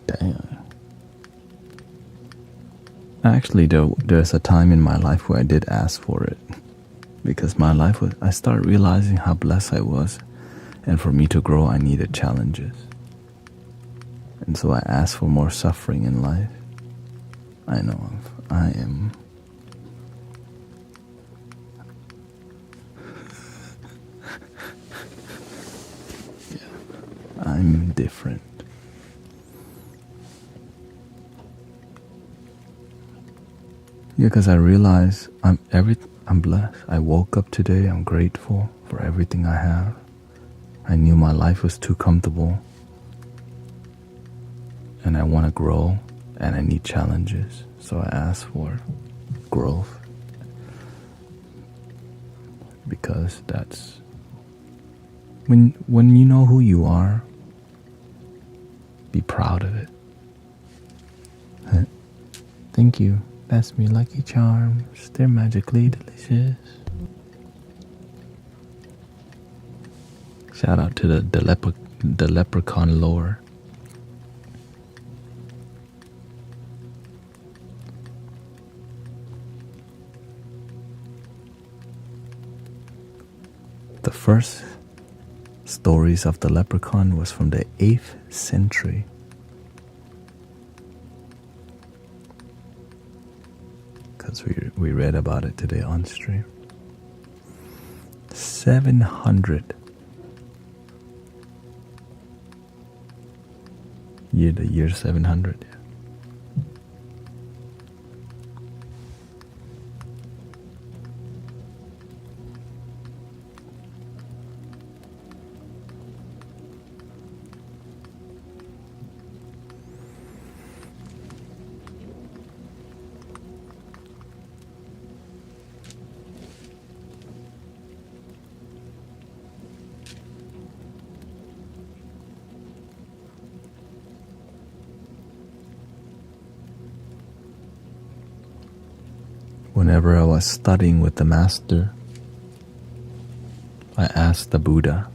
Speaker 1: damn. Actually, there's a time in my life where I did ask for it. Because my life was, I started realizing how blessed I was. And for me to grow, I needed challenges. And so I asked for more suffering in life. I know I am. Yeah, I'm different. Yeah, because I realize I'm blessed. I woke up today. I'm grateful for everything I have. I knew my life was too comfortable, and I want to grow, and I need challenges. So I asked for growth, because that's when you know who you are, be proud of it. Thank you. Pass me Lucky Charms. They're magically delicious. Shout out to the leprechaun lore. The first stories of the leprechaun was from the 8th century. Because we read about it today on stream. 700. The year 700. Yeah. Whenever I was studying with the master, I asked the Buddha,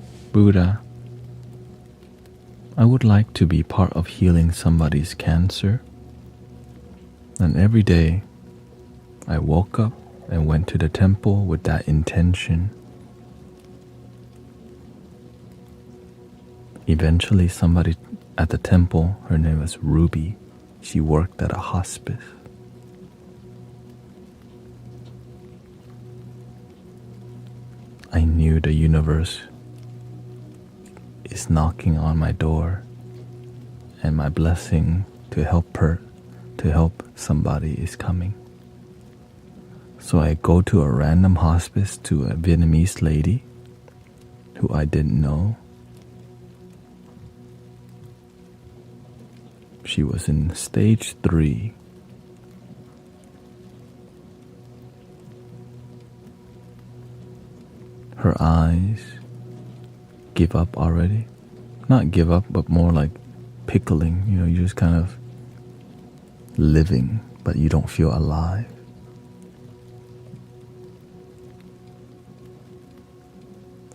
Speaker 1: I would like to be part of healing somebody's cancer. And every day I woke up and went to the temple with that intention. Eventually somebody at the temple, her name was Ruby, she worked at a hospice. I knew the universe is knocking on my door, and my blessing to help somebody is coming. So I go to a random hospice to a Vietnamese lady who I didn't know. She was in stage 3. Her eyes give up already. Not give up, but more like pickling. You know, you're just kind of living, but you don't feel alive.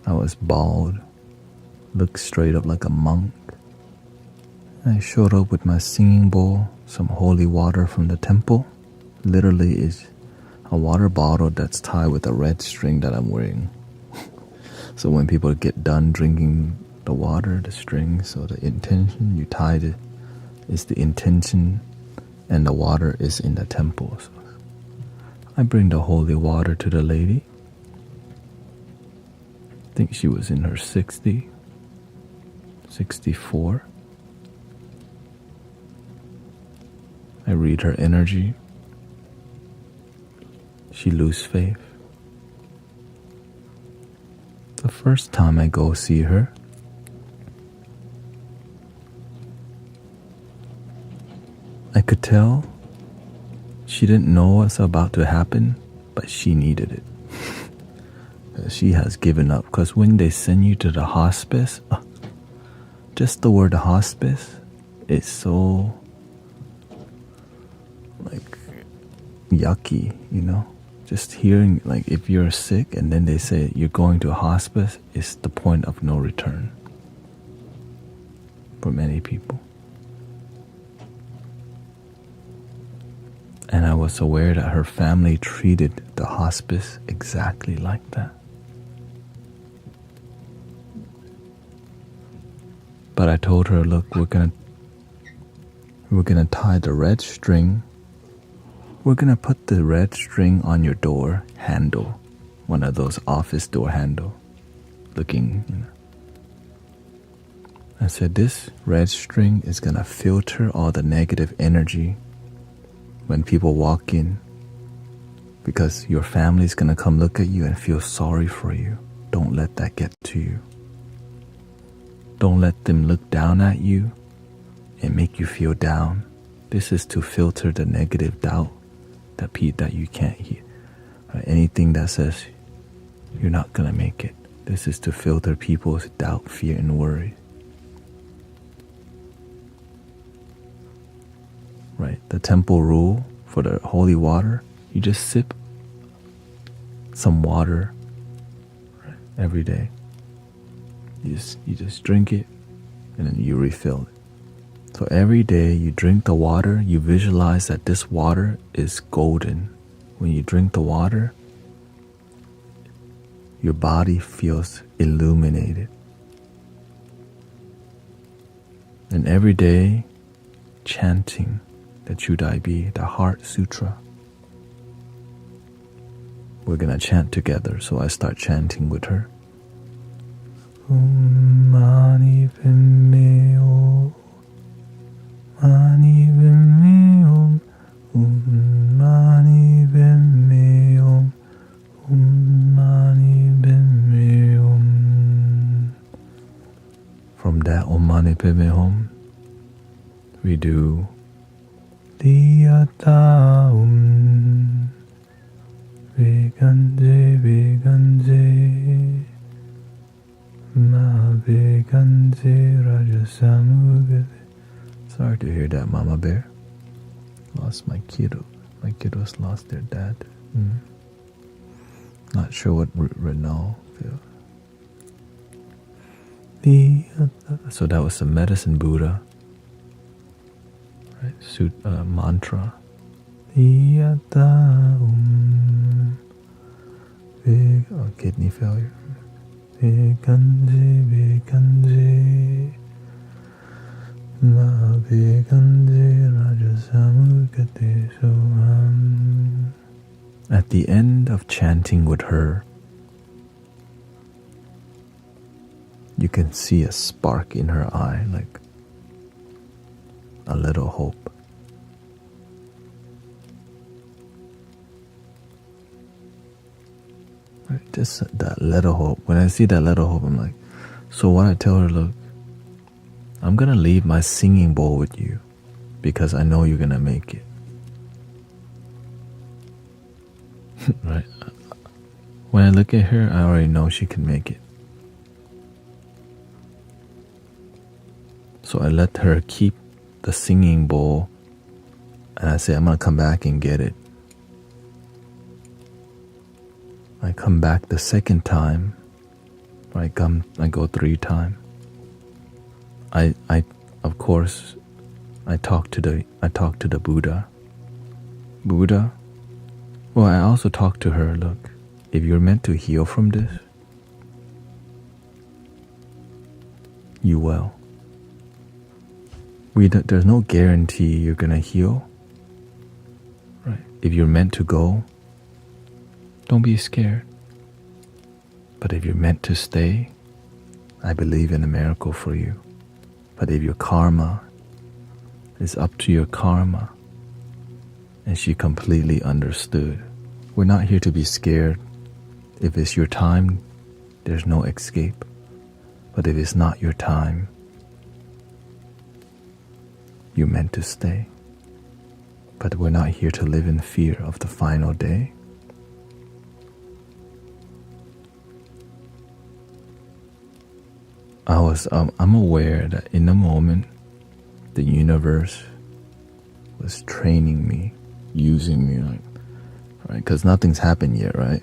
Speaker 1: I was bald, looked straight up like a monk. I showed up with my singing bowl, some holy water from the temple. Literally is a water bottle that's tied with a red string that I'm wearing. So when people get done drinking the water, the string, so the intention, you tied it, is the intention, and the water is in the temple. So I bring the holy water to the lady. I think she was in her 60, 64. I read her energy. She loses faith. The first time I go see her, I could tell she didn't know what's about to happen, but she needed it. She has given up, because when they send you to the hospice, just the word hospice is so like yucky, you know. Just hearing, like, if you're sick and then they say you're going to a hospice, is the point of no return for many people. And I was aware that her family treated the hospice exactly like that. But I told her, look, we're gonna tie the red string. We're gonna put the red string on your door handle, one of those office door handle looking, you know. I said, this red string is gonna filter all the negative energy when people walk in, because your family's gonna come look at you and feel sorry for you. Don't let that get to you. Don't let them look down at you and make you feel down. This is to filter the negative doubt that you can't hear. Anything that says you're not gonna make it. This is to filter people's doubt, fear, and worry. Right? The temple rule for the holy water, you just sip some water, right, every day. You just drink it and then you refill it. So every day you drink the water, you visualize that this water is golden. When you drink the water, your body feels illuminated. And every day, chanting the Chudaibi, the Heart Sutra. We're gonna chant together, so I start chanting with her. Mani Padme Hum. Mani Padme Hum. Mani Padme Hum. Mani Padme Hum. From that Om Mani Padme Hum, we do Taout. Veganze, veganze, ma veganze, rajasamugade. Sorry to hear that, Mama Bear. Lost my kiddo. My kiddos lost their dad. Not sure what Renault feels. So that was the medicine Buddha, right? Mantra. Kidney failure. Veganze, veganze, ma veganze, rajasamugate soham. At the end of chanting with her, you can see a spark in her eye, like a little hope. Right, just that little hope. When I see that little hope, I'm like, so what I tell her, look, I'm gonna leave my singing bowl with you because I know you're gonna make it. Right? When I look at her, I already know she can make it. So I let her keep the singing bowl, and I say, I'm gonna come back and get it. I come back the second time. I go 3 times. I of course I talk to the Buddha. Buddha. Well, I also talk to her. Look, if you're meant to heal from this, you will. There's no guarantee you're gonna heal. Right? If you're meant to go, don't be scared. But if you're meant to stay, I believe in a miracle for you. But if your karma is up to your karma, and she completely understood. We're not here to be scared. If it's your time, there's no escape. But if it's not your time, you're meant to stay. But we're not here to live in fear of the final day. I'm aware that in the moment, the universe was training me, using me, like, right? Because nothing's happened yet, right?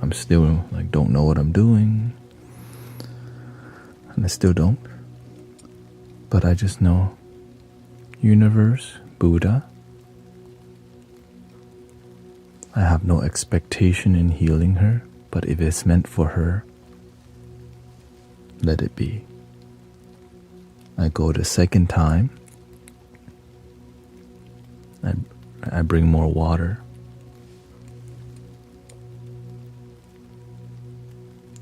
Speaker 1: I'm still like, don't know what I'm doing, and I still don't. But I just know, universe, Buddha, I have no expectation in healing her, but if it's meant for her, let it be. I go the second time, I bring more water.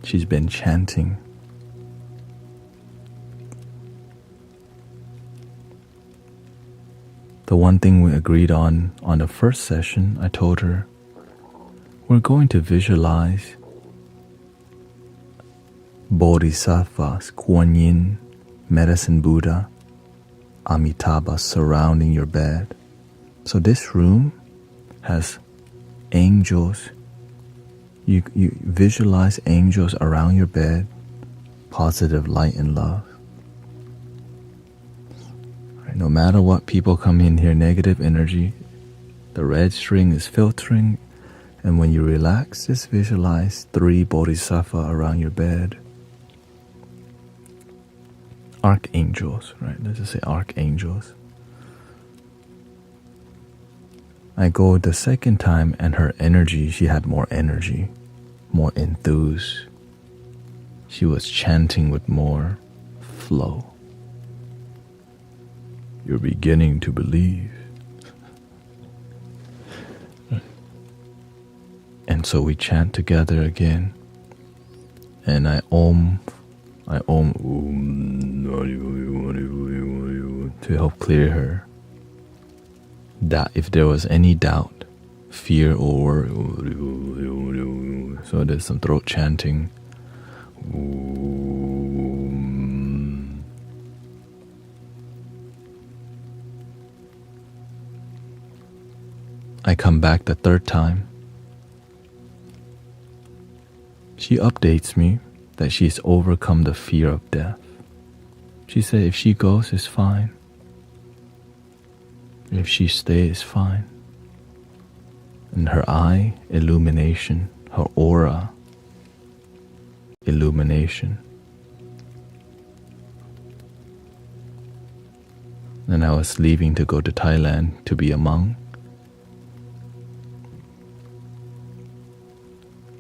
Speaker 1: She's been chanting. The one thing we agreed on the first session, I told her, we're going to visualize Bodhisattvas, Kuan Yin, Medicine Buddha, Amitabha surrounding your bed. So this room has angels. You visualize angels around your bed, positive light and love. Right, no matter what people come in here, negative energy, the red string is filtering. And when you relax, just visualize 3 bodhisattva around your bed. Archangels, right? Let's just say archangels. I go the second time, and her energy, she had more energy, more enthused. She was chanting with more flow. You're beginning to believe. And so we chant together again, and I om to help clear her. That if there was any doubt, fear, or so there's some throat chanting. I come back the third time. She updates me that she's overcome the fear of death. She said if she goes, it's fine. If she stays, fine. And her eye, illumination. Her aura, illumination. And I was leaving to go to Thailand to be a monk.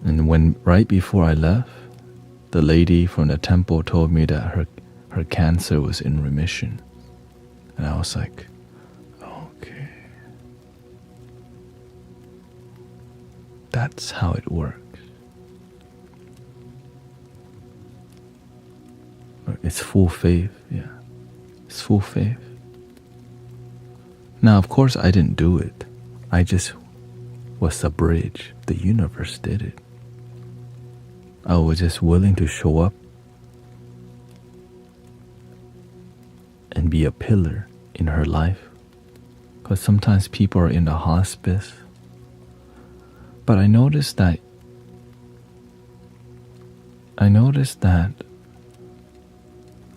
Speaker 1: And when right before I left, the lady from the temple told me that her cancer was in remission. And I was like, okay. That's how it works. It's full faith, yeah. It's full faith. Now, of course, I didn't do it. I just was a bridge. The universe did it. I was just willing to show up and be a pillar in her life. Because sometimes people are in the hospice. But I noticed that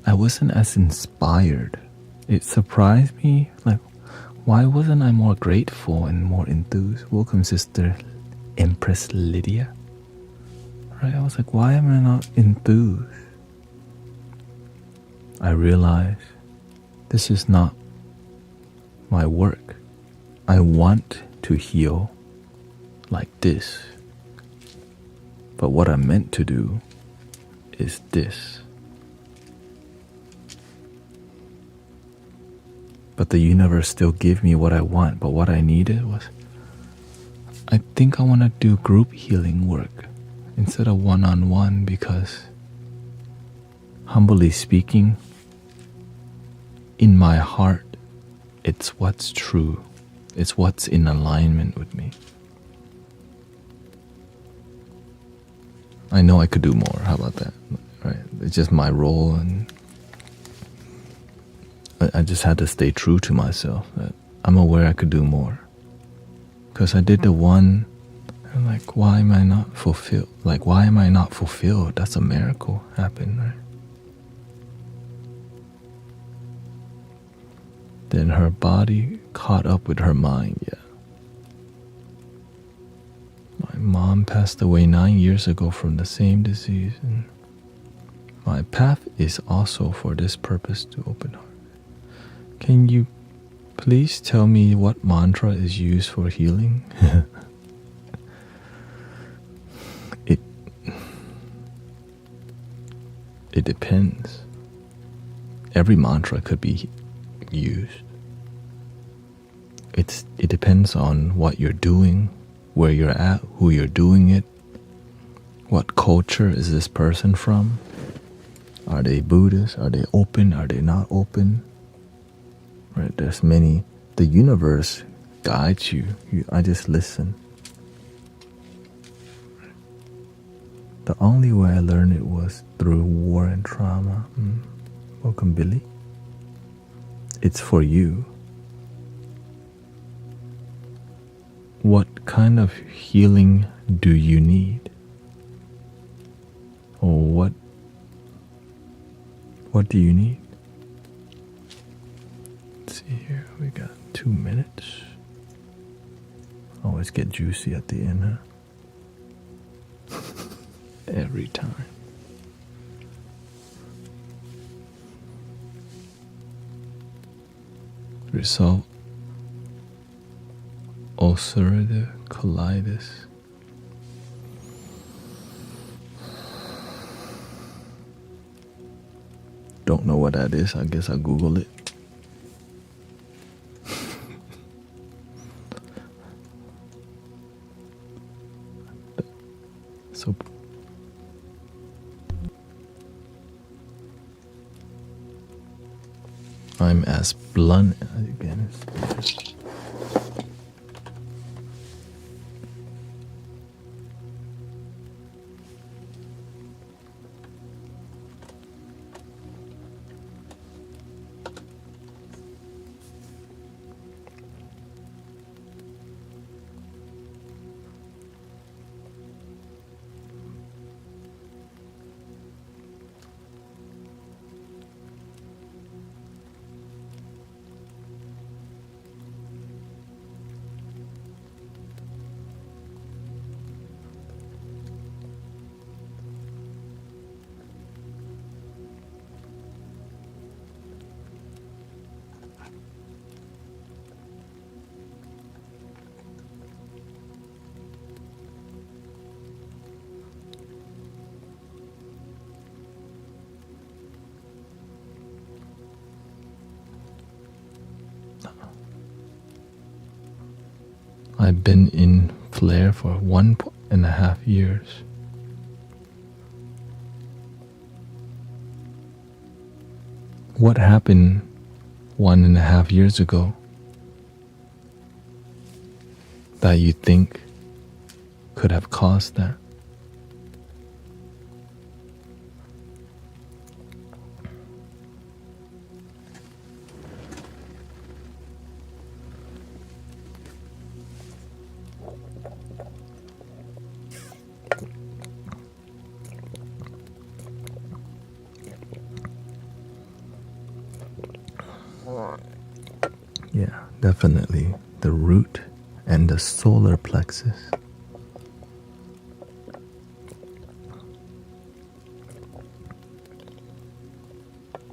Speaker 1: I wasn't as inspired. It surprised me, like, why wasn't I more grateful and more enthused? Welcome, Sister Empress Lydia. Right? I was like, why am I not enthused? I realized this is not my work. I want to heal like this. But what I'm meant to do is this. But the universe still gave me what I want. But what I needed was, I think I want to do group healing work instead of one-on-one, because humbly speaking, in my heart, it's what's true. It's what's in alignment with me. I know I could do more. How about that? Right? It's just my role, and I just had to stay true to myself. That I'm aware I could do more. Because I did the one, and like, why am I not fulfilled? Like, why am I not fulfilled? That's a miracle happened, right? Then her body caught up with her mind, yeah. My mom passed away 9 years ago from the same disease, and my path is also for this purpose to open heart. Can you please tell me what mantra is used for healing? It depends. Every mantra could be used. It depends on what you're doing, where you're at, who you're doing it, what culture is this person from. Are they Buddhist? Are they open? Are they not open? Right? There's many. The universe guides you. I just listen. The only way I learned it was through war and trauma. Welcome, Billy. It's for you. What kind of healing do you need? Or what do you need? Let's see here. We got 2 minutes. Always get juicy at the end, huh? Every time. Result: ulcerative colitis. Don't know what that is. I guess I'll Google it. So I'm as blunt again. I've been in flare for 1.5 years. What happened 1.5 years ago that you think could have caused that? Yeah, definitely the root and the solar plexus.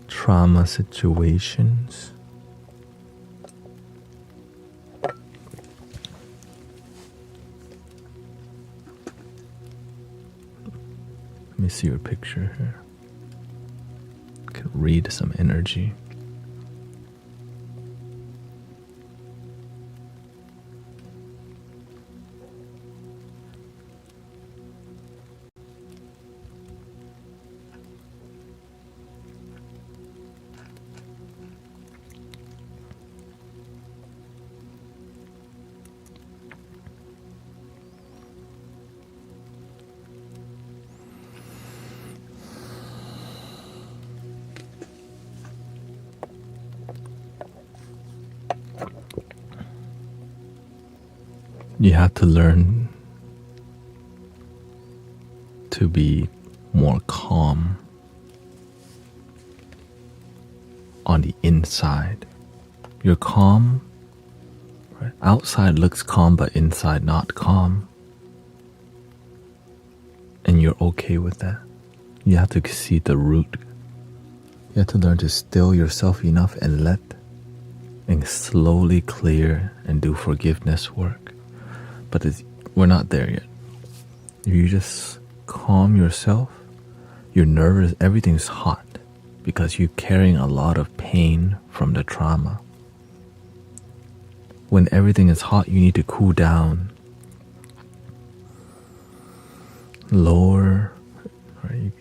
Speaker 1: Trauma situations. Let me see your picture here. Could read some energy. You have to learn to be more calm on the inside. You're calm. Right? Outside looks calm, but inside not calm. And you're okay with that. You have to see the root. You have to learn to still yourself enough and let and slowly clear and do forgiveness work. But we're not there yet. If you just calm yourself, you're nervous, everything's hot because you're carrying a lot of pain from the trauma. When everything is hot, you need to cool down. Lower, right?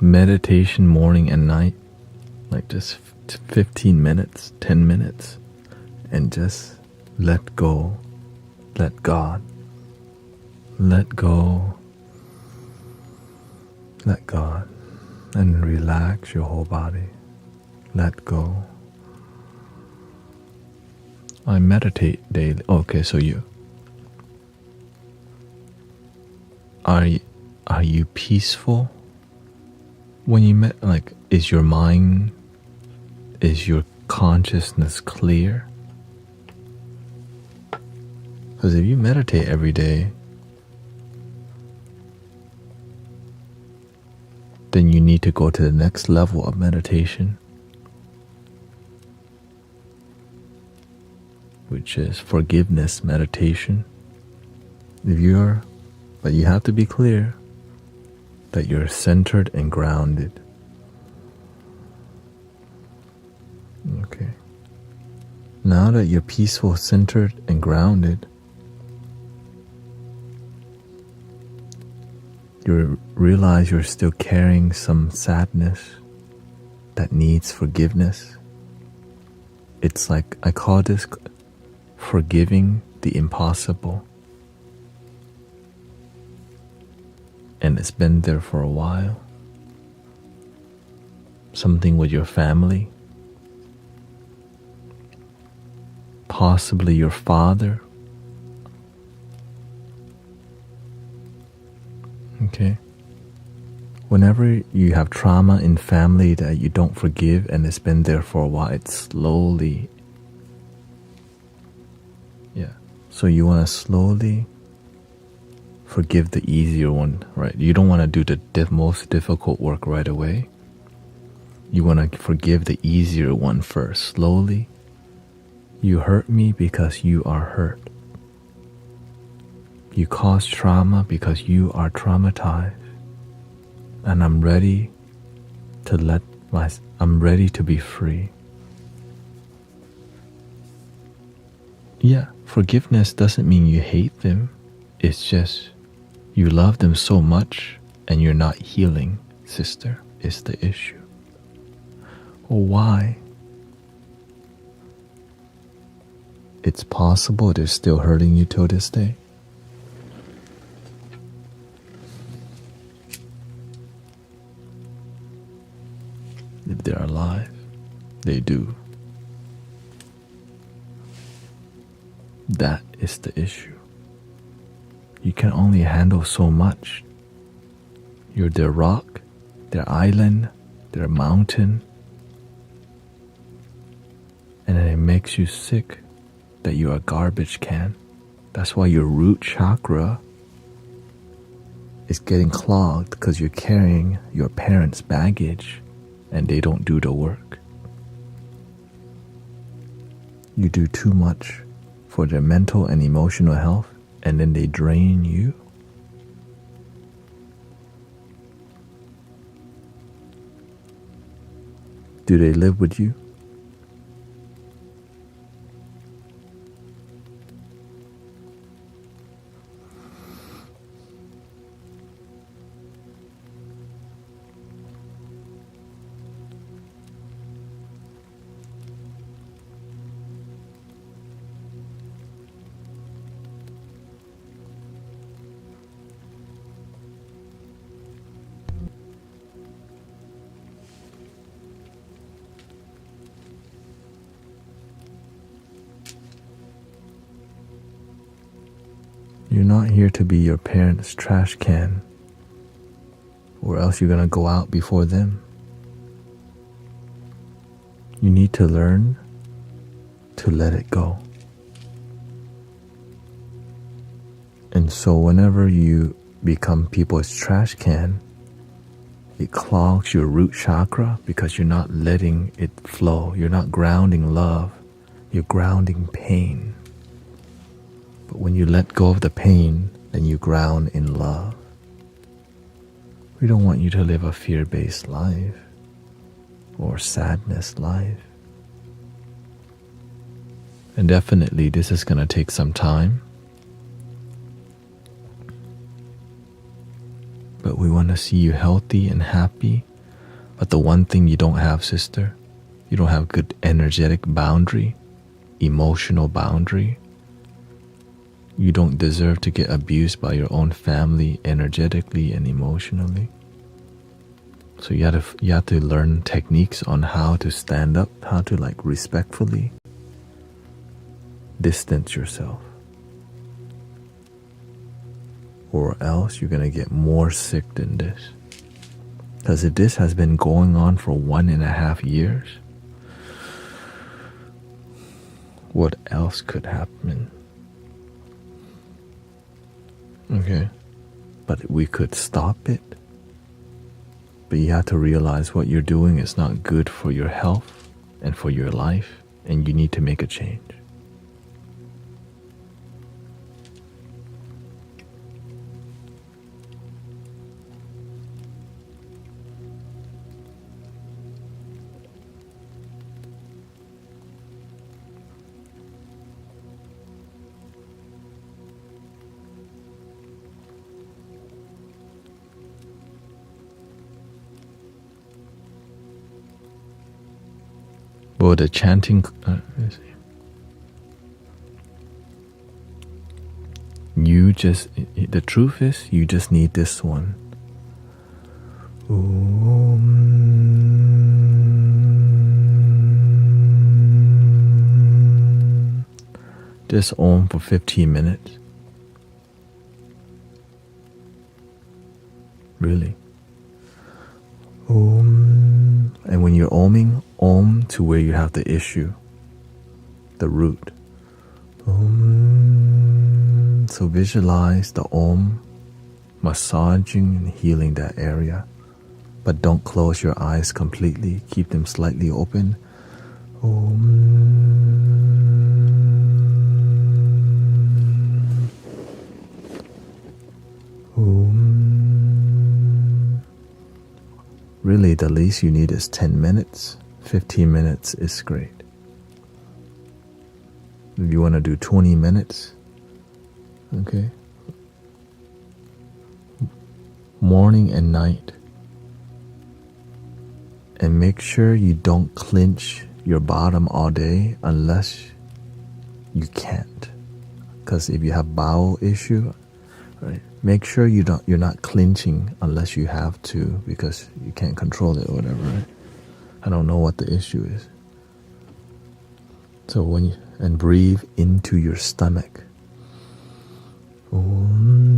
Speaker 1: Meditation morning and night, like just 15 minutes, 10 minutes, and just let go, let God, let go, let God, and relax your whole body. Let go. I meditate daily. Okay, so are you peaceful when you like? Is your mind, is your consciousness clear? Because if you meditate every day, then you need to go to the next level of meditation, which is forgiveness meditation. But you have to be clear that you're centered and grounded. Okay. Now that you're peaceful, centered, and grounded, you realize you're still carrying some sadness that needs forgiveness. It's like, I call this forgiving the impossible. And it's been there for a while. Something with your family, possibly your father. Okay. Whenever you have trauma in family that you don't forgive and it's been there for a while, it's slowly. Yeah. So you want to slowly forgive the easier one, right? You don't want to do the most difficult work right away. You want to forgive the easier one first, slowly. You hurt me because you are hurt. You cause trauma because you are traumatized. And I'm ready to be free. Yeah, forgiveness doesn't mean you hate them. It's just you love them so much and you're not healing, sister, is the issue. Well, why? It's possible they're still hurting you till this day. If they're alive, they do. That is the issue. You can only handle so much. You're their rock, their island, their mountain. And then it makes you sick that you're a garbage can. That's why your root chakra is getting clogged, because you're carrying your parents' baggage and they don't do the work. You do too much for their mental and emotional health, and then they drain you. Do they live with you? You're not here to be your parents' trash can, or else you're gonna go out before them. You need to learn to let it go. And so whenever you become people's trash can, it clogs your root chakra because you're not letting it flow. You're not grounding love. You're grounding pain. But when you let go of the pain, then you ground in love. We don't want you to live a fear-based life or sadness life. And definitely this is going to take some time. But we want to see you healthy and happy. But the one thing you don't have, sister, you don't have good energetic boundary, emotional boundary. You don't deserve to get abused by your own family energetically and emotionally. So you have to learn techniques on how to stand up, how to respectfully distance yourself. Or else you're going to get more sick than this. Because if this has been going on for 1.5 years, what else could happen? Okay, but we could stop it. But you have to realize what you're doing is not good for your health and for your life, and you need to make a change. Well, the chanting, the truth is, you just need this one. Just Om for 15 minutes. Really. And when you're oming, om to where you have the issue, the root. So visualize the om massaging and healing that area. But don't close your eyes completely. Keep them slightly open. Really, the least you need is 10 minutes. 15 minutes is great. If you want to do 20 minutes, okay? Morning and night. And make sure you don't clench your bottom all day unless you can't. Because if you have bowel issue, right, make sure you're not clenching unless you have to, because you can't control it or whatever, right? I don't know what the issue is. So and breathe into your stomach. And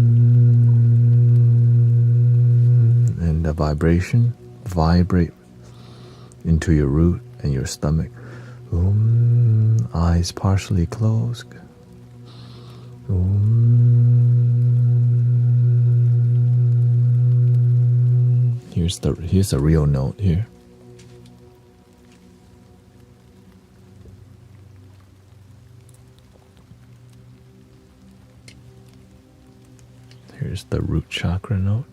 Speaker 1: the vibration, vibrate into your root and your stomach. Eyes partially closed. Here's the real note here. Here's the root chakra note.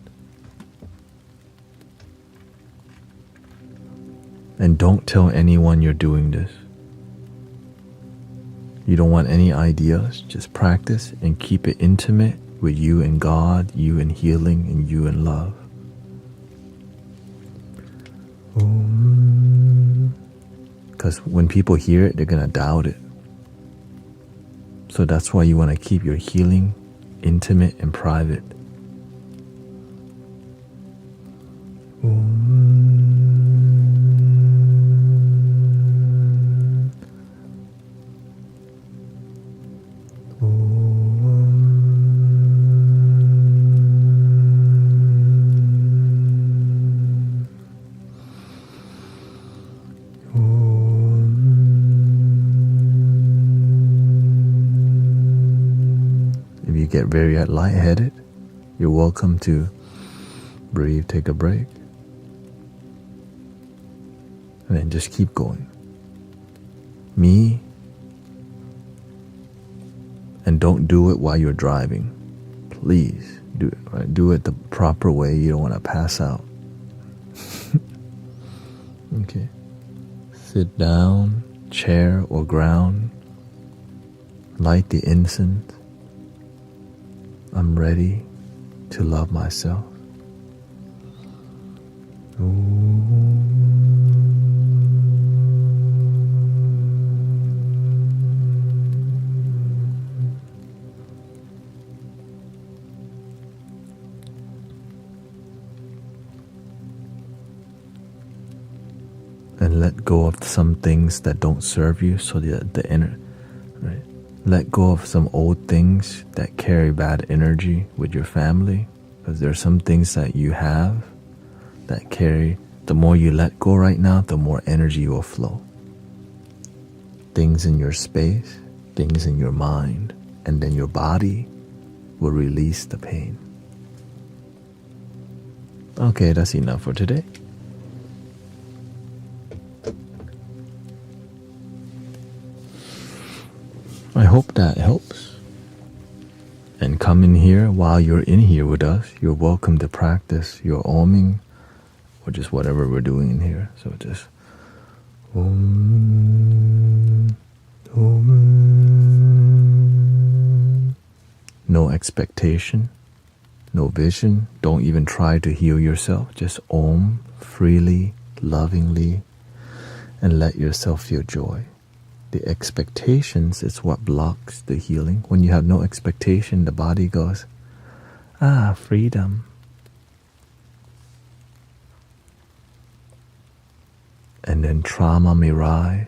Speaker 1: And don't tell anyone you're doing this. You don't want any ideas. Just practice and keep it intimate with you and God, you and healing, and you and love. Because when people hear it, they're going to doubt it. So that's why you want to keep your healing intimate and private. very lightheaded, you're welcome to breathe, take a break, and then just keep going. Me, and don't do it while you're driving. Please do it, right? Do it the proper way. You don't want to pass out. Okay. Sit down, chair or ground. Light the incense. I'm ready to love myself. And let go of some things that don't serve you, so the inner, right? Let go of some old things that carry bad energy with your family, because there are some things that you have that carry. The more you let go right now, the more energy will flow. Things in your space, things in your mind, and then your body will release the pain. Okay, that's enough for today. I hope that helps. And come in here while you're in here with us. You're welcome to practice your oming or just whatever we're doing in here. So just Om, Om. No expectation, no vision. Don't even try to heal yourself. Just Om freely, lovingly, and let yourself feel joy. The expectations is what blocks the healing. When you have no expectation, the body goes, freedom. And then trauma may rise.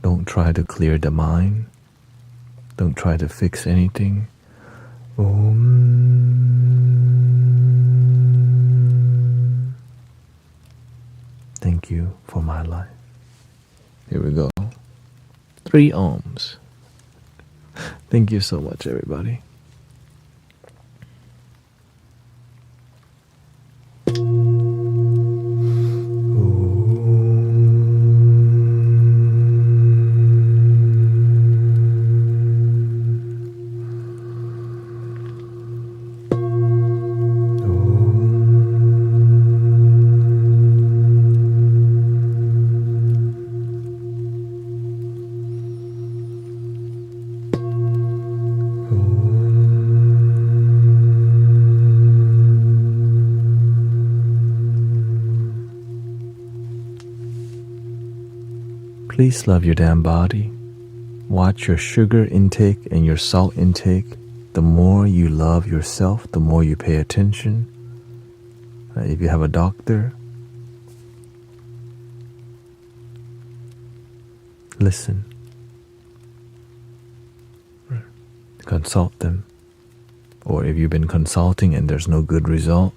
Speaker 1: Don't try to clear the mind. Don't try to fix anything. Thank you for my life. Here we go. 3 ohms. Thank you so much, everybody. Please love your damn body. Watch your sugar intake and your salt intake. The more you love yourself, the more you pay attention. If you have a doctor, listen. Consult them. Or if you've been consulting and there's no good result,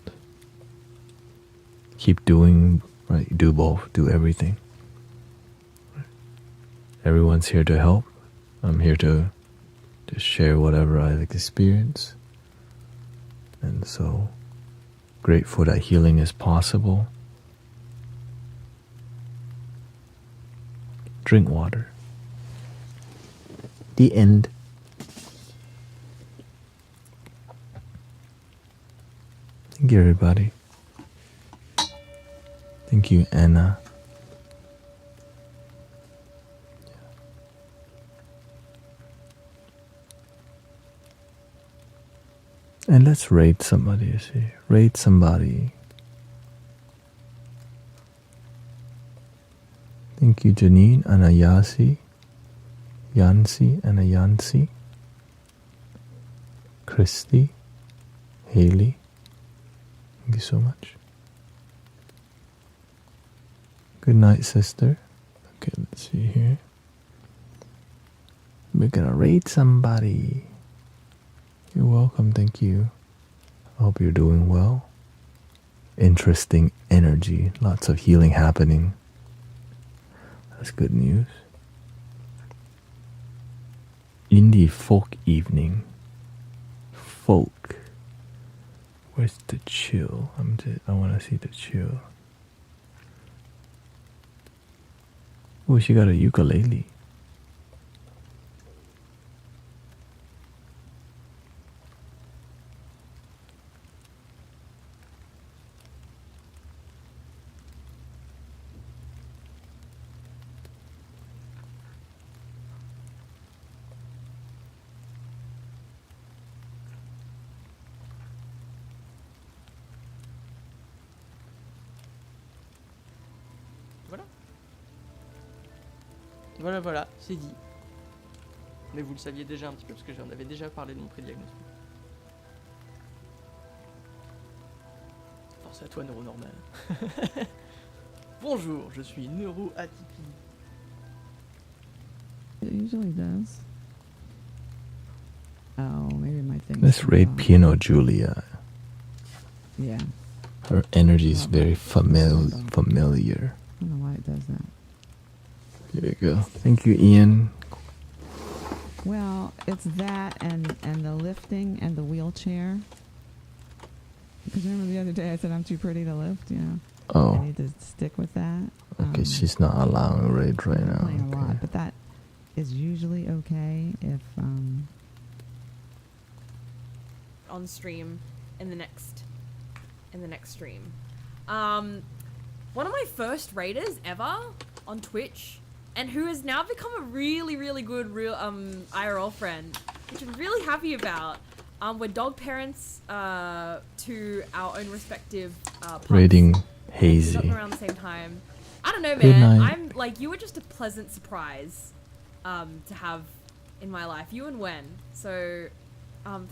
Speaker 1: keep doing, right? Do both, do everything. Everyone's here to help. I'm here to share whatever I've experienced. And so grateful that healing is possible. Drink water. The end. Thank you, everybody. Thank you, Anna. And let's rate somebody, you see. Rate somebody. Thank you, Janine, Anayasi, Yancy, Anayansi, Christy, Haley. Thank you so much. Good night, sister. Okay, let's see here. We're gonna rate somebody. You're welcome, thank you. I hope you're doing well. interesting energy, lots of healing happening. That's good news. Indie folk evening. Folk. Where's the chill? I want to see the chill. Oh, she got a ukulele.
Speaker 2: Voilà, c'est dit. Mais vous le saviez déjà un petit peu parce que j'en avais déjà parlé de mon pré-diagnostic. Force à toi, neuronormal. Bonjour, je suis neuroatypique.
Speaker 3: It usually does. Oh, maybe my thing.
Speaker 1: Let's raid Piano Julia.
Speaker 3: Yeah.
Speaker 1: Her energy is very familiar.
Speaker 3: I don't know why it does that.
Speaker 1: There you go. Thank you, Ian.
Speaker 3: Well, it's that and the lifting and the wheelchair. Because remember the other day I said I'm too pretty to lift, you know?
Speaker 1: Oh.
Speaker 3: I need to stick with that.
Speaker 1: Okay, she's not allowing raid right now.
Speaker 3: Playing a
Speaker 1: Okay.
Speaker 3: lot, but that is usually okay if
Speaker 4: on stream in the next stream. One of my first raiders ever on Twitch, and who has now become a really, really good IRL friend, which I'm really happy about. We're dog parents to our own respective pups.
Speaker 1: Raiding
Speaker 4: We
Speaker 1: Hazy.
Speaker 4: got them around the same time. I don't know,
Speaker 1: Good
Speaker 4: man.
Speaker 1: night.
Speaker 4: I'm like, you were just a pleasant surprise to have in my life. You and Wen. So thank